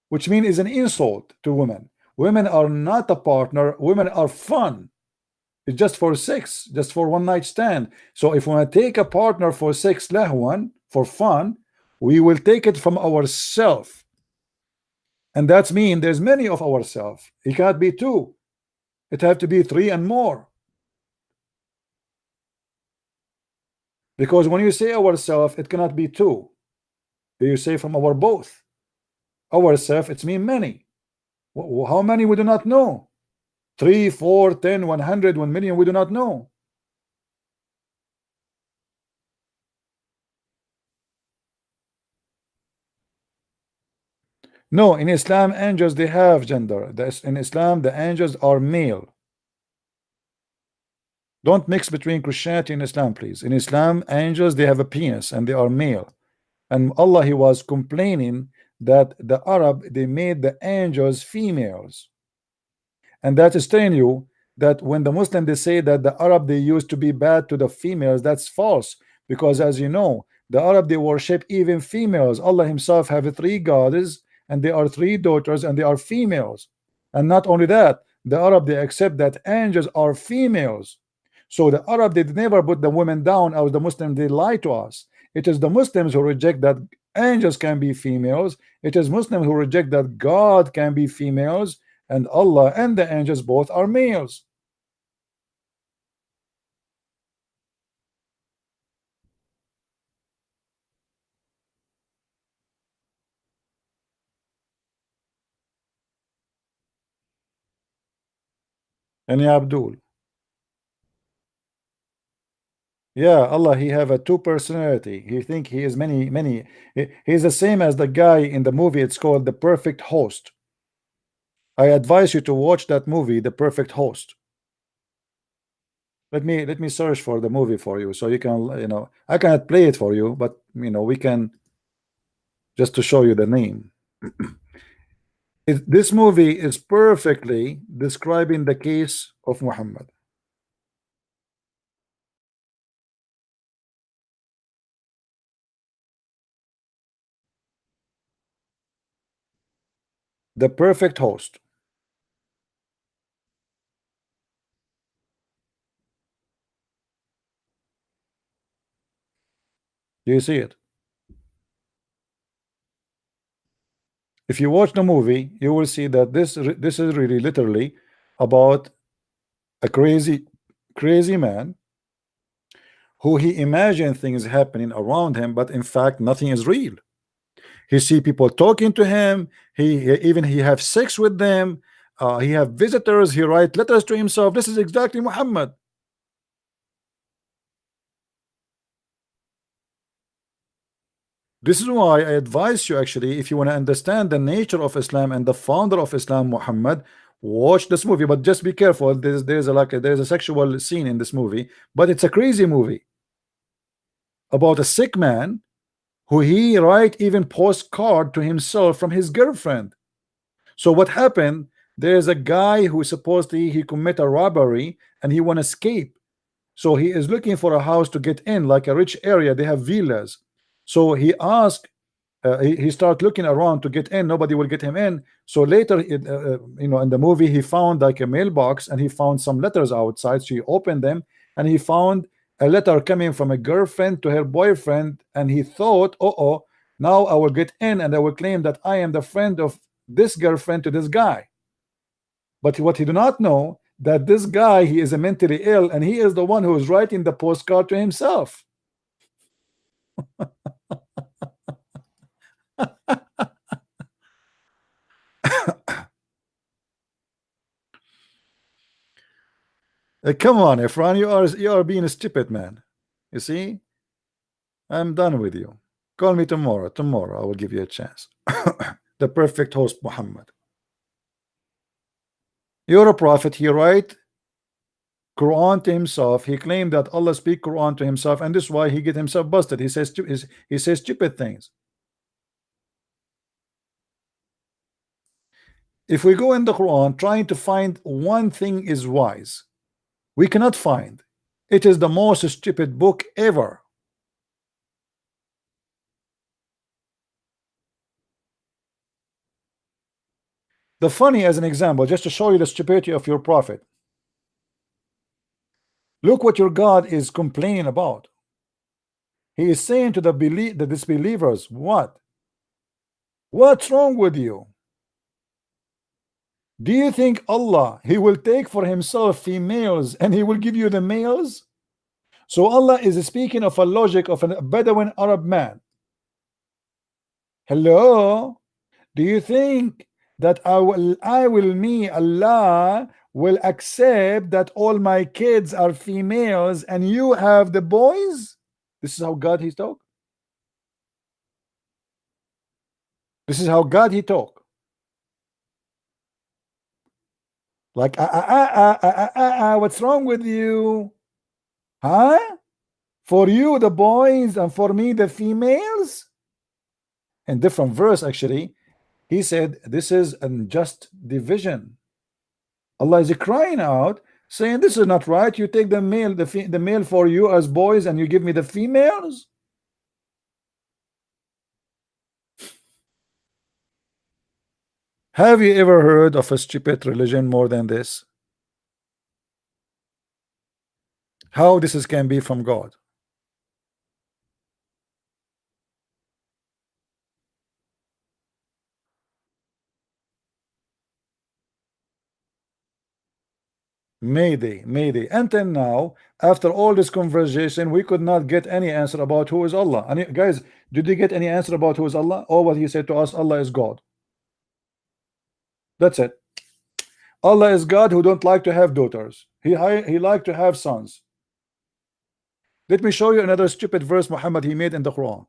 which means is an insult to women. Women are not a partner, women are fun. It's just for sex, just for one night stand. So if we want to take a partner for sex, lahwan, for fun, we will take it from ourselves. And that's mean there's many of ourselves. It cannot be two. It have to be three and more. Because when you say ourself, it cannot be two. You say from our both. Ourself, it's mean many. How many we do not know? 3, 4, 10, 100, 1 million, we do not know. No, in Islam, angels, they have gender. In Islam, the angels are male. Don't mix between Christianity and Islam, please. In Islam, angels, they have a penis and they are male. And Allah, he was complaining that the Arab, they made the angels females. And that is telling you that when the Muslim, they say that the Arab, they used to be bad to the females, that's false. Because as you know, The Arab, they worship even females. Allah himself have 3 goddesses, and they are 3 daughters, and they are females. And not only that, the Arab, they accept that angels are females. So the Arab, they never put the women down, as the Muslims, they lie to us. It is the Muslims who reject that angels can be females. It is Muslims who reject that God can be females, and Allah and the angels both are males. And ya Abdul, yeah, Allah, he have a 2 personality. He think he is many. He's the same as the guy in the movie. It's called The Perfect Host. I advise you to watch that movie, The Perfect Host. Let me search for the movie for you, so you can, you know, I cannot play it for you, but you know, we can, just to show you the name. This movie is perfectly describing the case of Muhammad. The Perfect Host. Do you see it? If you watch the movie, you will see that this is really literally about a crazy man who he imagined things happening around him, but in fact nothing is real. He see people talking to him. He have sex with them. He have visitors. He write letters to himself. This is exactly Muhammad. This is why I advise you, actually, if you want to understand the nature of Islam and the founder of Islam, Muhammad, watch this movie. But just be careful. There's a sexual scene in this movie, but it's a crazy movie about a sick man who he write even postcard to himself from his girlfriend. So what happened? There's a guy who supposedly he commit a robbery and he want to escape. So he is looking for a house to get in, like a rich area. They have villas. So he asked, he start looking around to get in. Nobody will get him in. So later, you know, in the movie, he found like a mailbox and he found some letters outside. So he opened them and he found a letter coming from a girlfriend to her boyfriend, and he thought, oh, now I will get in and I will claim that I am the friend of this girlfriend to this guy. But what he do not know, that this guy, he is a mentally ill, and he is the one who is writing the postcard to himself. Come on, Efran, you are being a stupid man. You see, I'm done with you. Call me tomorrow. Tomorrow I will give you a chance. The Perfect Host, Muhammad. You're a prophet. He write Quran to himself. He claimed that Allah speak Quran to himself, and this is why he get himself busted. He says stupid things. If we go in the Quran trying to find one thing is wise, we cannot find. It is the most stupid book ever. The funny, as an example, just to show you the stupidity of your prophet. Look what your God is complaining about. He is saying to the disbelievers, what? What's wrong with you? Do you think Allah, he will take for himself females and he will give you the males? So Allah is speaking of a logic of a Bedouin Arab man. Hello? Do you think that me, Allah, will accept that all my kids are females and you have the boys? This is how God he talk. This is how God he talk. Like, what's wrong with you? Huh? For you the boys and for me the females? In different verse, actually, he said this is unjust division. Allah is crying out, saying this is not right. You take the male, the male for you as boys, and you give me the females. Have you ever heard of a stupid religion more than this? How this can be from God? Mayday. Until now, after all this conversation, we could not get any answer about who is Allah. And guys, did you get any answer about who is Allah? Or what he said to us, Allah is God. That's it. Allah is God who don't like to have daughters. He like to have sons. Let me show you another stupid verse Muhammad he made in the Quran.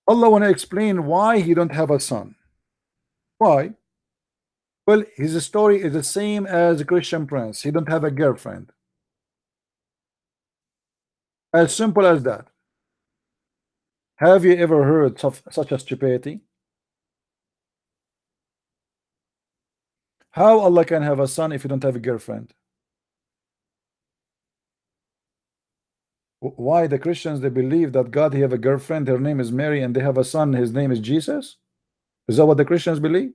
Allah want to explain why he don't have a son. Why? Well, his story is the same as a Christian prince. He don't have a girlfriend. As simple as that. Have you ever heard of such a stupidity? How Allah can have a son if you don't have a girlfriend? Why the Christians they believe that God he have a girlfriend, her name is Mary, and they have a son, his name is Jesus? Is that what the Christians believe?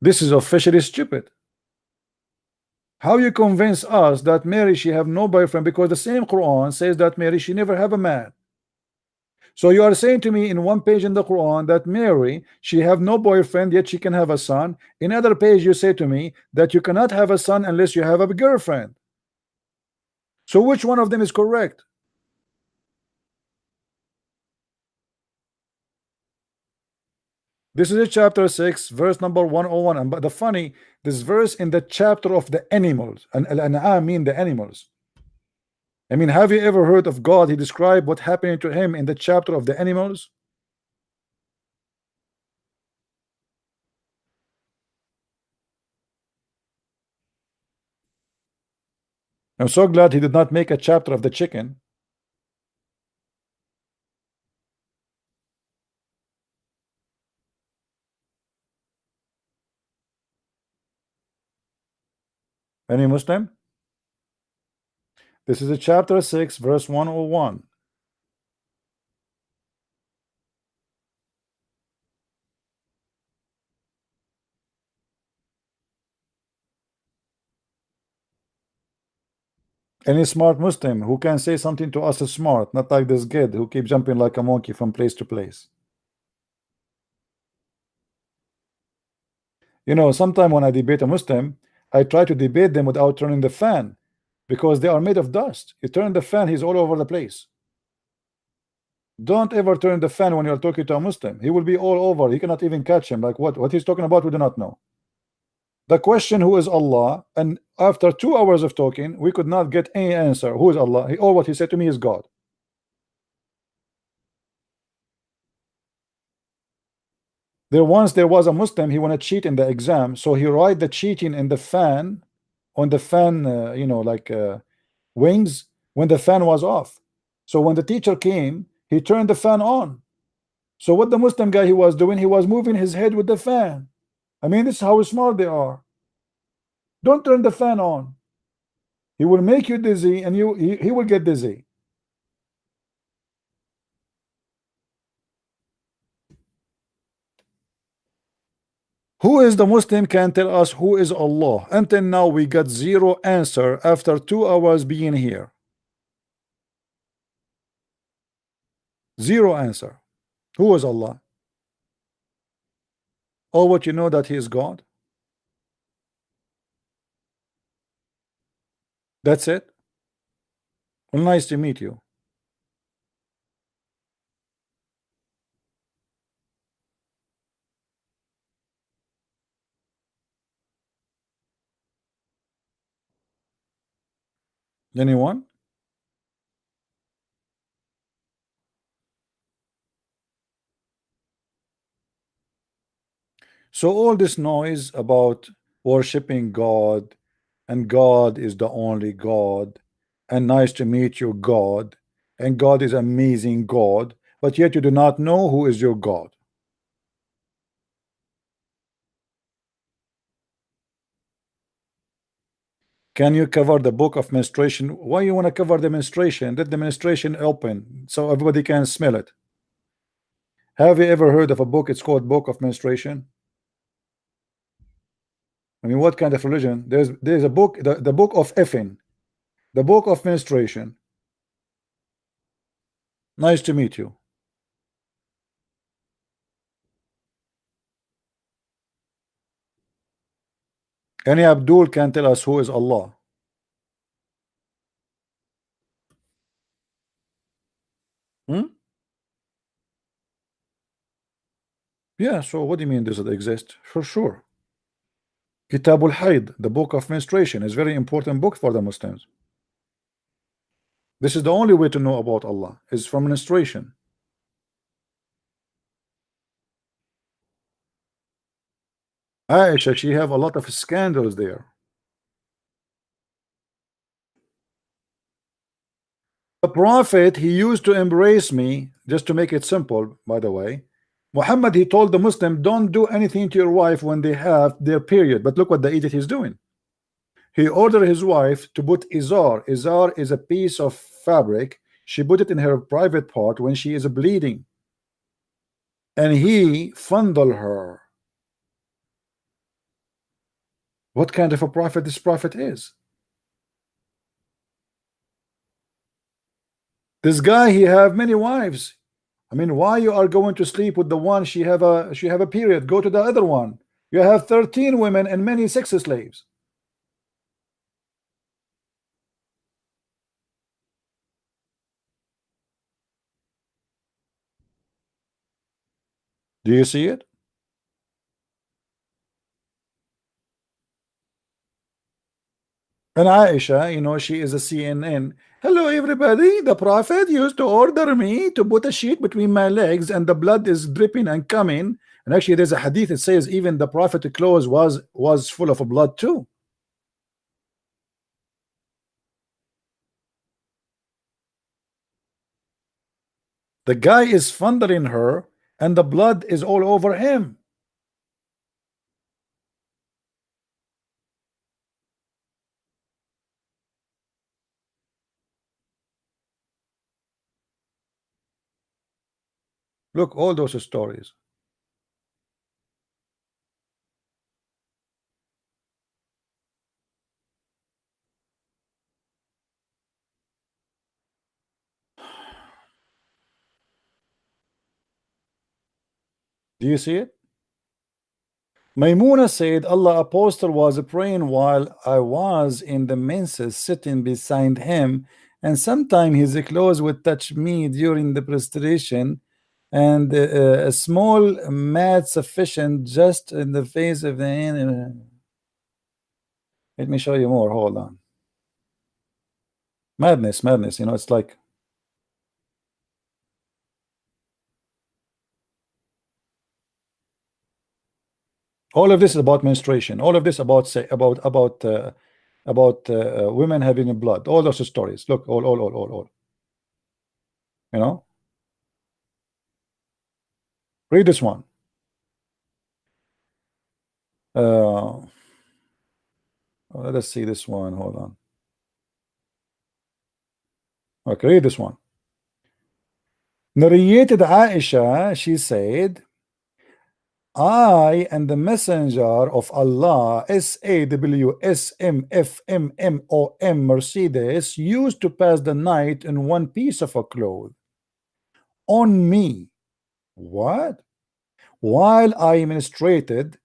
This is officially stupid. How you convince us that Mary she have no boyfriend, because the same Quran says that Mary she never have a man. So you are saying to me in one page in the Quran that Mary she have no boyfriend yet she can have a son. In other page you say to me that you cannot have a son unless you have a girlfriend. So which one of them is correct? This is a chapter 6 verse number 101. And but the funny, this verse in the chapter of the animals, and al-an'am mean the animals. I mean, have you ever heard of God he described what happened to him in the chapter of the animals? I'm so glad he did not make a chapter of the chicken. Any Muslim? This is a chapter 6 verse 101. Any smart Muslim who can say something to us is smart, not like this kid who keep jumping like a monkey from place to place. You know, sometime when I debate a Muslim, I try to debate them without turning the fan, because they are made of dust. You turn the fan, he's all over the place. Don't ever turn the fan when you're talking to a Muslim. He will be all over. You cannot even catch him. Like what he's talking about, we do not know. The question, who is Allah? And after 2 hours of talking, we could not get any answer. Who is Allah? All what he said to me is God. There was a Muslim, he want to cheat in the exam, so he write the cheating in the fan, on the fan, you know, like wings, when the fan was off. So when the teacher came, he turned the fan on. So what the Muslim guy he was doing, he was moving his head with the fan. I mean, this is how smart they are. Don't turn the fan on. He will make you dizzy, and he will get dizzy. Who is the Muslim can tell us who is Allah? Until now we got zero answer after 2 hours being here. Zero answer. Who is Allah? Or what you know that he is God? That's it. Well, nice to meet you. Anyone? So all this noise about worshiping God, and God is the only God, and nice to meet you, God, and God is amazing God, but yet you do not know who is your God. Can you cover the book of menstruation? Why you want to cover the menstruation? Let the menstruation open so everybody can smell it. Have you ever heard of a book? It's called Book of Menstruation. I mean, what kind of religion? There's a book, the book of effing, the book of menstruation. Nice to meet you. Any Abdul can tell us who is Allah. Yeah, so what do you mean does it exist? For sure. Kitabul Haid, the book of menstruation, is very important book for the Muslims. This is the only way to know about Allah, is from menstruation. Aisha, she have a lot of scandals there. The Prophet, he used to embrace me, just to make it simple, by the way. Muhammad, he told the Muslim, don't do anything to your wife when they have their period. But look what the idiot is doing. He ordered his wife to put izar. Izar is a piece of fabric. She put it in her private part when she is bleeding. And he fondled her. What kind of a prophet this prophet is? This guy, he have many wives. I mean, why you are going to sleep with the one she have a period? Go to the other one. You have 13 women and many sex slaves. Do you see it? And Aisha, you know, she is a CNN. Hello, everybody. The Prophet used to order me to put a sheet between my legs, and the blood is dripping and coming. And actually, there's a hadith that says even the Prophet's clothes was full of blood too. The guy is fondling her, and the blood is all over him. Look, all those stories. Do you see it? Maimuna said, Allah apostle was praying while I was in the menses sitting beside him, and sometime his clothes would touch me during the prostration, and a small mat sufficient just in the face of the hand. Let me show you more. Hold on. Madness, madness. You know, it's like all of this is about menstruation. All of this about say about women having blood. All those stories. Look, all. You know. Read this one. Let us see this one. Hold on. Okay, read this one. Narrated Aisha, she said, I and the messenger of Allah, SAWSMFMMOM Mercedes, used to pass the night in one piece of a cloth on me. What? While I menstruated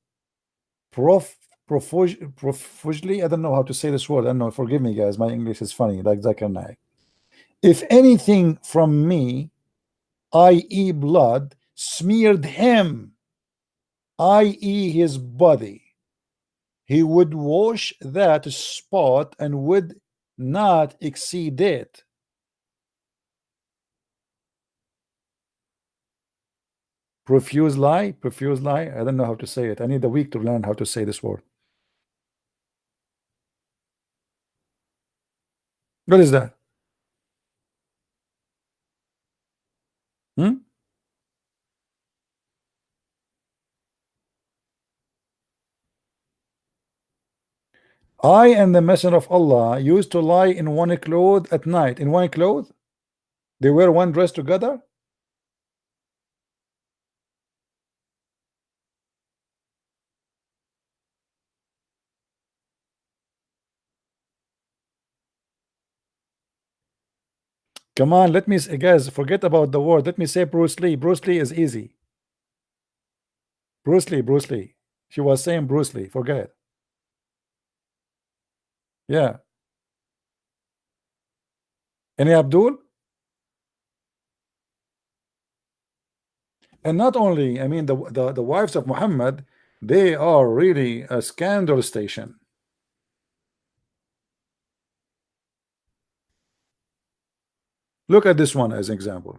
profusely. I don't know how to say this word. I don't know. Forgive me, guys. My English is funny, like Zakir Naik. If anything from me, i.e., blood, smeared him, i.e., his body, he would wash that spot and would not exceed it. Profuse lie, profuse lie. I don't know how to say it. I need a week to learn how to say this word. What is that? I and the Messenger of Allah used to lie in one cloth at night. In one cloth? They wear one dress together? Come on, let me, guys, forget about the word. Let me say Bruce Lee. Bruce Lee is easy. Bruce Lee, Bruce Lee. She was saying Bruce Lee. Forget it. Yeah. Any Abdul? And not only, I mean, the wives of Muhammad, they are really a scandal station. Look at this one as an example.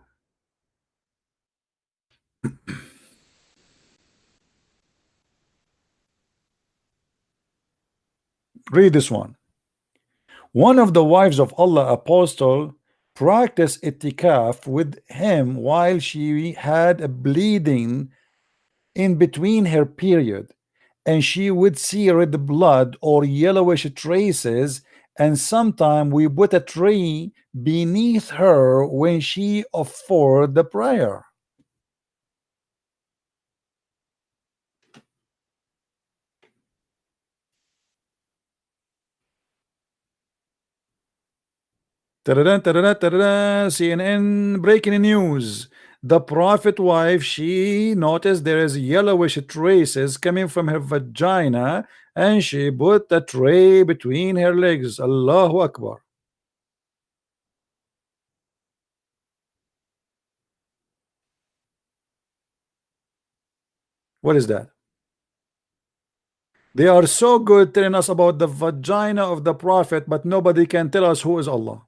Read this one. One of the wives of Allah apostle practiced itikaf with him while she had a bleeding in between her period, and she would see red blood or yellowish traces, and sometime we put a tree beneath her when she offered the prayer. CNN breaking news. The prophet wife, she noticed there is yellowish traces coming from her vagina, and she put a tray between her legs. Allahu Akbar. What is that? They are so good telling us about the vagina of the prophet, but nobody can tell us who is Allah.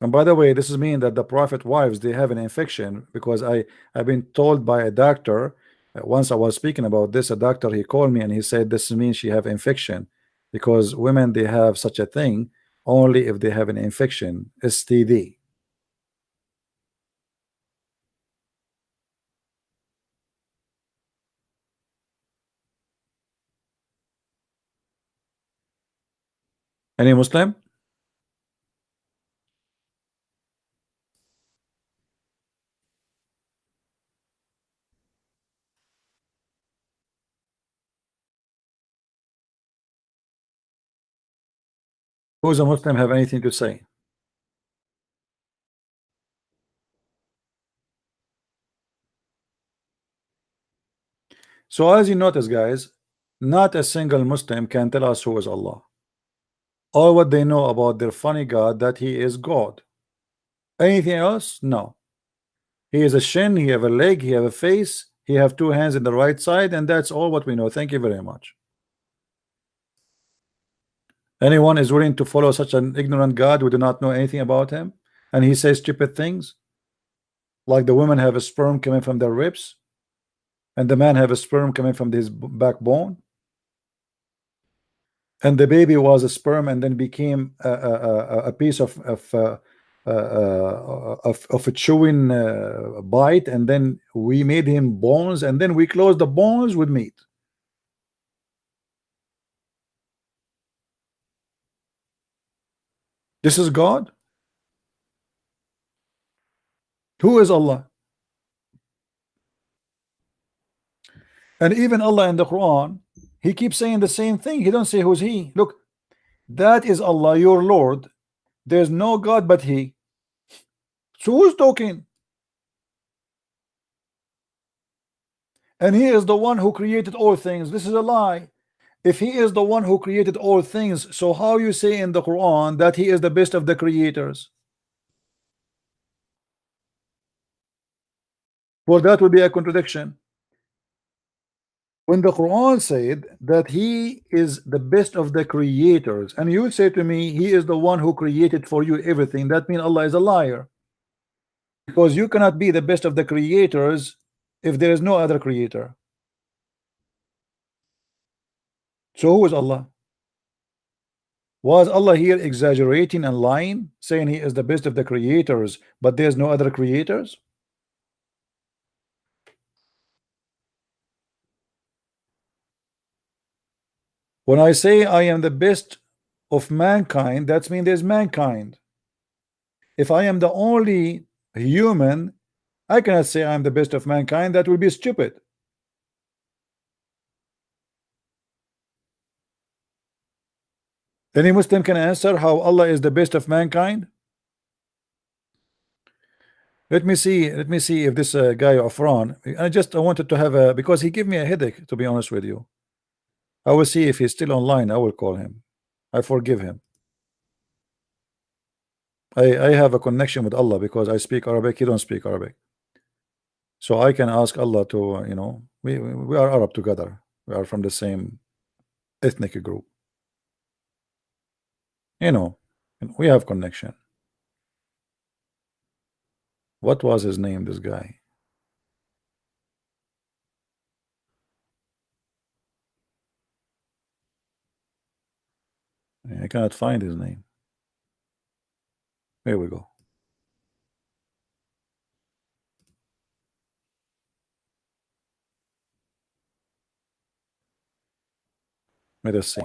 And by the way, this is mean that the prophet wives, they have an infection, because I've been told by a doctor, once I was speaking about this, a doctor, he called me and he said this means she have infection, because women, they have such a thing only if they have an infection, STD. Any Muslim? Who's a Muslim have anything to say? So as you notice, guys, not a single Muslim can tell us who is Allah. All what they know about their funny God, that he is God. Anything else? No. He is a shin, he have a leg, he have a face, he have two hands in the right side, and that's all what we know. Thank you very much. Anyone is willing to follow such an ignorant God who do not know anything about him, and he says stupid things, like the women have a sperm coming from their ribs, and the man have a sperm coming from his backbone, and the baby was a sperm and then became a piece of a chewing bite, and then we made him bones, and then we closed the bones with meat. This is God? Who is Allah? And even Allah in the Quran, he keeps saying the same thing. He don't say who's he. Look, that is Allah, your Lord. There's no God but he. So who's talking? And he is the one who created all things. This is a lie. If he is the one who created all things, so how you say in the Quran that he is the best of the creators? Well, that would be a contradiction. When the Quran said that he is the best of the creators, and you say to me he is the one who created for you everything, that means Allah is a liar, because you cannot be the best of the creators if there is no other creator. So who is Allah? Was Allah here exaggerating and lying, saying he is the best of the creators, but there's no other creators? When I say I am the best of mankind, that means there's mankind. If I am the only human, I cannot say I am the best of mankind. That would be stupid. Any Muslim can answer how Allah is the best of mankind? Let me see if this guy Afran, I wanted to have a, because he gave me a headache, to be honest with you. I will see if he's still online. I will call him. I forgive him. I have a connection with Allah because I speak Arabic. He don't speak Arabic, so I can ask Allah to, you know, we are Arab together. We are from the same ethnic group. You know, we have connection. What was his name, this guy? I cannot find his name. Here we go. Let us see.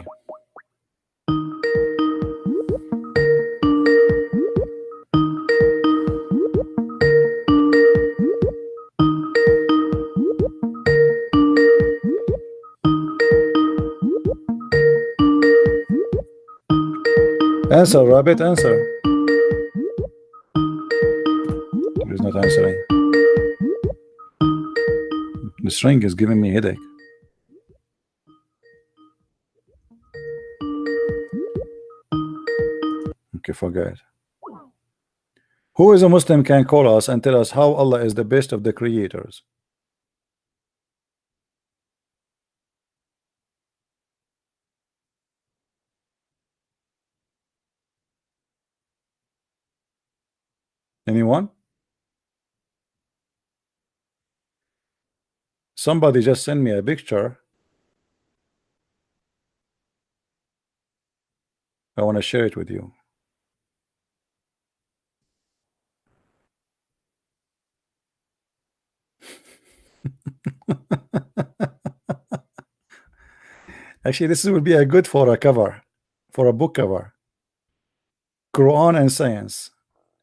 Answer, Rabbit, answer. He's not answering. The string is giving me a headache. Okay, forget. Who is a Muslim can call us and tell us how Allah is the best of the creators? Anyone? Somebody just sent me a picture. I want to share it with you. Actually, this would be a good for a cover, for a book cover. Quran and science.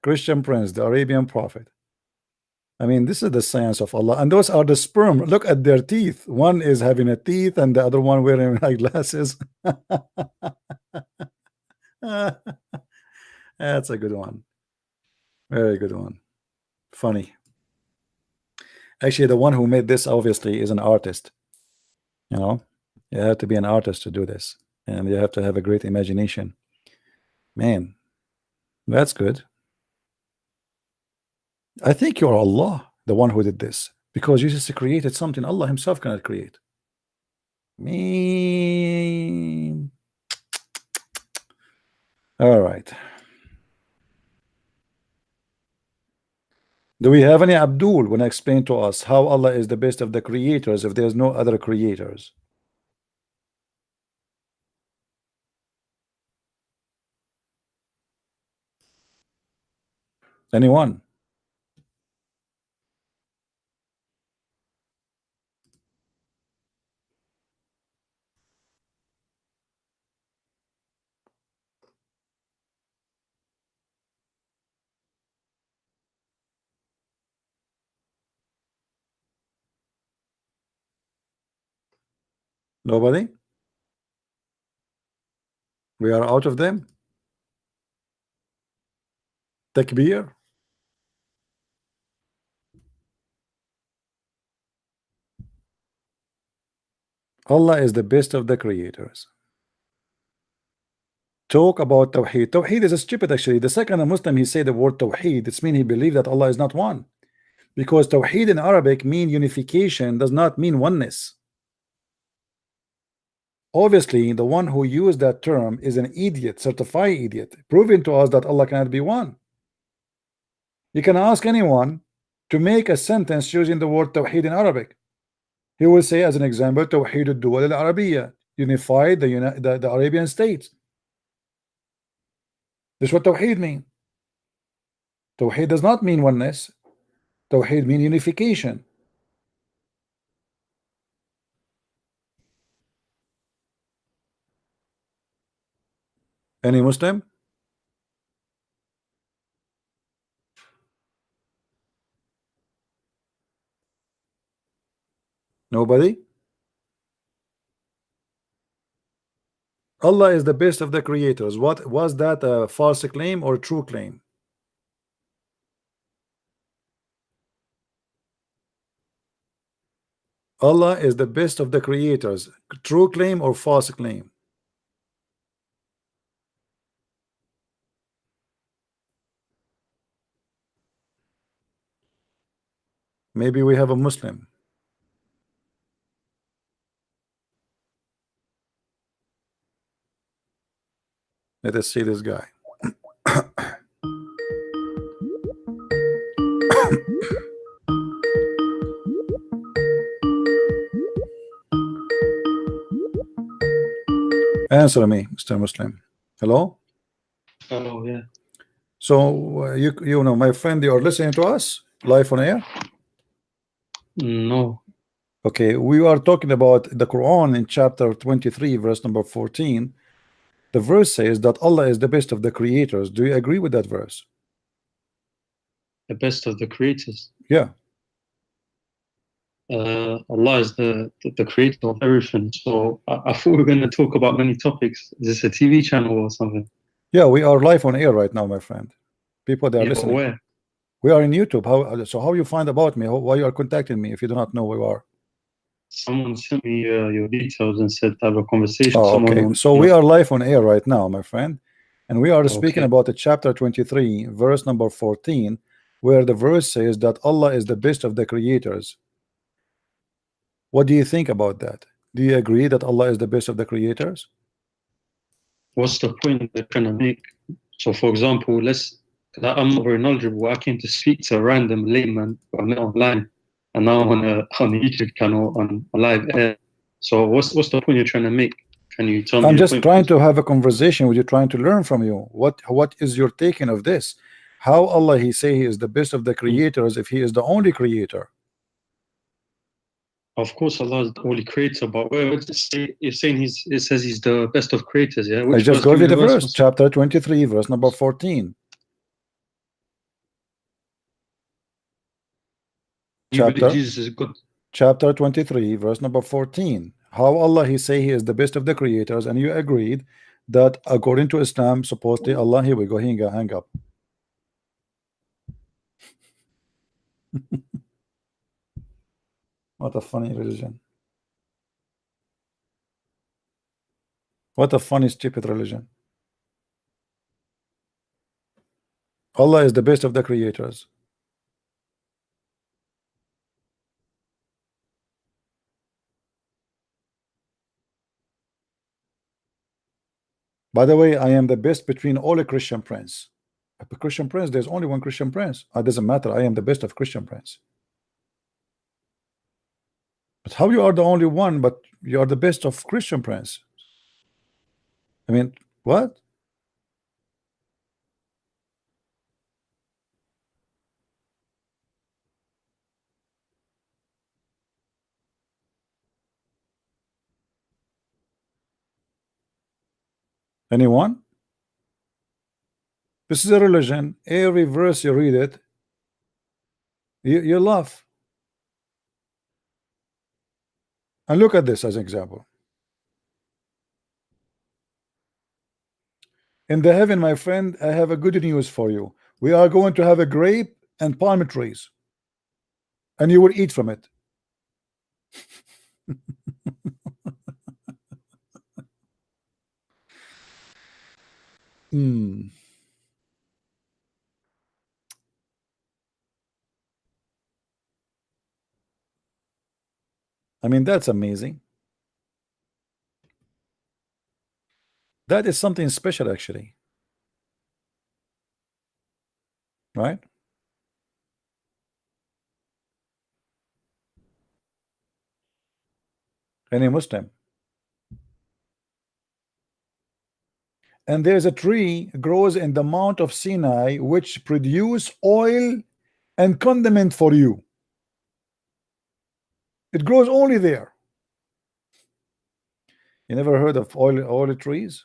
Christian Prince, the Arabian prophet. I mean, this is the science of Allah, and those are the sperm. Look at their teeth. One is having a teeth, and the other one wearing glasses. That's a good one. Very good one. Funny. Actually, the one who made this obviously is an artist. You know, you have to be an artist to do this, and you have to have a great imagination. Man, that's good. I think you're Allah, the one who did this, because you just created something Allah himself cannot create. Me. All right. Do we have any Abdul want to explain to us how Allah is the best of the creators if there's no other creators? Anyone? Nobody? We are out of them. Takbir. Allah is the best of the creators. Talk about Tawheed. Tawheed is a stupid actually. The second a Muslim he say the word Tawheed, it's mean he believe that Allah is not one. Because Tawheed in Arabic mean unification, does not mean oneness. Obviously, the one who used that term is an idiot, certified idiot, proving to us that Allah cannot be one. You can ask anyone to make a sentence using the word Tawheed in Arabic. He will say, as an example, Tawheed al-Duwal al-Arabiyya, unify the Arabian states. This is what Tawheed mean. Tawheed does not mean oneness. Tawheed mean unification. Any Muslim? Nobody? Allah is the best of the creators. What was that, a false claim or a true claim? Allah is the best of the creators. True claim or false claim? Maybe we have a Muslim. Let us see this guy. Answer me, Mr. Muslim. Hello? Oh, yeah. So you know, my friend, you are listening to us live on air? No. Okay, we are talking about the Quran in chapter 23, verse number 14. The verse says that Allah is the best of the creators. Do you agree with that verse? The best of the creators. Yeah. Allah is the creator of everything. So I thought we were going to talk about many topics. Is this a TV channel or something? Yeah, we are live on air right now, my friend. People that are Yeah, but listening. where? We are in YouTube. How you find about me? Why you are contacting me if you do not know who you are? Someone sent me your details and said to have a conversation. Oh, Someone okay. who- So we are live on air right now, my friend, and we are speaking Okay. about the chapter 23, verse number 14, where the verse says that Allah is the best of the creators. What do you think about that? Do you agree that Allah is the best of the creators? What's the point they're trying to make? So, for example, I'm not very knowledgeable. I came to speak to a random layman I met online, and now I'm on a YouTube channel on a live air. So, what's the point you're trying to make? Can you tell me? I'm your just point, trying please? to have a conversation with you, trying to learn from you. What is your taking of this? How Allah he say he is the best of the creators if he is the only creator? Of course, Allah is the only creator, but where does it say? You're saying it says he's the best of creators, yeah? I just verse? Give gave me you the verse, once. chapter 23, verse number 14. You believe Chapter Jesus is good. chapter 23, verse number 14. How Allah he say he is the best of the creators, and you agreed that according to Islam, supposedly Allah, here we go, hang up. What a funny religion. What a funny, stupid religion. Allah is the best of the creators. By the way, I am the best between all the Christian prince. A Christian prince, there's only one Christian prince. It doesn't matter. I am the best of Christian prince. But how you are the only one, but you are the best of Christian prince? I mean, what? Anyone? This is a religion. Every verse you read it, you laugh. And look at this as an example. In the heaven, my friend, I have a good news for you. We are going to have a grape and palm trees, and you will eat from it. I mean, that's amazing. That is something special, actually. Right? Any Muslim. And there's a tree grows in the Mount of Sinai which produce oil and condiment for you. It grows only there. You never heard of olive trees?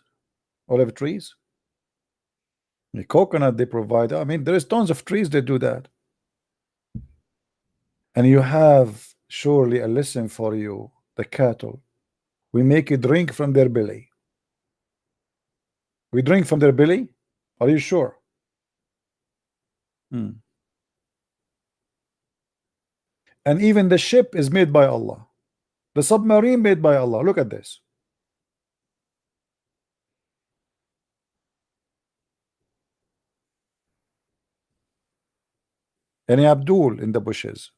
Olive trees? The coconut they provide. I mean, there is tons of trees that do that. And you have surely a lesson for you. The cattle, we make you drink from their belly. We drink from their belly. Are you sure? And even the ship is made by Allah. The submarine made by Allah. Look at this. Any Abdul in the bushes.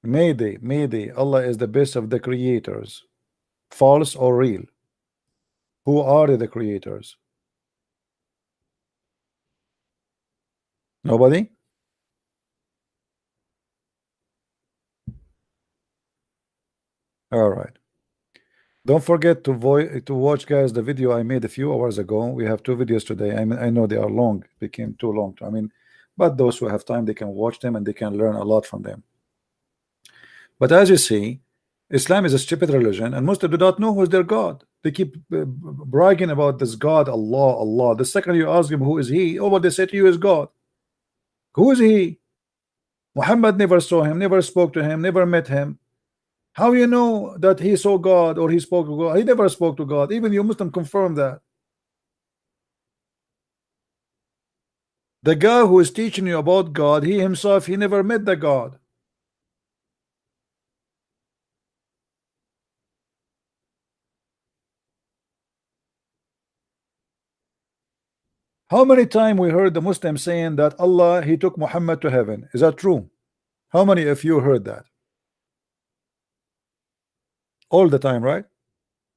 Mayday, Mayday. Allah is the best of the creators. False or real? Who are the creators? Nobody? All right. Don't forget to watch, guys, the video I made a few hours ago. We have 2 videos today. I mean, I know they are long, it became too long. I mean, but those who have time, they can watch them and they can learn a lot from them. But as you see, Islam is a stupid religion, and Muslims do not know who is their God. They keep bragging about this God, Allah, Allah. The second you ask him who is he, oh, what they say to you is God. Who is he? Muhammad never saw him, never spoke to him, never met him. How you know that he saw God or he spoke to God? He never spoke to God. Even you Muslim confirm that. The guy who is teaching you about God, he himself, he never met the God. How many times we heard the Muslims saying that Allah, he took Muhammad to heaven? Is that true? How many of you heard that? All the time, right?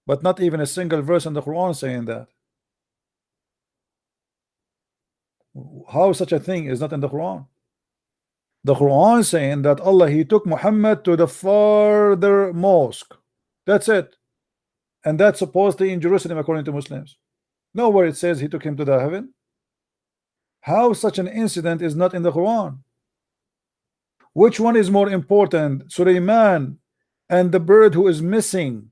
But not even a single verse in the Quran saying that. How such a thing is not in the Quran? The Quran is saying that Allah, he took Muhammad to the farther mosque. That's it. And that's supposedly in Jerusalem according to Muslims. Nowhere it says he took him to the heaven. How such an incident is not in the Quran? Which one is more important, Sulaiman and the bird who is missing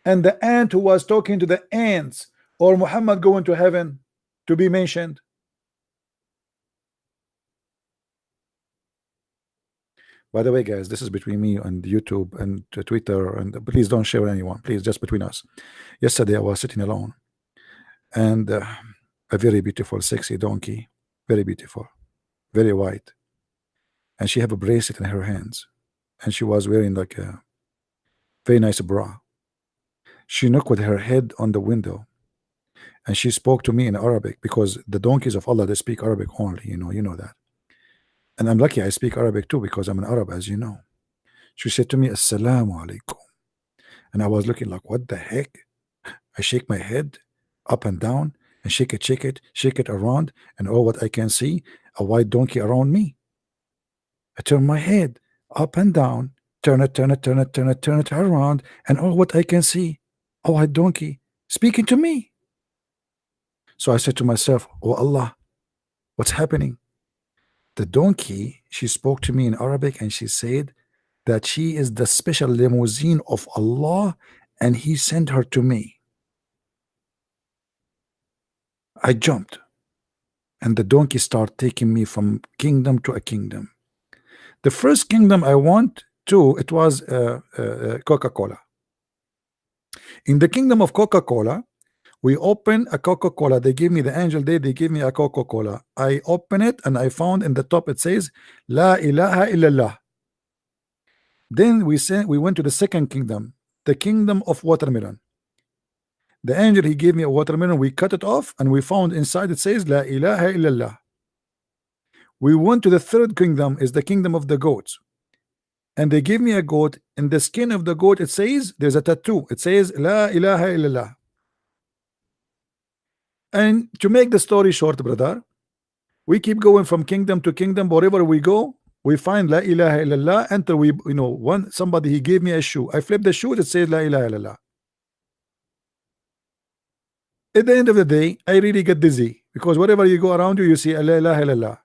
and the ant who was talking to the ants, or Muhammad going to heaven to be mentioned? By the way, guys, this is between me and YouTube and Twitter, and please don't share with anyone, please, just between us. Yesterday I was sitting alone, and a very beautiful sexy donkey, very beautiful, very white, and she have a bracelet in her hands, and she was wearing like a very nice bra. She knocked with her head on the window, and she spoke to me in Arabic, because the donkeys of Allah, they speak Arabic only, you know that. And I'm lucky I speak Arabic too, because I'm an Arab, as you know. She said to me, Assalamu alaikum. And I was looking like, what the heck? I shake my head up and down and shake it around, and all what I can see, a white donkey around me. I turn my head up and down, turn it around, and all what I can see, a white donkey speaking to me. So I said to myself, oh Allah, what's happening? The donkey, she spoke to me in Arabic, and she said that she is the special limousine of Allah, and he sent her to me. I jumped, and the donkey started taking me from kingdom to a kingdom. The first kingdom I went to, it was Coca-Cola. In the kingdom of Coca-Cola, we open a Coca-Cola. They give me the angel day. They give me a Coca-Cola. I open it, and I found in the top it says La ilaha illallah. Then we went to the second kingdom, the kingdom of watermelon. The angel, he gave me a watermelon. We cut it off, and we found inside it says La ilaha illallah. We went to the third kingdom, is the kingdom of the goats, and they gave me a goat. In the skin of the goat, it says, there's a tattoo. It says La ilaha illallah. And to make the story short, brother, we keep going from kingdom to kingdom. Wherever we go, we find La ilaha illallah. Until we, somebody, he gave me a shoe. I flip the shoe, it says La ilaha illallah. At the end of the day, I really get dizzy, because wherever you go around you, you see La ilaha illallah.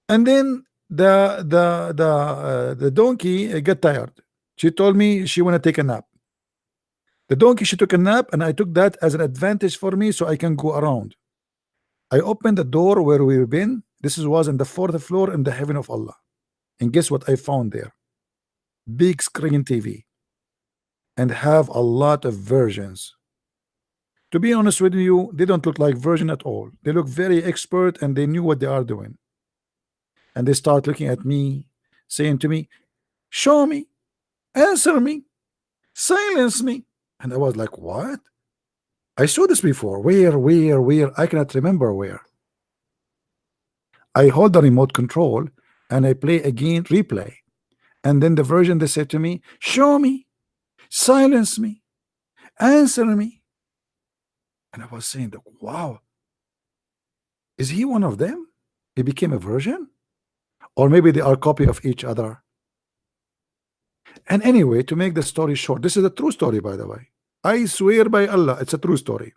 And then the donkey got tired. She told me she want to take a nap. The donkey, she took a nap, and I took that as an advantage for me so I can go around. I opened the door where we've been. This was in the 4th floor in the heaven of Allah. And guess what I found there? Big screen TV. And have a lot of versions. To be honest with you, they don't look like version at all. They look very expert and they knew what they are doing. And they start looking at me, saying to me, show me, answer me, silence me. And I was like, what? I saw this before. Where? I cannot remember where. I hold the remote control and I play again, replay. And then the version they said to me, show me, silence me, answer me. And I was saying, wow, is he one of them? He became a version? Or maybe they are a copy of each other. And anyway, to make the story short, this is a true story, by the way. I swear by Allah, it's a true story.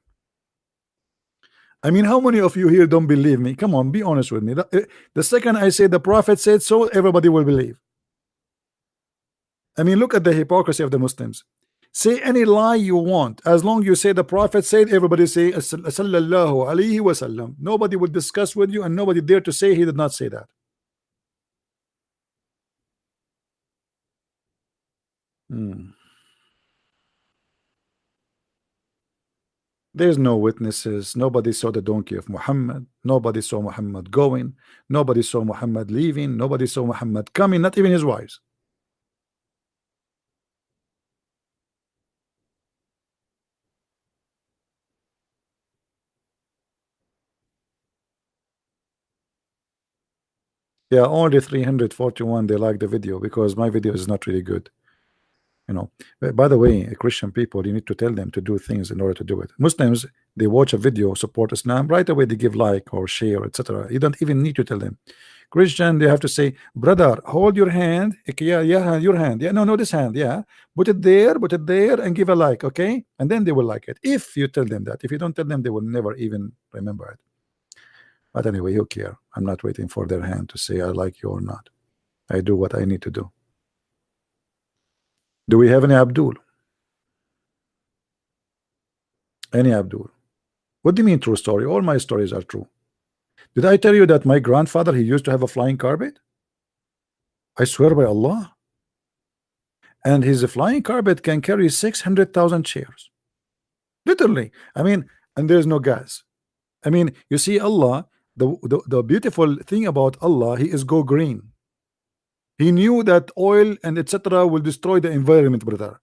I mean, how many of you here don't believe me? Come on, be honest with me. The second I say the Prophet said so, everybody will believe. I mean, look at the hypocrisy of the Muslims. Say any lie you want. As long as you say the Prophet said, everybody say sallallahu alaihi wasallam. Nobody would discuss with you, and nobody dare to say he did not say that. There's no witnesses. Nobody saw the donkey of Muhammad. Nobody saw Muhammad going. Nobody saw Muhammad leaving. Nobody saw Muhammad coming, not even his wives. Yeah, only 341 they like the video because my video is not really good. You know, by the way, Christian people, you need to tell them to do things in order to do it. Muslims, they watch a video, support Islam, right away they give like or share, etc. You don't even need to tell them. Christian, they have to say, brother, hold your hand. Okay, yeah, your hand. Yeah, no, this hand. Yeah, put it there, and give a like, okay? And then they will like it. If you tell them that. If you don't tell them, they will never even remember it. But anyway, who care? I'm not waiting for their hand to say I like you or not. I do what I need to do. Do we have any Abdul? Any Abdul? What do you mean true story? All my stories are true. Did I tell you that my grandfather, he used to have a flying carpet? I swear by Allah. And his flying carpet can carry 600,000 chairs. Literally. I mean, and there's no gas. I mean, you see Allah, the beautiful thing about Allah, he is go green. He knew that oil and etc. will destroy the environment, brother.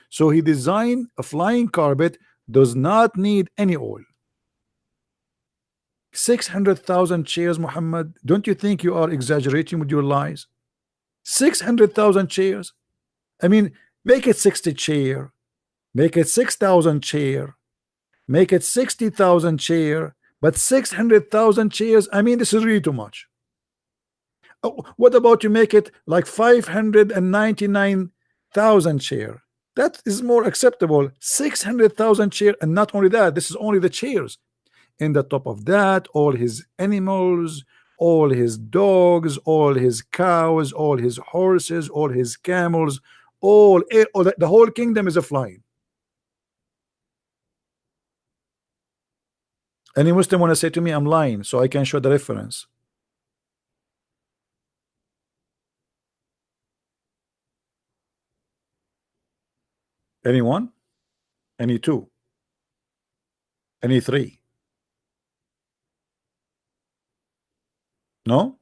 So he designed a flying carpet, does not need any oil. 600,000 chairs, Muhammad. Don't you think you are exaggerating with your lies? 600,000 chairs. I mean, make it 60 chair, make it 6,000 chair, make it 60,000 chair, but 600,000 chairs. I mean, this is really too much. Oh, what about you make it like 599,000 chair? That is more acceptable. 600,000 chair, and not only that, this is only the chairs. In the top of that, all his animals, all his dogs, all his cows, all his horses, all his camels, all the whole kingdom is a flying. Any Muslim want to say to me I'm lying so I can show the reference? Anyone? Any two? Any three? No?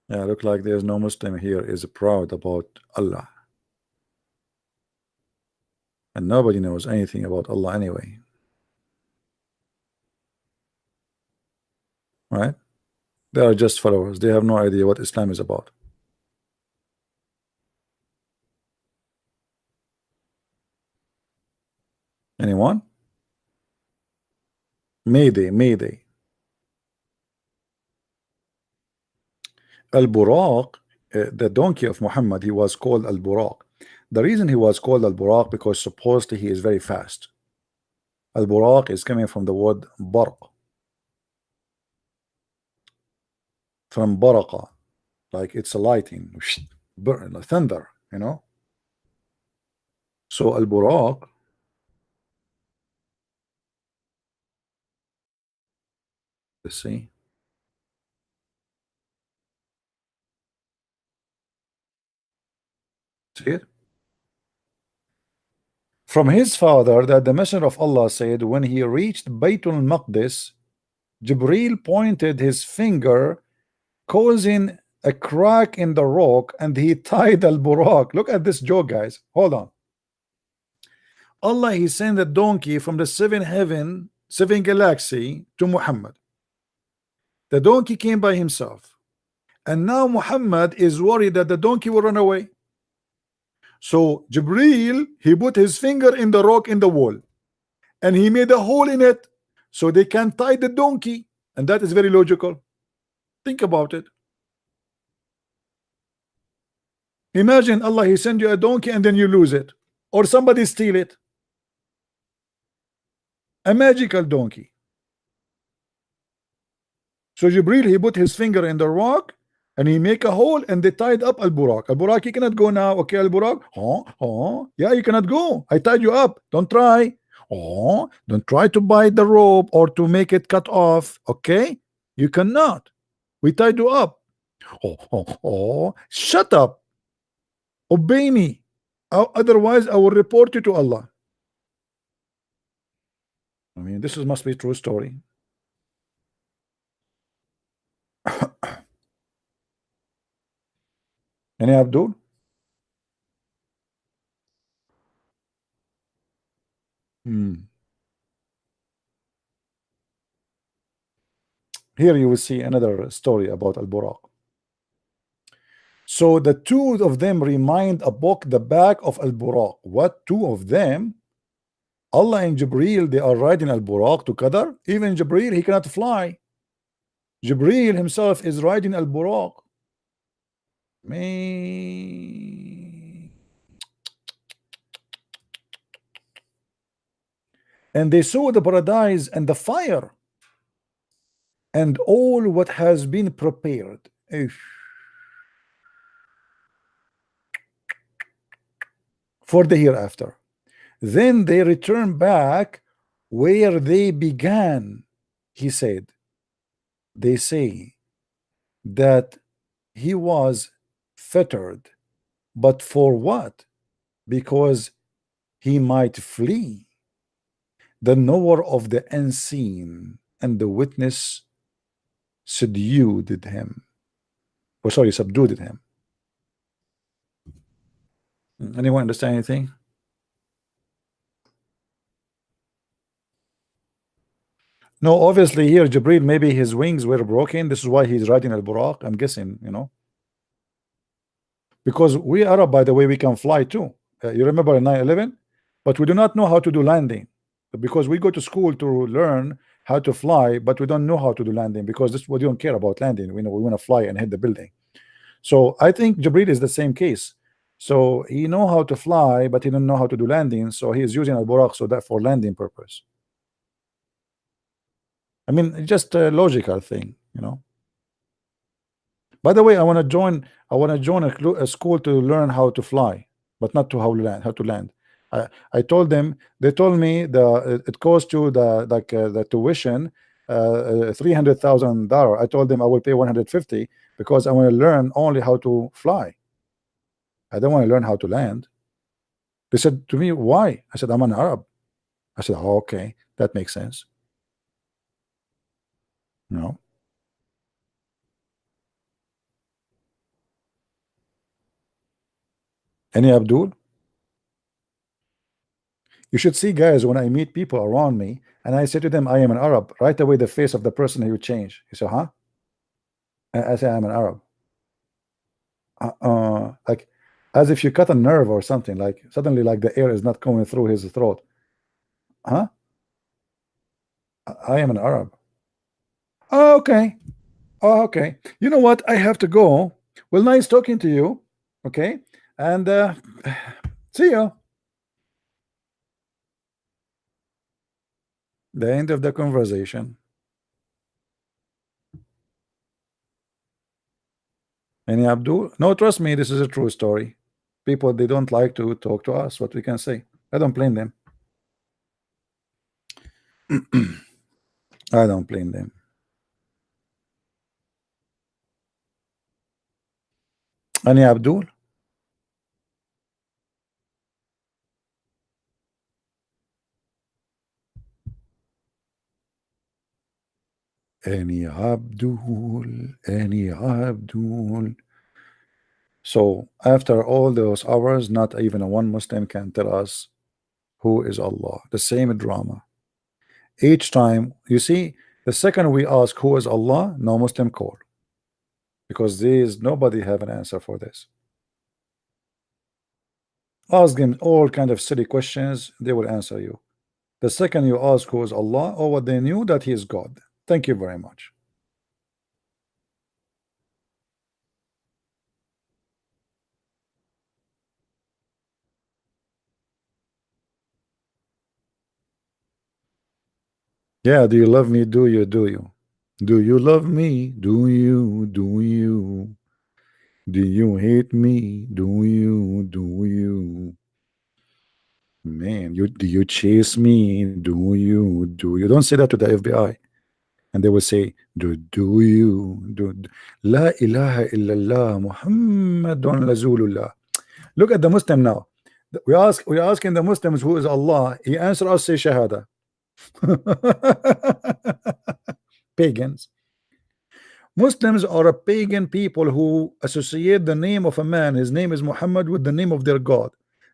Yeah, look like there's no Muslim here is proud about Allah. And nobody knows anything about Allah anyway. Right? They are just followers. They have no idea what Islam is about. Anyone? Mayday. Al-Buraq the donkey of Muhammad, he was called Al-Buraq. The reason he was called Al-Buraq because supposedly he is very fast. Al-Buraq is coming from the word barq, from baraqa, like it's a lightning, thunder, you know. So Al-Buraq, let's see. See it? From his father, that the Messenger of Allah said, when he reached Baytul Maqdis, Jibril pointed his finger, causing a crack in the rock, and he tied Al-Buraq. Look at this joke, guys. Hold on. Allah, he sent a donkey from the seven galaxy to Muhammad. The donkey came by himself, and now Muhammad is worried that the donkey will run away. So Jibril, he put his finger in the rock in the wall, and he made a hole in it so they can tie the donkey. And that is very logical. Think about it. Imagine Allah, he send you a donkey and then you lose it, or somebody steal it. A magical donkey. So Jibril, he put his finger in the rock and he make a hole, and they tied up Al-Buraq. Al-Buraq, you cannot go now. Okay, Al-Buraq. Oh, yeah, you cannot go. I tied you up. Don't try. Oh, don't try to bite the rope or to make it cut off. Okay, you cannot. We tied you up. Oh, shut up. Obey me. Otherwise, I will report you to Allah. I mean, this must be a true story. Any Abdul? Here you will see another story about Al-Buraq. So the two of them remind about the back of Al-Buraq. What two of them? Allah and Jibril, they are riding Al-Buraq together. Even Jibril, he cannot fly. Jibril himself is riding Al-Buraq. And they saw the paradise and the fire and all what has been prepared for the hereafter. Then they return back where they began. He said, they say that he was fettered, but for what? Because he might flee. The knower of the unseen and the witness subdued him. Subdued him. Anyone understand anything? No, obviously here Jibril, maybe his wings were broken. This is why he's riding Al-Buraq. I'm guessing, you know. Because we Arab, by the way, we can fly too. You remember in 9/11? But we do not know how to do landing. Because we go to school to learn how to fly, but we don't know how to do landing, because this we don't care about landing. We know we want to fly and hit the building. So I think Jibril is the same case. So he know how to fly, but he don't know how to do landing. So he is using Al-Buraq so that for landing purpose. I mean, it's just a logical thing, you know. By the way, I want to join a school to learn how to fly, but not to how to land. I told them, they told me it costs you the tuition $300,000. I told them I will pay 150 because I want to learn only how to fly. I don't want to learn how to land. They said to me, why? I said, I'm an Arab. I said, oh, okay, that makes sense. No. Any Abdul? You should see, guys, when I meet people around me and I say to them, I am an Arab, right away the face of the person he would change. He said, huh? I say, I'm an Arab. Like as if you cut a nerve or something, like suddenly like the air is not going through his throat. Huh? I am an Arab. Oh, okay. Oh, okay. You know what? I have to go. Well, nice talking to you. Okay, and see you. The end of the conversation. Any Abdul? No, trust me, this is a true story. People, they don't like to talk to us. What we can say? I don't blame them. I don't blame them. Any Abdul? Any Abdul? Any Abdul? So after all those hours, not even a one Muslim can tell us who is Allah. The same drama. Each time, you see, the second we ask who is Allah, no Muslim call. Because there is nobody have an answer for this. Ask them all kind of silly questions, they will answer you. The second you ask who is Allah, or what they knew that he is God. Thank you very much. Yeah, do you love me? Do you? Do you? Do you love me? Do you? Do you? Do you hate me? Do you? Do you? Man, do you chase me? Do you? Do you? Don't say that to the FBI. And they will say, do you? La ilaha illallah Muhammadun Rasulullah. Look at the Muslim now. We're asking the Muslims who is Allah. He answers us, say Shahada. Pagans. Muslims are a pagan people who associate the name of a man, his name is Muhammad, with the name of their God.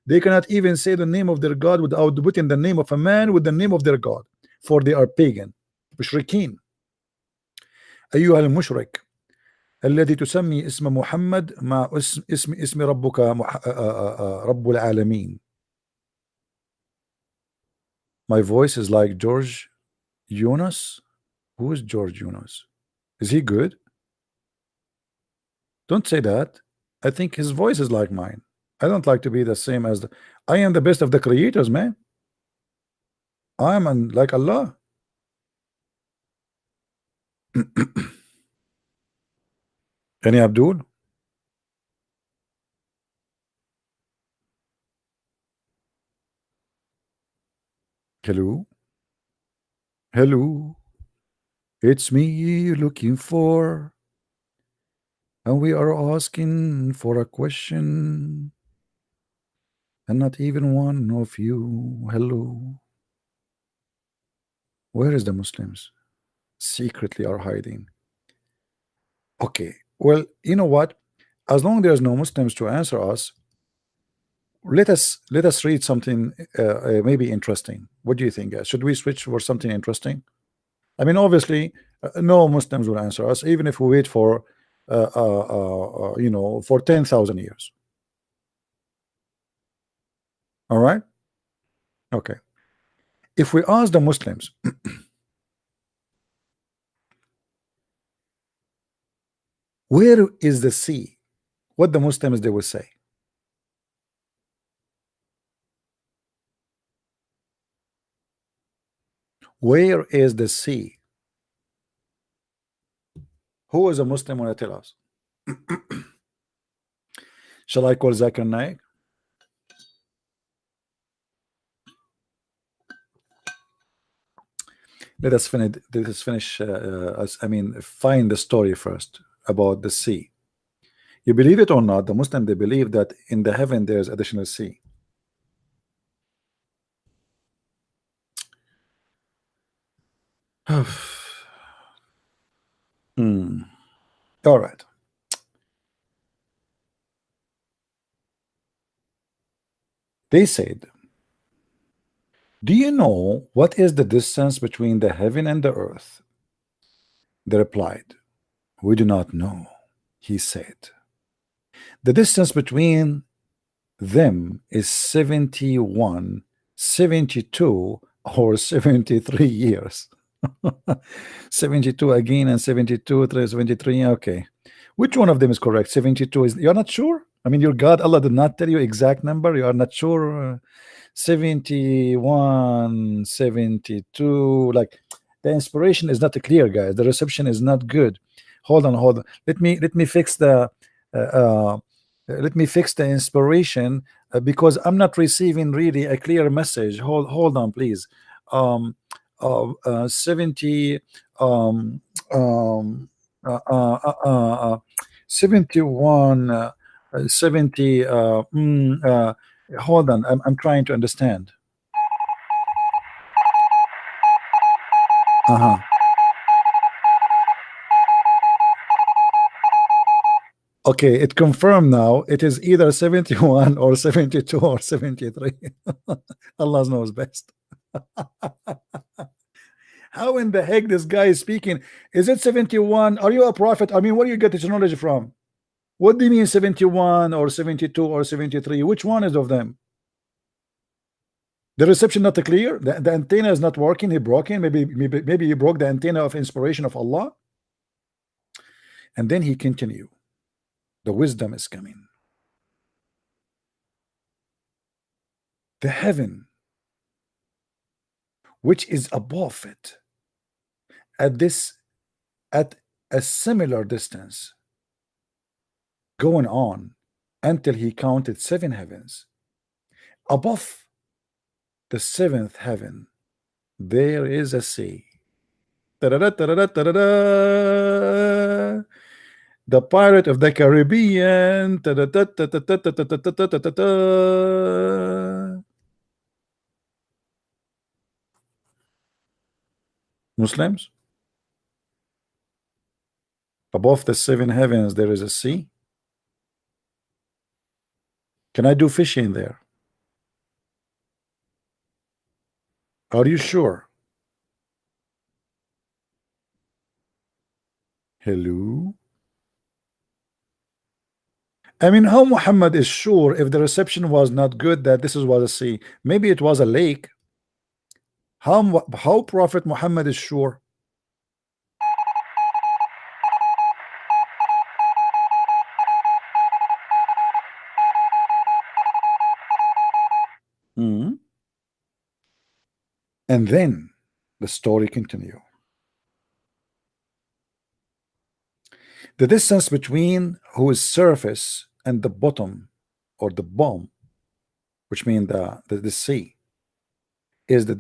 They cannot even say the name of their God without putting the name of a man with the name of their God, for they are pagan. مشركين. أيها المشرك الذي تسمي اسم محمد مع اسم ربك رب العالمين. My voice is like George Yunus. Who is George Yunus? Is he good? Don't say that. I think his voice is like mine. I don't like to be the same as I am the best of the creators, man. I am like Allah. Any Abdul? Hello? Hello? It's me you're looking for. And we are asking for a question. And not even one of you. Hello? Where is the Muslims? Secretly are hiding. Okay. Well, you know what? As long as there's no Muslims to answer us, let us read something maybe interesting. What do you think, guys? Should we switch for something interesting? I mean, obviously, no Muslims will answer us, even if we wait for you know, for 10,000 years. All right. Okay. If we ask the Muslims, where is the sea? What the Muslims they will say? Where is the sea? Who is a Muslim want to tell us? Shall I call Zakir Naik? Let us finish. I mean, find the story first about the sea. You believe it or not, the Muslim they believe that in the heaven there's additional sea. All right. They said, do you know what is the distance between the heaven and the earth? They replied, we do not know. He said, the distance between them is 71, 72, or 73 years. 72 again and 72, 73. Okay. Which one of them is correct? 72 is, you're not sure? I mean, your God, Allah did not tell you exact number. You are not sure. 71, 72. Like, the inspiration is not clear, guys. The reception is not good. Hold on, hold on. Let me fix the inspiration, because I'm not receiving really a clear message. Hold on, please. 70 71 70 hold on, I'm trying to understand. Okay, it confirmed now. It is either 71 or 72 or 73. Allah knows best. How in the heck this guy is speaking? Is it 71? Are you a prophet? I mean, where do you get this knowledge from? What do you mean 71 or 72 or 73? Which one is of them? The reception not clear. The antenna is not working. He broke in. Maybe he broke the antenna of inspiration of Allah. And then he continue. The wisdom is coming. The heaven, which is above it, at a similar distance, going on until he counted 7 heavens. Above the 7th heaven, there is a sea. Ta-da-da, ta-da-da, ta-da-da. The Pirate of the Caribbean. Ta-da-da, ta-da-da, ta-da-da, ta-da-da. Muslims, above the 7 heavens there is a sea. Can I do fishing there? Are you sure? Hello? I mean, how Muhammad is sure if the reception was not good that this was a sea? Maybe it was a lake. How Prophet Muhammad is sure? And then the story continue. The distance between whose surface and the bottom, or the bomb, which means the sea, is like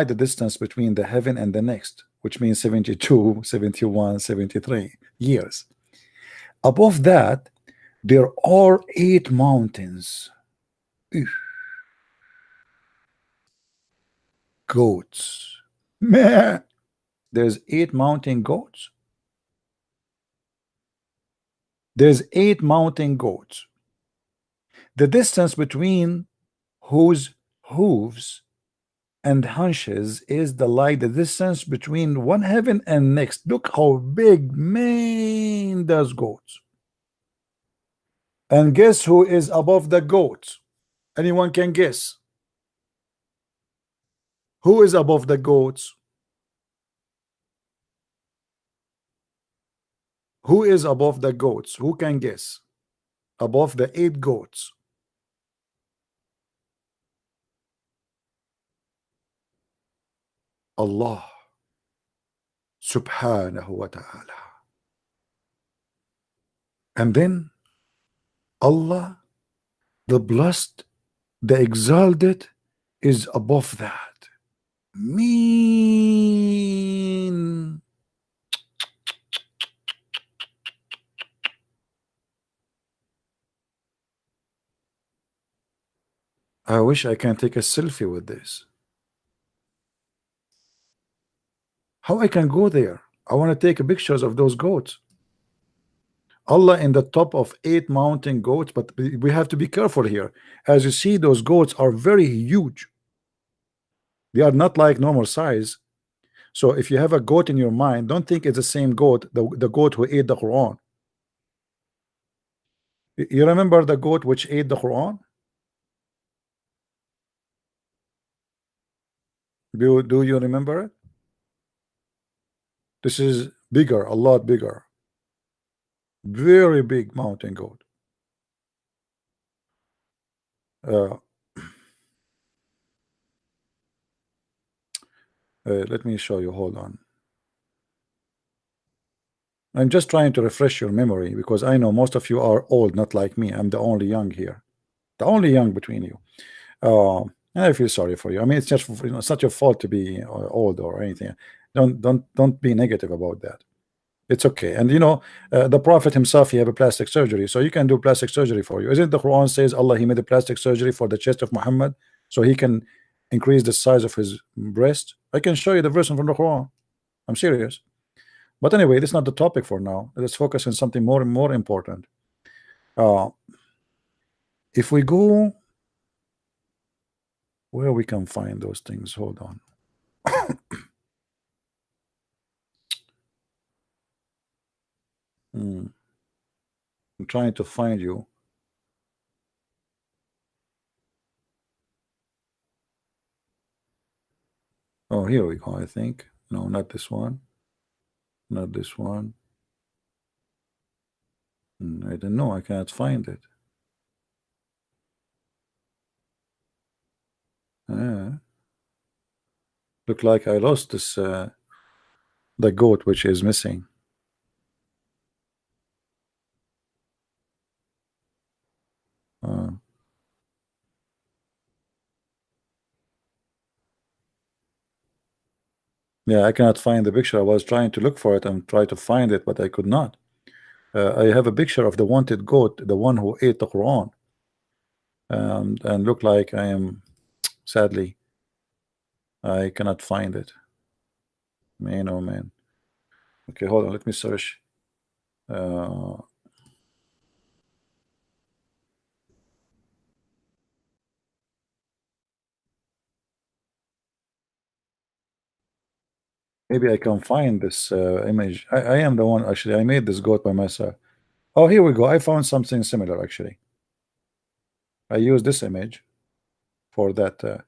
the distance between the heaven and the next, which means 72, 71, 73 years. Above that, there are 8 mountains. Goats. Meh. There's 8 mountain goats. There's 8 mountain goats. The distance between whose hooves and hunches is like the distance between one heaven and next. Look how big, man, those goats. And guess who is above the goats? Anyone can guess? Who is above the goats? Who is above the goats? Who can guess? Above the 8 goats. Allah subhanahu wa ta'ala. And then Allah, the blessed, the exalted, is above that. Mean. I wish I can take a selfie with this. How I can go there? I want to take pictures of those goats. Allah in the top of 8 mountain goats, but we have to be careful here. As you see, those goats are very huge. They are not like normal size. So if you have a goat in your mind, don't think it's the same goat, the goat who ate the Quran. You remember the goat which ate the Quran? Do you remember it? This is bigger, a lot bigger. very big mountain goat. Let me show you. Hold on. I'm just trying to refresh your memory because I know most of you are old, not like me. I'm the only young here, the only young between you. And I feel sorry for you. I mean, it's just, you know, it's not your fault to be old or anything. Don't be negative about that. It's okay. And you know, the Prophet himself, he have a plastic surgery, so you can do plastic surgery for you. Isn't the Quran says Allah, he made a plastic surgery for the chest of Muhammad so he can increase the size of his breast? I can show you the verse from the Quran. I'm serious. But anyway, this is not the topic for now. Let's focus on something more and more important. If we go where we can find those things, hold on. I'm trying to find you. Oh, here we go. I think no, not this one, not this one. I don't know. I cannot find it. Look like I lost this the goat which is missing. Yeah, I cannot find the picture. I was trying to look for it and try to find it, but I could not. I have a picture of the wanted goat, the one who ate the Quran, and look like I am, sadly, I cannot find it. Man, oh man. Okay, hold on. Let me search. Maybe I can find this image. I am the one, actually. I made this goat by myself. Oh, here we go. I found something similar, actually. I used this image for that.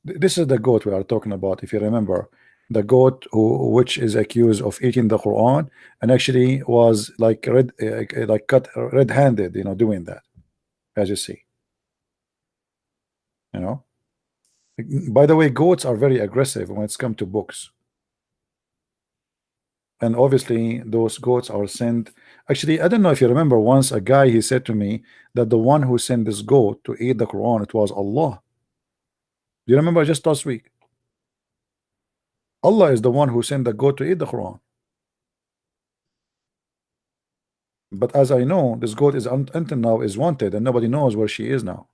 This is the goat we are talking about, if you remember. The goat which is accused of eating the Quran and actually was like cut red-handed, you know, doing that, as you see. You know. By the way, goats are very aggressive when it's come to books. And obviously those goats are sent. Actually, I don't know if you remember, once a guy, he said to me that the one who sent this goat to eat the Quran, it was Allah. Do you remember just last week? Allah is the one who sent the goat to eat the Quran. But as I know, this goat is until now is wanted and nobody knows where she is now,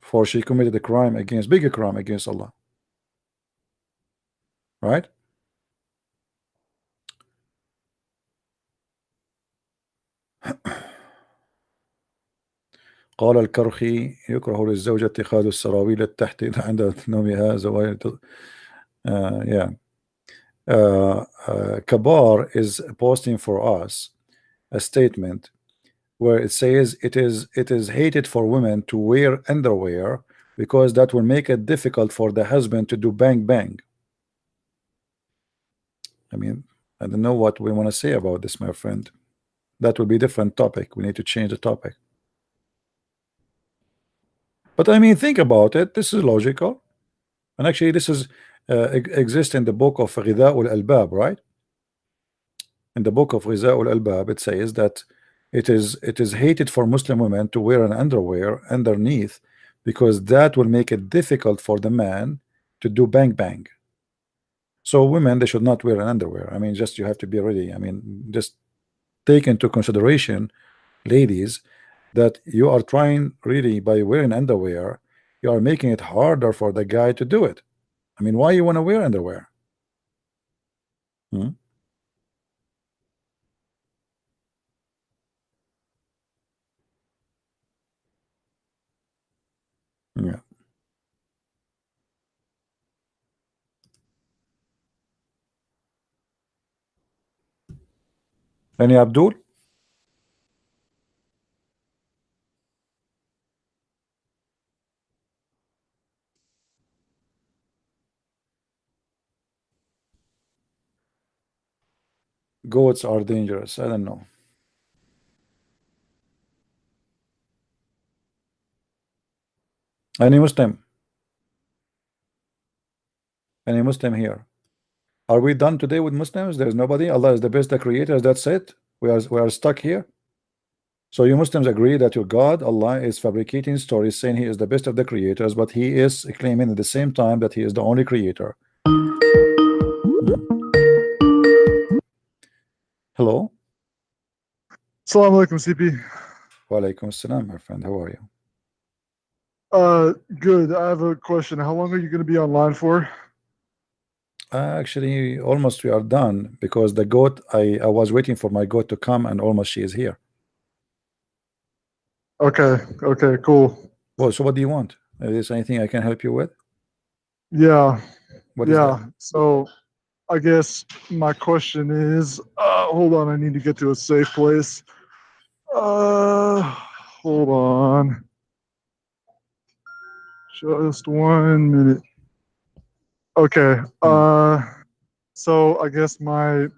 for she committed a crime against, bigger crime against Allah, right? قال الكرخي يكره للزوجة اتخاذ السراويل التحت عند نومها زوايا. Yeah. Kabar is posting for us a statement where it says it is hated for women to wear underwear because that will make it difficult for the husband to do bang bang. I mean, I don't know what we want to say about this, my friend. That will be a different topic. We need to change the topic. But I mean, think about it. This is logical, and actually, this is exists in the book of Ghidha'ul Albab, right? In the book of Ghidha'ul Albab, it says that it is hated for Muslim women to wear an underwear underneath because that will make it difficult for the man to do bang bang. So women, they should not wear an underwear. I mean, just you have to be ready. I mean, just take into consideration, ladies, that you are trying really, by wearing underwear, you are making it harder for the guy to do it. I mean, why you want to wear underwear? Yeah. Any Abdul? goats are dangerous. I don't know. Any Muslim? Any Muslim here? Are we done today with Muslims? There's nobody. Allah is the best, the creator. That's it. We are stuck here. So you Muslims agree that your God, Allah, is fabricating stories saying he is the best of the creators, but he is claiming at the same time that he is the only creator. Hello? Assalamu alaikum, CP. Wa alaikum assalam, my friend. How are you? Good. I have a question. How long are you going to be online for? Actually, almost we are done because the goat, I was waiting for my goat to come and almost she is here. Okay. Okay, cool. Well, so what do you want? Is there anything I can help you with? Yeah. What is Yeah. that? So I guess my question is, hold on. I need to get to a safe place. Hold on. Just 1 minute. Okay. So I guess my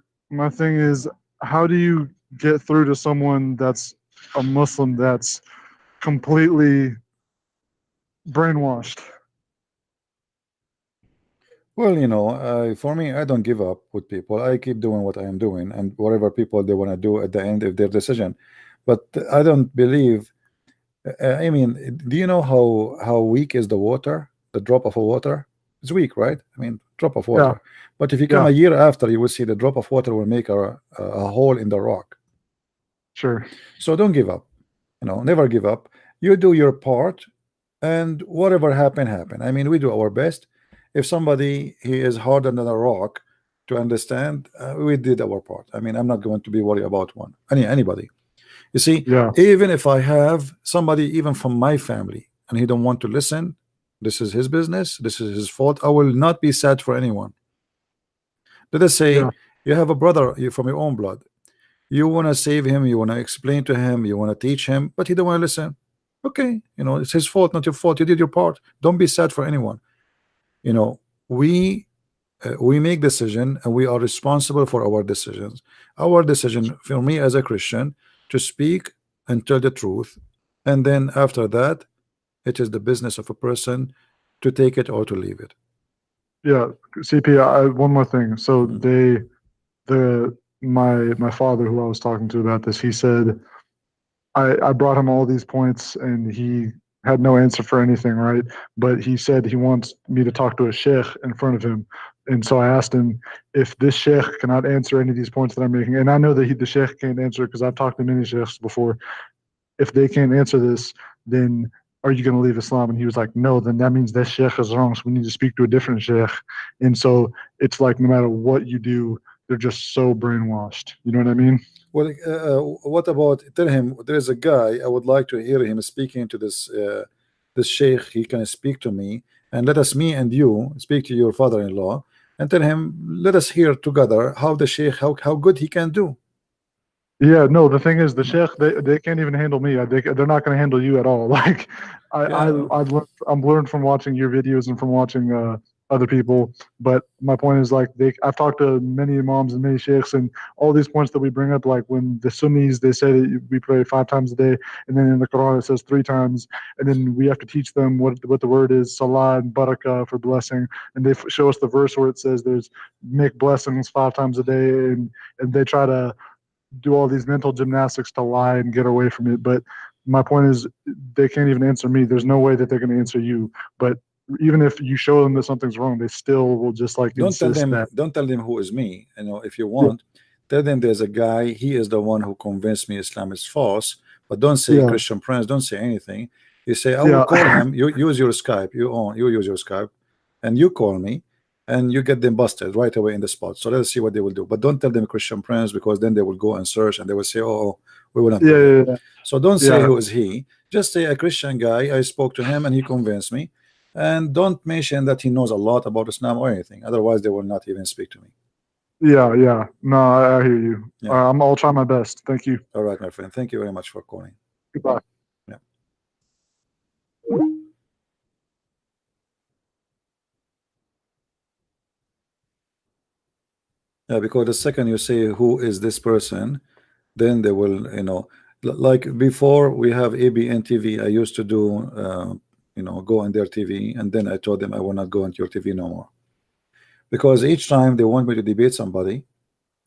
thing is, how do you get through to someone that's a Muslim that's completely brainwashed? Well, you know, for me, I don't give up with people. I keep doing what I am doing, and whatever people they want to do at the end of their decision. But I don't believe. I mean, do you know how weak is the water? The drop of water. It's weak, right? I mean, drop of water. Yeah. But if you come Yeah. a year after, you will see the drop of water will make a hole in the rock. Sure. So don't give up. You know, never give up. You do your part, and whatever happen. I mean, we do our best. If somebody he is harder than a rock to understand, we did our part. I mean, I'm not going to be worried about anybody. You see, Yeah. even if I have somebody even from my family and he don't want to listen, this is his business, this is his fault. I will not be sad for anyone. Let us say Yeah. you have a brother from your own blood. You want to save him, you want to explain to him, you want to teach him, but he don't want to listen. Okay, you know, it's his fault, not your fault. You did your part. Don't be sad for anyone. You know, we make decision and we are responsible for our decisions. Our decision for me as a Christian to speak and tell the truth, and then after that it is the business of a person to take it or to leave it. Yeah. CP, one more thing. So my father, who I was talking to about this, he said I brought him all these points and he had no answer for anything, right? But he said he wants me to talk to a sheikh in front of him. And so I asked him if this sheikh cannot answer any of these points that I'm making. And I know that the sheikh can't answer because I've talked to many sheikhs before. If they can't answer this, then are you going to leave Islam? And he was like, no, then that means that sheikh is wrong. So we need to speak to a different sheikh. And so it's like no matter what you do, they're just so brainwashed. You know what I mean? Well, what about tell him there is a guy I would like to hear him speaking to this sheikh. He can speak to me, and let us, me and you, speak to your father-in-law and tell him, let us hear together how the sheikh, how good he can do. Yeah, no, the thing is, the sheikh, they can't even handle me. They're not going to handle you at all. Like, I'm learned from watching your videos and from watching other people. But my point is, like, I've talked to many imams and many sheikhs, and all these points that we bring up, like when the Sunnis, they say that we pray 5 times a day, and then in the Quran it says 3 times, and then we have to teach them what the word is, salah and barakah for blessing, and they show us the verse where it says there's make blessings 5 times a day, and they try to do all these mental gymnastics to lie and get away from it. But my point is, they can't even answer me. There's no way that they're going to answer you. But even if you show them that something's wrong, they still will just like insist that. Don't tell them who is me. You know, if you want, tell them there's a guy. He is the one who convinced me Islam is false. But don't say Christian Prince. Don't say anything. You say I will call him. You use your Skype. You use your Skype, and you call me. And you get them busted right away in the spot. So let's see what they will do. But don't tell them Christian Prince, because then they will go and search and they will say, oh, we will not. So don't say who is he. Just say a Christian guy. I spoke to him and he convinced me. And don't mention that he knows a lot about Islam or anything. Otherwise, they will not even speak to me. Yeah. No, I hear you. I'll try my best. Thank you. All right, my friend. Thank you very much for calling. Goodbye. Yeah. Because the second you say who is this person, then they will, you know, like before we have ABN TV. I used to do, you know, go on their TV, and then I told them I will not go on your TV no more, because each time they want me to debate somebody,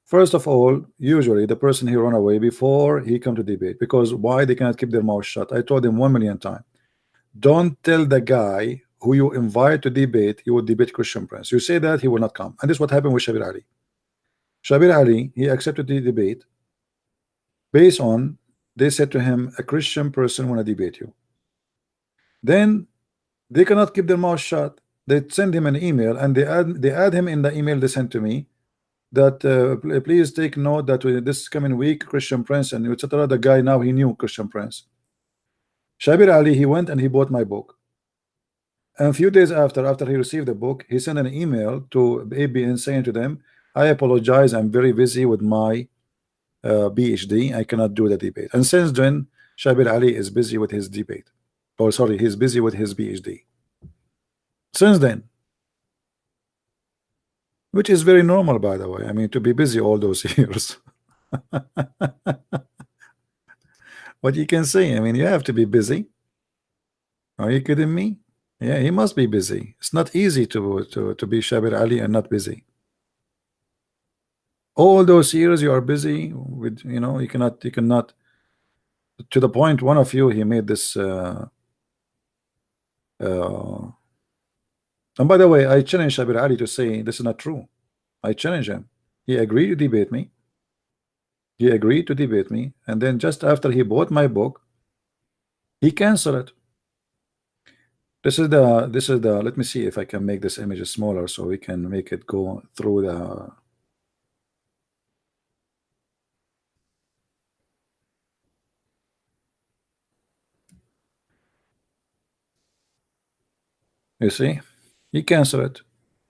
first of all, usually the person he run away before he come to debate. Because why? They cannot keep their mouth shut. I told them 1,000,000 times, don't tell the guy who you invite to debate you will debate Christian Prince. You say that, he will not come. And this is what happened with Shabir Ali. Shabir Ali, he accepted the debate based on, they said to him, a Christian person want to debate you. Then they cannot keep their mouth shut. They send him an email, and they add him in the email they sent to me, that please take note that this coming week Christian Prince and etc. The guy now he knew Christian Prince. Shabir Ali, he went and he bought my book, and a few days after he received the book, he sent an email to ABN saying to them, I apologize, I'm very busy with my PhD, I cannot do the debate. And since then Shabir Ali is busy with his debate, or sorry, he's busy with his PhD since then, which is very normal, by the way. I mean, to be busy all those years. What you can say, I mean, you have to be busy. Are you kidding me? Yeah, he must be busy. It's not easy to be Shabir Ali and not busy. All those years you are busy with, you know, you cannot, to the point one of you, he made this and by the way, I challenge Shabir Ali to say this is not true. I challenge him. He agreed to debate me. He agreed to debate me, and then just after he bought my book, he canceled it. This is the let me see if I can make this image smaller so we can make it go through the. You see, he canceled it,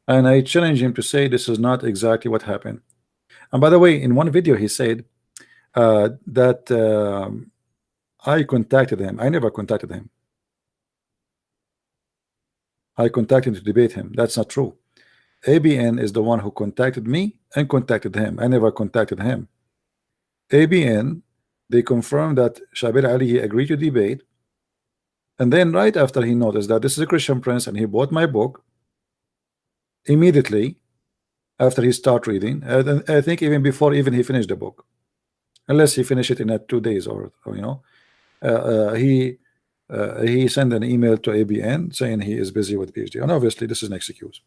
and I challenge him to say this is not exactly what happened. And by the way, in one video he said that I contacted him. I never contacted him. I contacted him to debate him. That's not true. ABN is the one who contacted me and contacted him. I never contacted him. ABN, they confirmed that Shabir Ali, he agreed to debate, and then right after he noticed that this is a Christian Prince and he bought my book, immediately after he started reading, I think even before even he finished the book, unless he finished it in 2 days or you know, he sent an email to ABN saying he is busy with PhD, and obviously this is an excuse.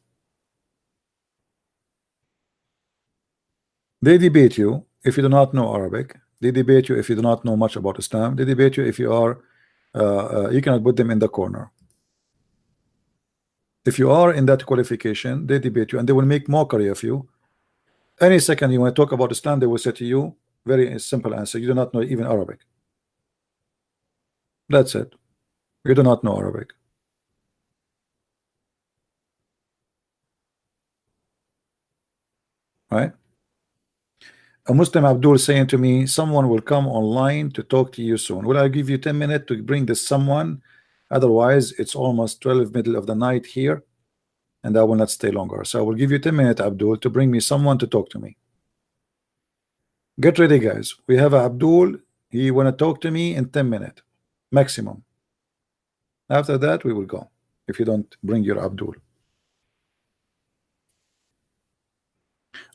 They debate you if you do not know Arabic. They debate you if you do not know much about Islam. They debate you if you are you cannot put them in the corner. If you are in that qualification, they debate you and they will make mockery of you. Any second you want to talk about Islam, they will say to you, very simple answer, you do not know even Arabic. That's it. You do not know Arabic. Right? A Muslim Abdul saying to me, someone will come online to talk to you soon. Will I give you 10 minutes to bring this someone? Otherwise, it's almost 12 middle of the night here, and I will not stay longer. So I will give you 10 minutes, Abdul, to bring me someone to talk to me. Get ready, guys. We have Abdul. He want to talk to me in 10 minutes maximum. After that, we will go. If you don't bring your Abdul.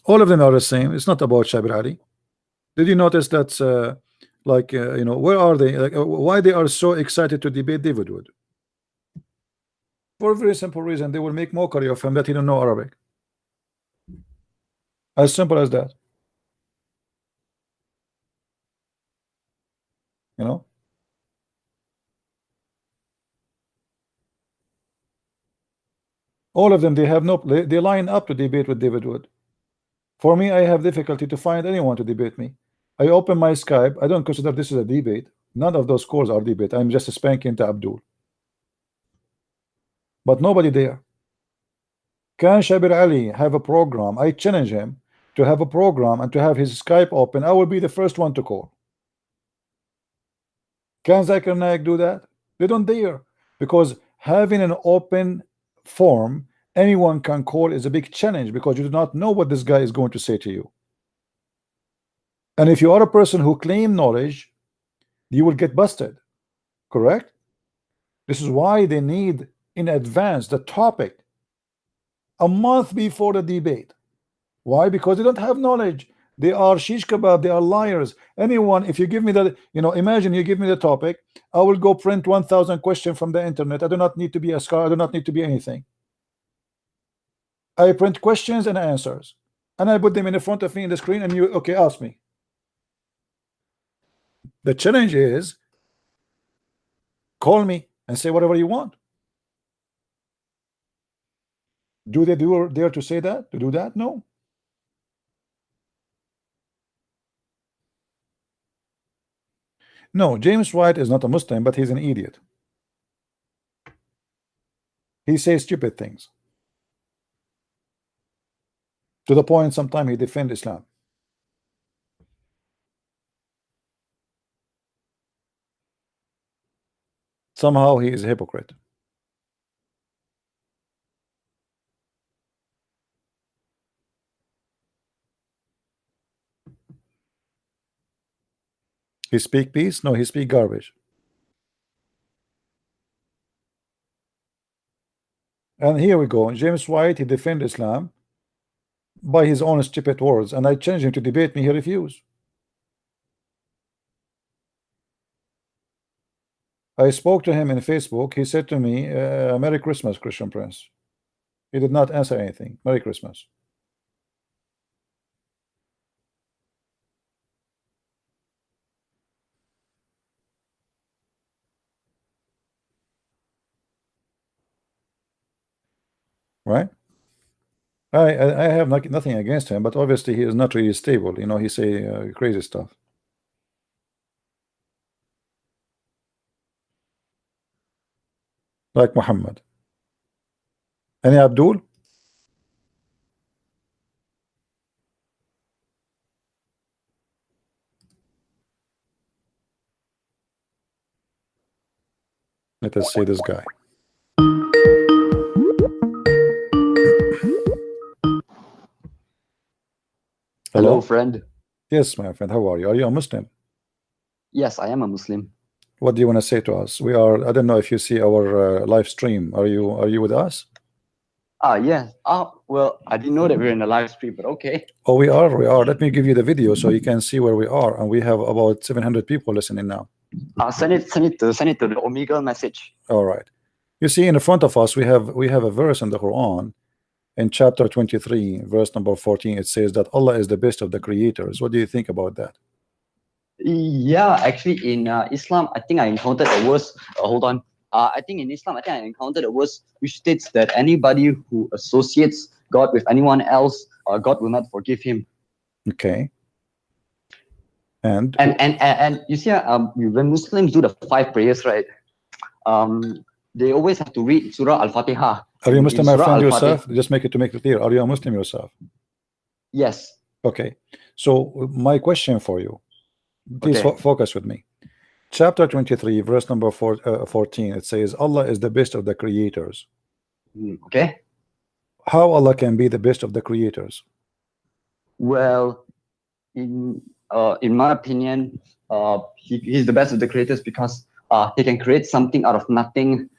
All of them are the same. It's not about Shabir Ali. Did you notice that you know, where are they, like, why they are so excited to debate David Wood? For a very simple reason, they will make mockery of him that he don't know Arabic. As simple as that. You know, all of them, they have no, they line up to debate with David Wood. For me, I have difficulty to find anyone to debate me. I open my Skype. I don't consider this is a debate. None of those calls are debate. I'm just spanking to Abdul. But nobody there. Can Shabir Ali have a program? I challenge him to have a program and to have his Skype open. I will be the first one to call. Can Zakir Naik do that? They don't dare, because having an open forum anyone can call is a big challenge, because you do not know what this guy is going to say to you. And if you are a person who claim knowledge, you will get busted. Correct? This is why they need in advance the topic a month before the debate. Why? Because they don't have knowledge. They are shish kebab, they are liars. Anyone, if you give me the, imagine you give me the topic, I will go print 1,000 questions from the internet. I do not need to be a scholar, I do not need to be anything. I print questions and answers, and I put them in front of me in the screen, and you, okay, ask me. The challenge is, call me and say whatever you want. Do they dare to say that? To do that? No. No, James White is not a Muslim, but he's an idiot. He says stupid things. To the point sometimes he defends Islam. Somehow he is a hypocrite. He speak peace? No, he speak garbage. And here we go. James White, he defend Islam by his own stupid words, and I challenge him to debate me. He refused. I spoke to him in Facebook. He said to me, Merry Christmas, Christian Prince. He did not answer anything. Merry Christmas. Right? I have nothing against him, but obviously he is not really stable. He say crazy stuff. Like Muhammad. Any Abdul? Let us see this guy. Hello, friend. Yes, my friend. How are you? Are you a Muslim? Yes, I am a Muslim. What do you want to say to us? We are. I don't know if you see our live stream. Are you with us? Yes. Well, I didn't know that we were in a live stream, but okay. Oh, we are. We are. Let me give you the video so you can see where we are. And we have about 700 people listening now. Send it to the Omegle message. All right. You see, in front of us, we have a verse in the Quran. In chapter 23, verse number 14, it says that Allah is the best of the creators. What do you think about that? Yeah, actually, in Islam, I think I encountered a verse. Hold on. I think in Islam, I encountered a verse which states that anybody who associates God with anyone else, God will not forgive him. Okay. And you see, when Muslims do the 5 prayers, right? They always have to read Surah Al-Fatiha. Are you a Muslim, my friend, yourself? Just make it clear. Are you a Muslim yourself? Yes. Okay. So my question for you, please focus with me. Chapter 23, verse number 14, it says, Allah is the best of the creators. Okay. How Allah can be the best of the creators? Well, in my opinion, he's the best of the creators because he can create something out of nothing.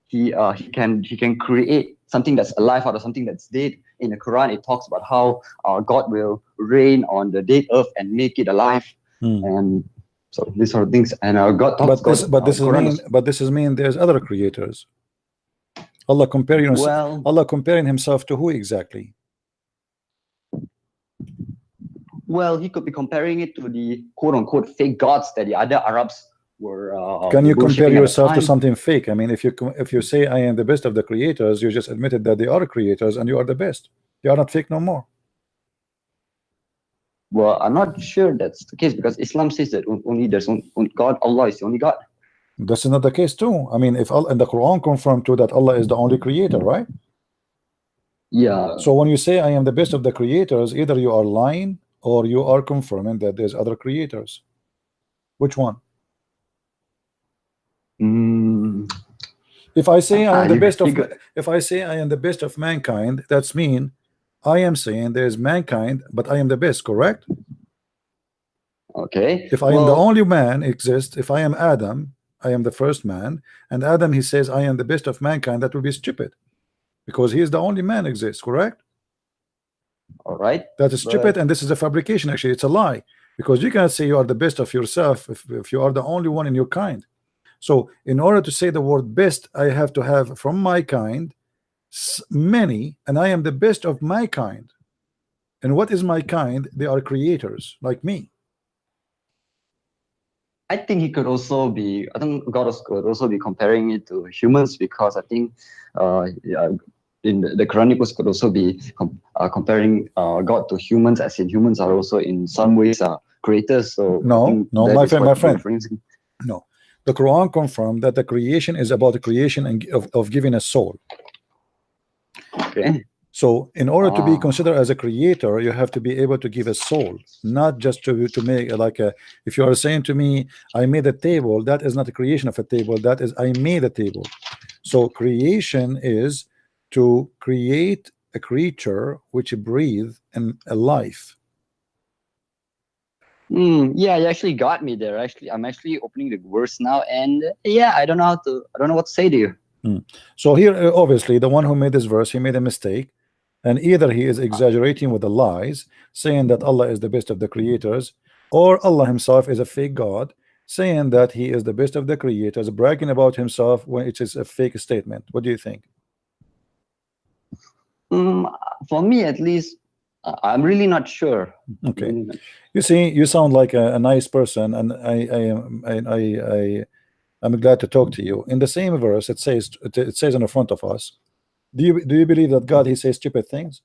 He can create something that's alive out of something that's dead. In the Quran, it talks about how God will rain on the dead earth and make it alive, and so these sort of things. And God talks. But this is mean there's other creators. Allah comparing himself to who exactly? Well, he could be comparing it to the quote-unquote fake gods that the other Arabs were. Can you compare yourself to something fake? I mean, if you say I am the best of the creators, you just admitted that they are creators and you are the best. You are not fake no more. Well, I'm not sure that's the case because Islam says that only there's only God. Allah is the only God. This is not the case too. I mean, if Allah and the Quran confirm too that Allah is the only creator, right? Yeah. So when you say I am the best of the creators, either you are lying or you are confirming that there's other creators. Which one? If I say I am the You- best you of, go- if I say I am the best of mankind, that's mean I am saying there is mankind, but I am the best, correct? Okay. If I am the Well, only man exist, if I am Adam, I am the first man, and Adam he says I am the best of mankind, that would be stupid, because he is the only man exists, correct? all right. That is stupid, and this is a fabrication. Actually, it's a lie, because you cannot say you are the best of yourself if you are the only one in your kind. So in order to say the word best, I have to have from my kind many, and I am the best of my kind. And what is my kind? They are creators like me. I think he could also be. I think God could also be comparing it to humans, because I think yeah, in the Chronicles could also be comparing God to humans, as in humans are also in some ways creators. So I No, think no, that my is friend, what my he's friend. referencing. No, the Quran confirmed that the creation is about the creation and of giving a soul. Okay. So in order to be Ah. considered as a creator, you have to be able to give a soul, not just to make like a, if you are saying to me I made a table, that is not a creation of a table, that is I made a table. So creation is to create a creature which breathe in a life. Yeah, you actually got me there. Actually, I'm actually opening the verse now, and yeah, I don't know what to say to you. So here obviously the one who made this verse, he made a mistake, and either he is exaggerating with the lies, saying that Allah is the best of the creators, or Allah himself is a fake God, saying that he is the best of the creators, bragging about himself when it is a fake statement. What do you think? For me, at least, I'm really not sure. Okay. Really not sure. You see, you sound like a nice person, and I'm glad to talk to you. In the same verse, it says in the front of us. Do you believe that God he says stupid things?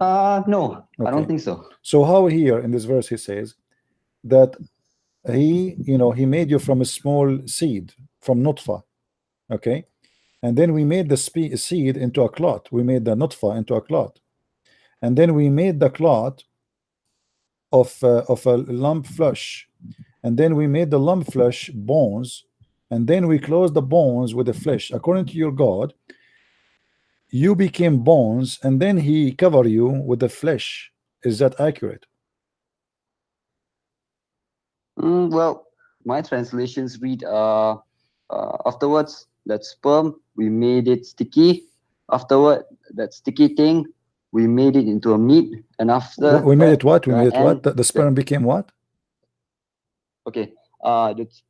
No, I Okay. don't think so. So how here in this verse he says that he made you from a small seed, from nutfa, okay, and then we made the seed into a clot. We made the nutfa into a clot, and then we made the clot of a lump flesh, and then we made the lump flesh bones, and then we closed the bones with the flesh. According to your God, you became bones, and then he covered you with the flesh. Is that accurate? Well, my translations read afterwards that sperm we made it sticky. Afterward, that sticky thing we made it into a meat, and after We made it what? We made it what? and The sperm became what? okay,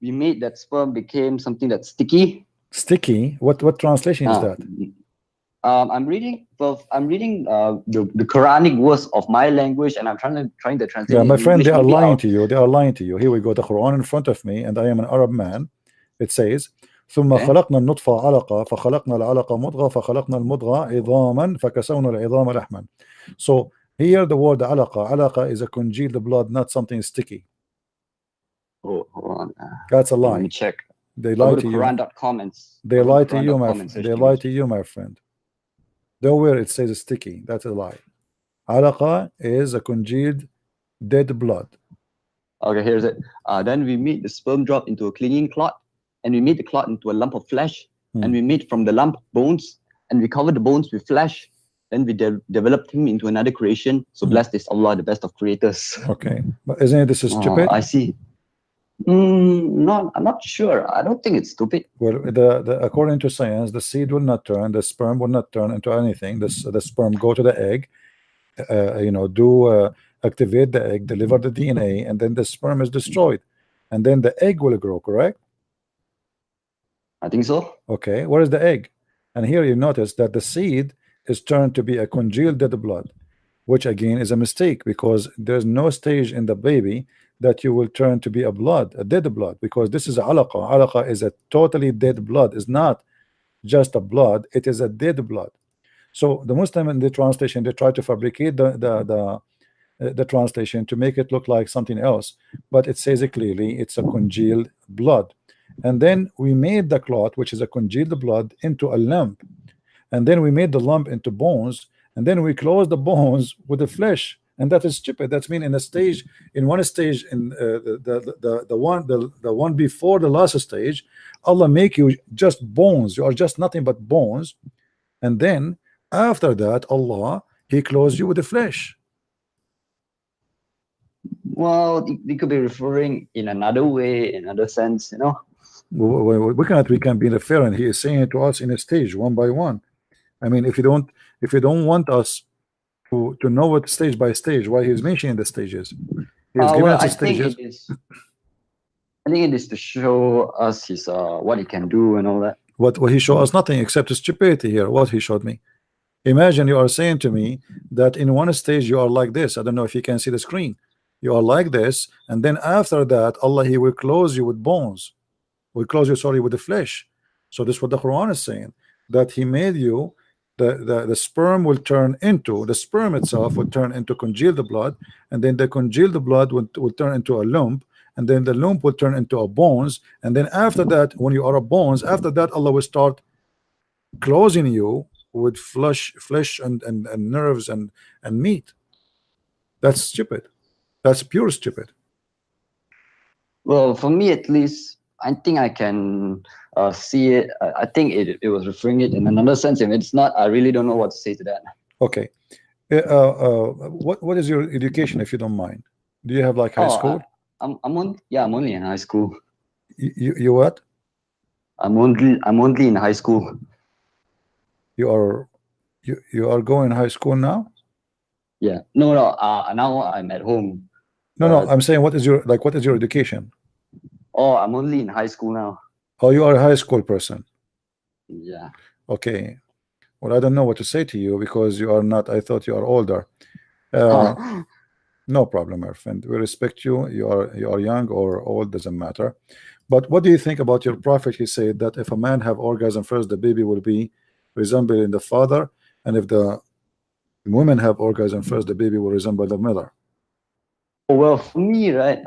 we made that sperm became something that's sticky. Sticky? What translation is that? I'm reading the Quranic verse of my language, and I'm trying to translate. Yeah, it my in friend, English. they are Maybe lying I'll- to you. They are lying to you. Here we go. The Quran in front of me, and I am an Arab man. It says, ثم Okay. خلقنا النطفة علقة فخلقنا العلقة مضغة فخلقنا المضغة عظاما فكسونا العظام لحما. So here the word علقة is a congealed blood, not something sticky. Oh, hold on. That's a Let lie. me check. They I'll lie go to to you. Quran.com and They lie to you, my search they the lie verse. to you, my friend. Nowhere it says sticky. That's a lie. Alaqa is a congealed dead blood. Okay, here's it. Then we made the sperm drop into a clinging clot, and we made the clot into a lump of flesh, and we made from the lump bones, and we covered the bones with flesh. Then we developed him into another creation. So blessed is Allah, the best of creators. Okay, but isn't this stupid? I see. I'm not sure. I don't think it's stupid. Well, according to science, the seed will not turn, the sperm will not turn into anything. The sperm go to the egg, activate the egg, deliver the DNA, and then the sperm is destroyed, and then the egg will grow. Correct? I think so. Okay, where is the egg? And here you notice that the seed is turned to be a congealed dead blood, which again is a mistake, because there's no stage in the baby that you will turn to be a dead blood, because this is alaqa. Alaqa is a totally dead blood. It's not just a blood, it is a dead blood. So the Muslim in the translation, they try to fabricate the translation to make it look like something else, but it says it clearly, it's a congealed blood. And then we made the clot, which is a congealed blood, into a lump, and then we made the lump into bones, and then we closed the bones with the flesh. and that is stupid. That's mean in a stage, in one stage, in the one before the last stage, Allah make you just bones. You are just nothing but bones, and then after that, Allah, He clothes you with the flesh. Well, they could be referring in another way, in another sense, you know. We can be referring. He is saying it to us in a stage, one by one. I mean, if you don't want us to know it stage by stage, why he's mentioning the stages? He has given us the stages. I think it is to show us his what he can do and all that. What he showed us? Nothing except stupidity here. What he showed me. Imagine you are saying to me that in one stage you are like this. I don't know if you can see the screen. You are like this, and then after that, Allah, He will close you with bones. Will close you, sorry, with the flesh. So this is what the Quran is saying, that He made you, the sperm will turn into, the sperm itself will turn into congealed blood, and then the congealed blood will turn into a lump, and then the lump will turn into a bones, and then after that, when you are a bones, after that Allah will start closing you with flesh and nerves and meat. That's stupid. That's pure stupid. Well, for me at least, I think I can see it. I think it was referring it in another sense. If it's not, I really don't know what to say to that. Okay. What is your education, if you don't mind? Do you have like high school? I'm only in high school. You what? I'm only in high school. You are going high school now? Yeah. No. Now I'm at home. No. I'm saying, what is your education? Oh, I'm only in high school now. Oh, you are a high school person. Yeah. Okay. Well, I don't know what to say to you because you are not. I thought you are older. No problem, my friend. We respect you. You are young or old, doesn't matter. But what do you think about your prophet? He said that if a man have orgasm first, the baby will be resembling the father, and if the women have orgasm first, the baby will resemble the mother. Well, for me, right?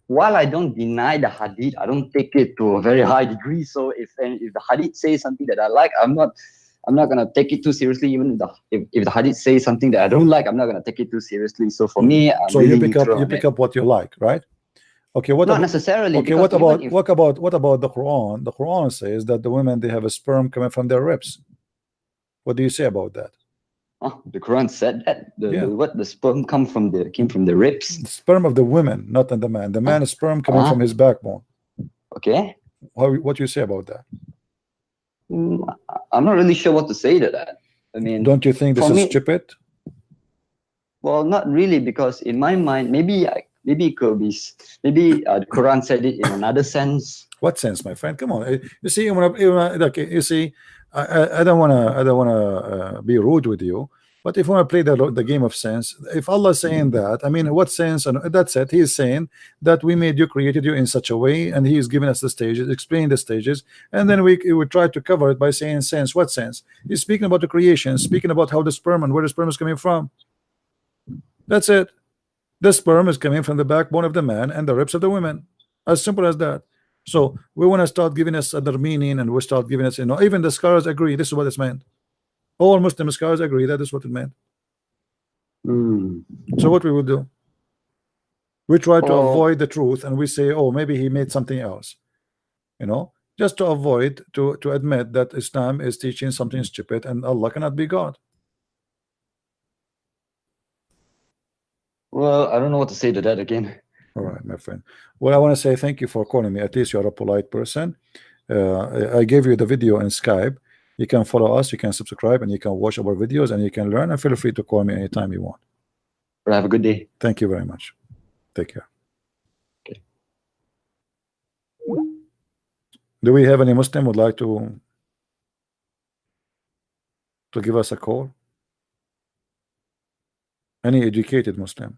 While I don't deny the hadith, I don't take it to a very high degree. So if the hadith says something that I like, I'm not gonna take it too seriously. Even if the hadith says something that I don't like, I'm not gonna take it too seriously. So for me, I'm really you pick up what you like, right? Okay. What not about, necessarily. Okay. What about the Quran? The Quran says that the women, they have a sperm coming from their ribs. What do you say about that? Oh, the Quran said that the sperm came from the ribs. The sperm of the women, not in the man. The man is sperm coming from his backbone. Okay. What do you say about that? I'm not really sure what to say to that. I mean, don't you think this is stupid? Well, not really, because in my mind, maybe it could be. Maybe the Quran said it in another sense. What sense, my friend? Come on. You see, you see, I don't wanna be rude with you, but if you want to play the game of sense, if Allah is saying that, I mean, what sense? And that's it. He is saying that we made you, created you in such a way, and He is giving us the stages, explaining the stages, and then we would try to cover it by saying sense. What sense? He's speaking about the creation, speaking about how the sperm and where the sperm is coming from. That's it. The sperm is coming from the backbone of the man and the ribs of the women. As simple as that. So we want to start giving us other meaning, and we start giving us, even the scholars agree this is what it's meant. All Muslim scholars agree that is what it meant. So what we will do? We try to avoid the truth, and we say, oh, maybe he made something else. Just to avoid to admit that Islam is teaching something stupid, and Allah cannot be God. Well, I don't know what to say to that again. All right, my friend. Well, I want to say thank you for calling me. At least you're a polite person. I gave you the video in Skype. You can follow us, you can subscribe, and you can watch our videos, and you can learn. And feel free to call me anytime you want. Well, have a good day. Thank you very much. Take care. Okay. Do we have any Muslim would like to give us a call? Any educated Muslim?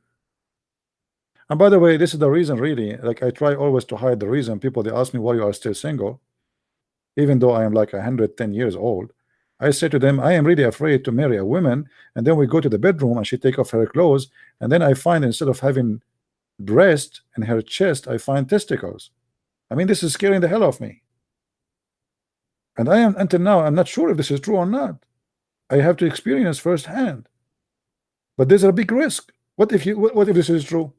And by the way, this is the reason, really, like I try always to hide the reason. People, they ask me why you are still single, even though I am like 110 years old. I say to them, I am really afraid to marry a woman, and then we go to the bedroom and she take off her clothes, and then I find instead of having breast in her chest, I find testicles. I mean, this is scaring the hell of me. And I am, until now, I'm not sure if this is true or not. I have to experience firsthand. But there's a big risk. What if this is true?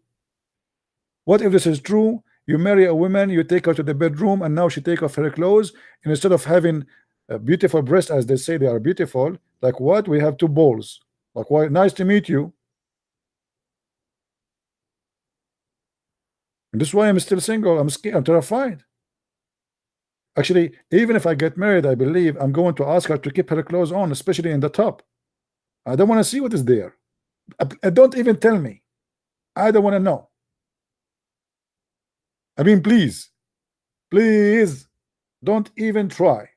What if this is true? You marry a woman, you take her to the bedroom, and now she take off her clothes, and instead of having a beautiful breast, as they say they are beautiful, like what? We have two balls. Like, why? Nice to meet you. And this is why I'm still single. I'm scared. I'm terrified. Actually, even if I get married, I believe I'm going to ask her to keep her clothes on, especially in the top. I don't want to see what is there. Don't even tell me. I don't want to know. I mean, please, don't even try.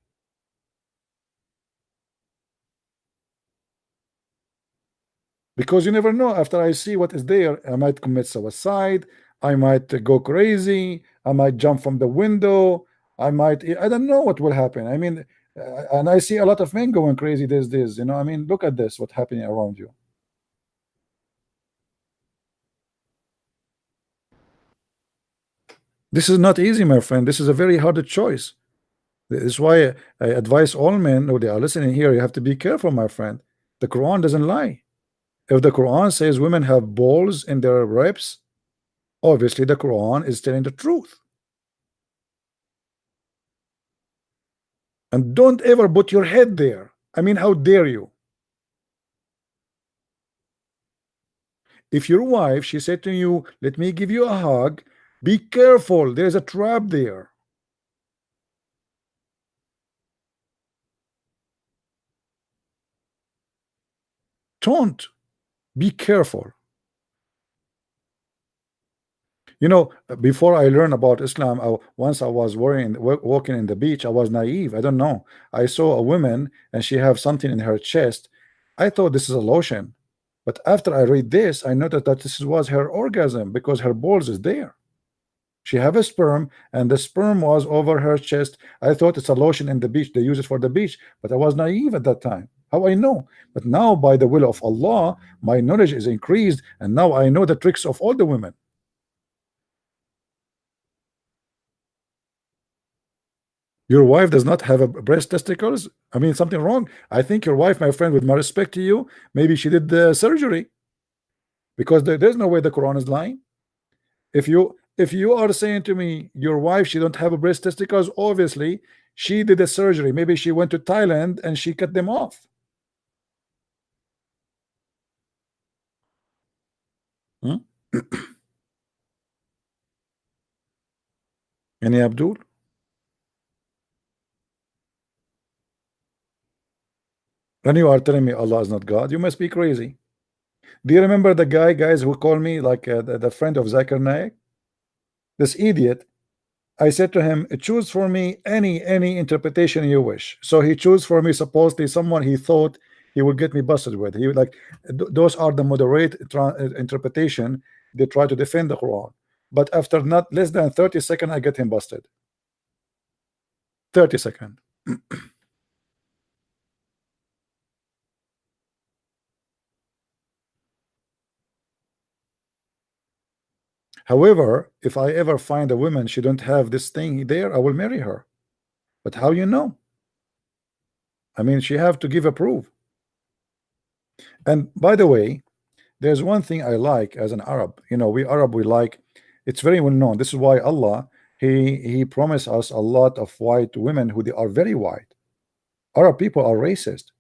Because you never know. After I see what is there, I might commit suicide. I might go crazy. I might jump from the window. I don't know what will happen. I mean, and I see a lot of men going crazy these days. You know, I mean, look at this, what's happening around you. This is not easy, my friend. This is a very hard choice. This is why I advise all men who they are listening here, you have to be careful, my friend. The Quran doesn't lie. If the Quran says women have balls in their ribs, obviously the Quran is telling the truth. And don't ever put your head there. I mean, how dare you? If your wife, she said to you, let me give you a hug, be careful, there's a trap there. Don't. Be careful. You know, before I learned about Islam, once I was walking in the beach, I was naive. I don't know. I saw a woman and she have something in her chest. I thought this is a lotion. But after I read this, I noticed that this was her orgasm because her balls is there. She have a sperm and the sperm was over her chest. I thought it's a lotion in the beach. They use it for the beach. But I was naive at that time. How I know? But now by the will of Allah, my knowledge is increased. And now I know the tricks of all the women. Your wife does not have a breast testicles? I mean, something wrong. I think your wife, my friend, with my respect to you, maybe she did the surgery. Because there's no way the Quran is lying. If you are saying to me your wife, she don't have a breast testicles, obviously she did a surgery. Maybe she went to Thailand and she cut them off. Any Abdul? When you are telling me Allah is not God, you must be crazy. Do you remember the guys who called me like the friend of Zakir Naik? This idiot. I said to him, choose for me any interpretation you wish. So he chose for me supposedly someone he thought he would get me busted with. He would like those are the moderate interpretation. They try to defend the Quran. But after not less than 30 seconds, I get him busted. 30 seconds. However, if I ever find a woman she don't have this thing there, I will marry her. But how you know? I mean, she have to give a proof. And by the way, there's one thing I like as an Arab. You know, we Arab, we like, it's very well known. This is why Allah, he promised us a lot of white women who they are very white. Arab people are racist,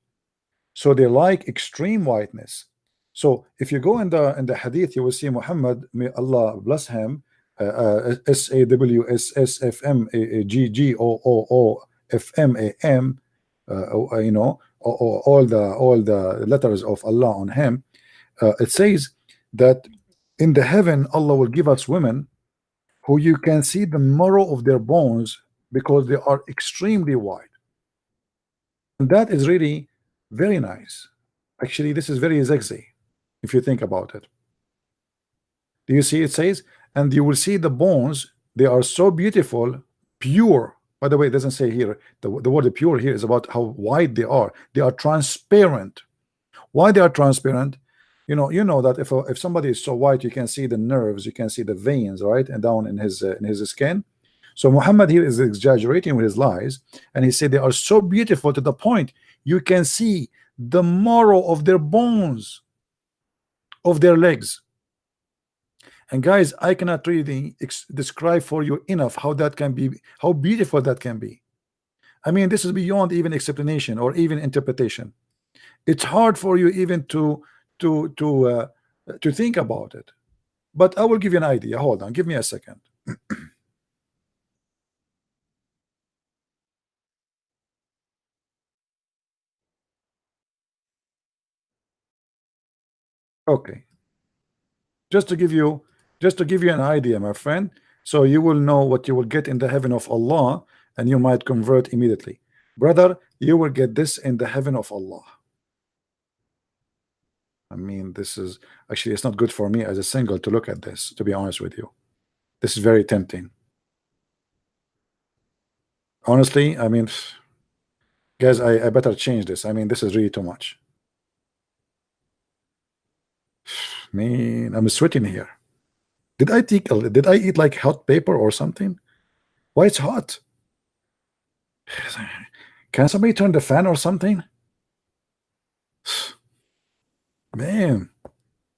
so they like extreme whiteness. So if you go in the hadith, you will see Muhammad, may Allah bless him, SAWSFMAGGOOOFMAM, you know, all the letters of Allah on him. It says that in the heaven Allah will give us women who you can see the marrow of their bones because they are extremely white. And that is really very nice. Actually, this is very sexy if you think about it. Do you see? It says, and you will see the bones, they are so beautiful, pure. By the way, it doesn't say here, the word pure here is about how white they are. They are transparent. Why they are transparent? You know that if somebody is so white, you can see the nerves, you can see the veins, right, and down in his skin. So Muhammad here is exaggerating with his lies, and he said they are so beautiful to the point you can see the marrow of their bones. of their legs. And guys, I cannot really describe for you enough how that can be, how beautiful that can be. I mean, this is beyond even explanation or even interpretation. It's hard for you even to think about it. But I will give you an idea. Hold on, give me a second. Okay. Just to give you an idea, my friend, so you will know what you will get in the heaven of Allah, and you might convert immediately. Brother, you will get this in the heaven of Allah. I mean, this is actually, it's not good for me as a single to look at this, to be honest with you. This is very tempting. Honestly, I mean, guys, I better change this. I mean, this is really too much. Man, I'm sweating here. Did I eat like hot paper or something? Why it's hot? Can somebody turn the fan or something? Man,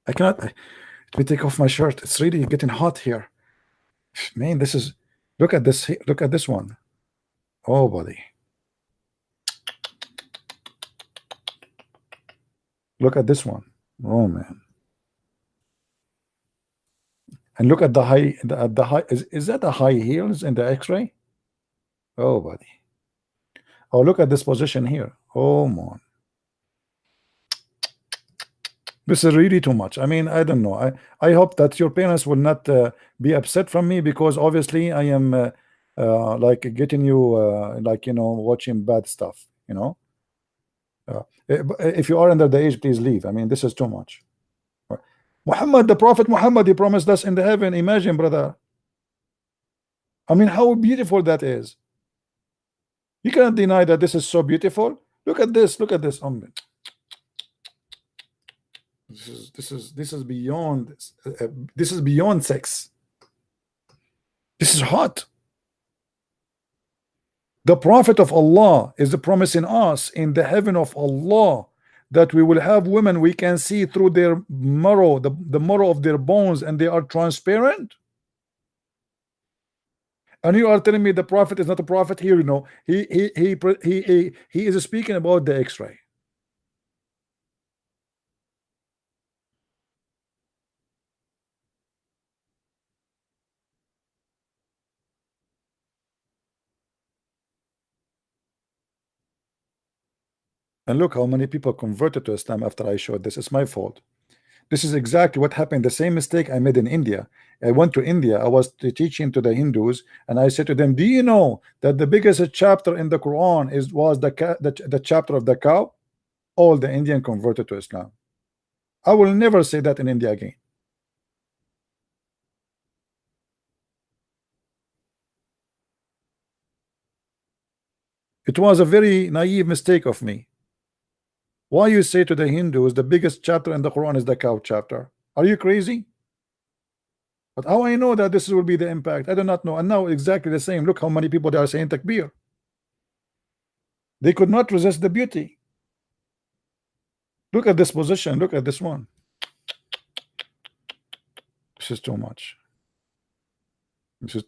I cannot. Let me take off my shirt. It's really getting hot here. Man, this is. Look at this. Look at this one. Oh, buddy. Look at this one. Oh, man. And look at the high. The high. Is that the high heels in the X-ray? Oh, buddy. Oh, look at this position here. Oh, man. This is really too much. I mean, I don't know. I hope that your parents will not be upset from me, because obviously I am like getting you like, you know, watching bad stuff, you know. If you are under the age, please leave. I mean, this is too much. Muhammad, the Prophet Muhammad, he promised us in the heaven. Imagine, brother. I mean, how beautiful that is. You cannot deny that this is so beautiful. Look at this. Look at this. This is beyond this is beyond sex. This is hot. The Prophet of Allah is promising us in the heaven of Allah that we will have women we can see through their marrow, the marrow of their bones, and they are transparent. And you are telling me the Prophet is not a prophet here? You know, he is speaking about the X-ray. And look how many people converted to Islam after I showed this. It's my fault. This is exactly what happened. The same mistake I made in India. I went to India. I was teaching to the Hindus, and I said to them, "Do you know that the biggest chapter in the Quran was the chapter of the cow?" All the Indian converted to Islam. I will never say that in India again. It was a very naive mistake of me. Why you say to the Hindus the biggest chapter in the Quran is the cow chapter? Are you crazy? But how I know that this will be the impact? I do not know. And now exactly the same. Look how many people they are saying takbir. They could not resist the beauty. Look at this position. Look at this one. This is too much. This is,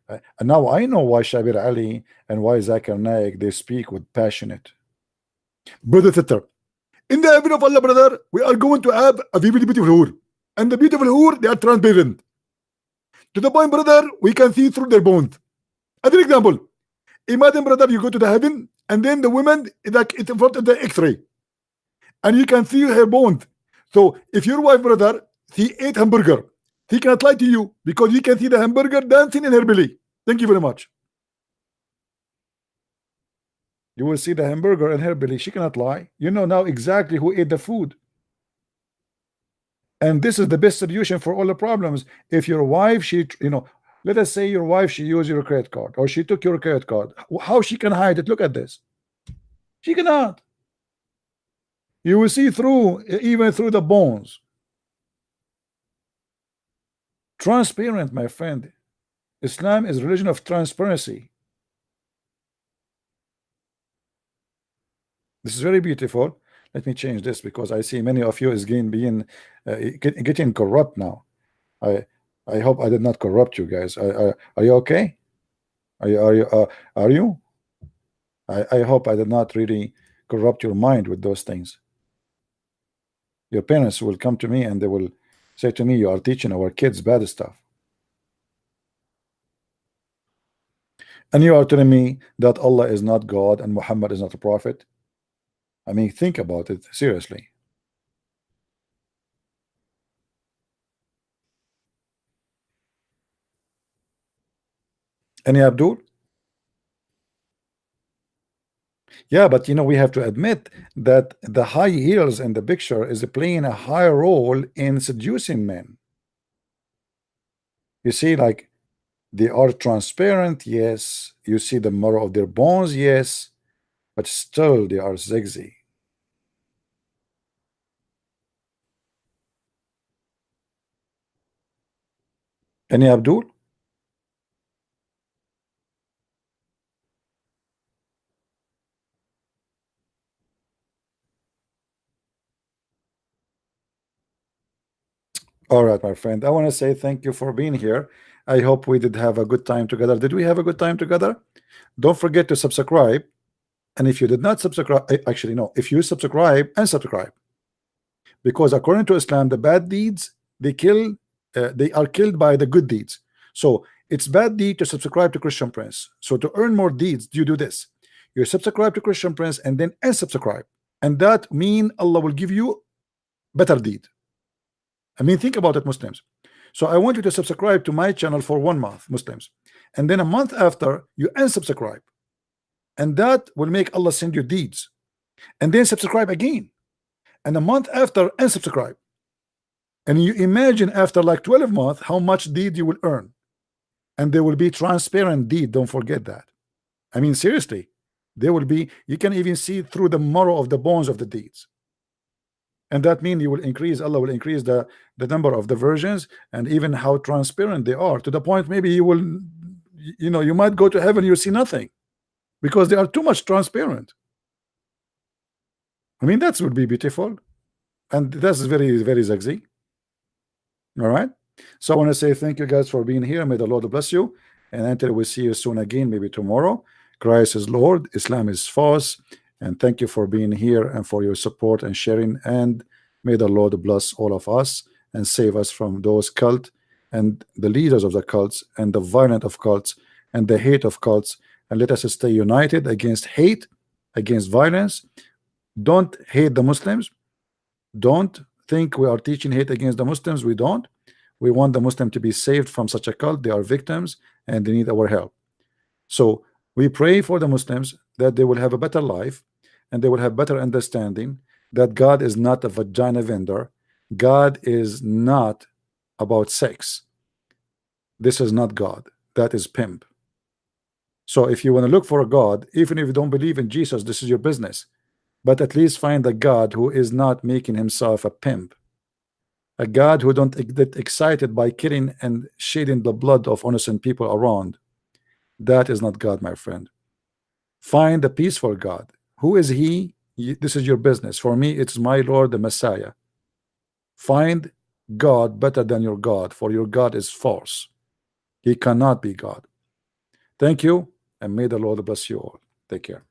and now I know why Shabir Ali and why Zakir Naik, they speak with passionate. Brother Sitter, in the heaven of Allah, brother, we are going to have a very beautiful hur. And the beautiful hur, they are transparent. To the point, brother, we can see through their bones. As an example, imagine, brother, you go to the heaven, and then the woman is like it's in front of the X-ray. And you can see her bones. So if your wife, brother, she ate hamburger, she cannot lie to you because you can see the hamburger dancing in her belly. Thank you very much. You will see the hamburger in her belly. She cannot lie. You know now exactly who ate the food. And this is the best solution for all the problems. If your wife, she, you know, let us say your wife, she used your credit card, or she took your credit card. How she can hide it? Look at this. She cannot. You will see through, even through the bones. Transparent, my friend. Islam is a religion of transparency. This is very beautiful. Let me change this because I see many of you is getting corrupt now. I hope I did not corrupt you guys. Are you okay? Are you? I hope I did not really corrupt your mind with those things. Your parents will come to me and they will say to me, you are teaching our kids bad stuff. And you are telling me that Allah is not God and Muhammad is not a prophet. I mean, think about it seriously. Any Abdul? Yeah, but you know, we have to admit that the high heels in the picture is playing a high role in seducing men. You see, like, they are transparent, yes. You see the marrow of their bones, yes, but still they are sexy. Any Abdul? All right, my friend. I want to say thank you for being here. I hope we did have a good time together. Did we have a good time together? Don't forget to subscribe. And if you did not subscribe, actually, no, if you subscribe and subscribe, because according to Islam, the bad deeds they are killed by the good deeds. So it's bad deed to subscribe to Christian Prince. So to earn more deeds, you do this: you subscribe to Christian Prince and then unsubscribe, and that mean Allah will give you better deed. I mean, think about it, Muslims. So I want you to subscribe to my channel for 1 month, Muslims, and then a month after you unsubscribe, and that will make Allah send you deeds, and then subscribe again, and a month after unsubscribe, and you imagine after like 12 months how much deed you will earn, and there will be transparent deed. Don't forget that. I mean, seriously, there will be, you can even see through the marrow of the bones of the deeds. And that means you will increase, Allah will increase the number of the versions and even how transparent they are, to the point maybe you will, you know, you might go to heaven, you see nothing because they are too much transparent. I mean, that would be beautiful, and that's very, very sexy. All right, so I want to say thank you guys for being here. May the Lord bless you, and until we see you soon again, maybe tomorrow. Christ is Lord, Islam is false. And thank you for being here and for your support and sharing. And may the Lord bless all of us and save us from those cults and the leaders of the cults and the violence of cults and the hate of cults. And let us stay united against hate, against violence. Don't hate the Muslims. Don't think we are teaching hate against the Muslims. We don't. We want the Muslim to be saved from such a cult. They are victims and they need our help. So we pray for the Muslims that they will have a better life, and they will have better understanding that God is not a vagina vendor. God is not about sex. This is not God. That is pimp. So if you want to look for a God, even if you don't believe in Jesus, this is your business. But at least find a God who is not making himself a pimp. A God who don't get excited by killing and shedding the blood of innocent people around. That is not God, my friend. Find a peaceful God. Who is he? This is your business. For me, it's my Lord, the Messiah. Find God better than your God, for your God is false. He cannot be God. Thank you, and may the Lord bless you all. Take care.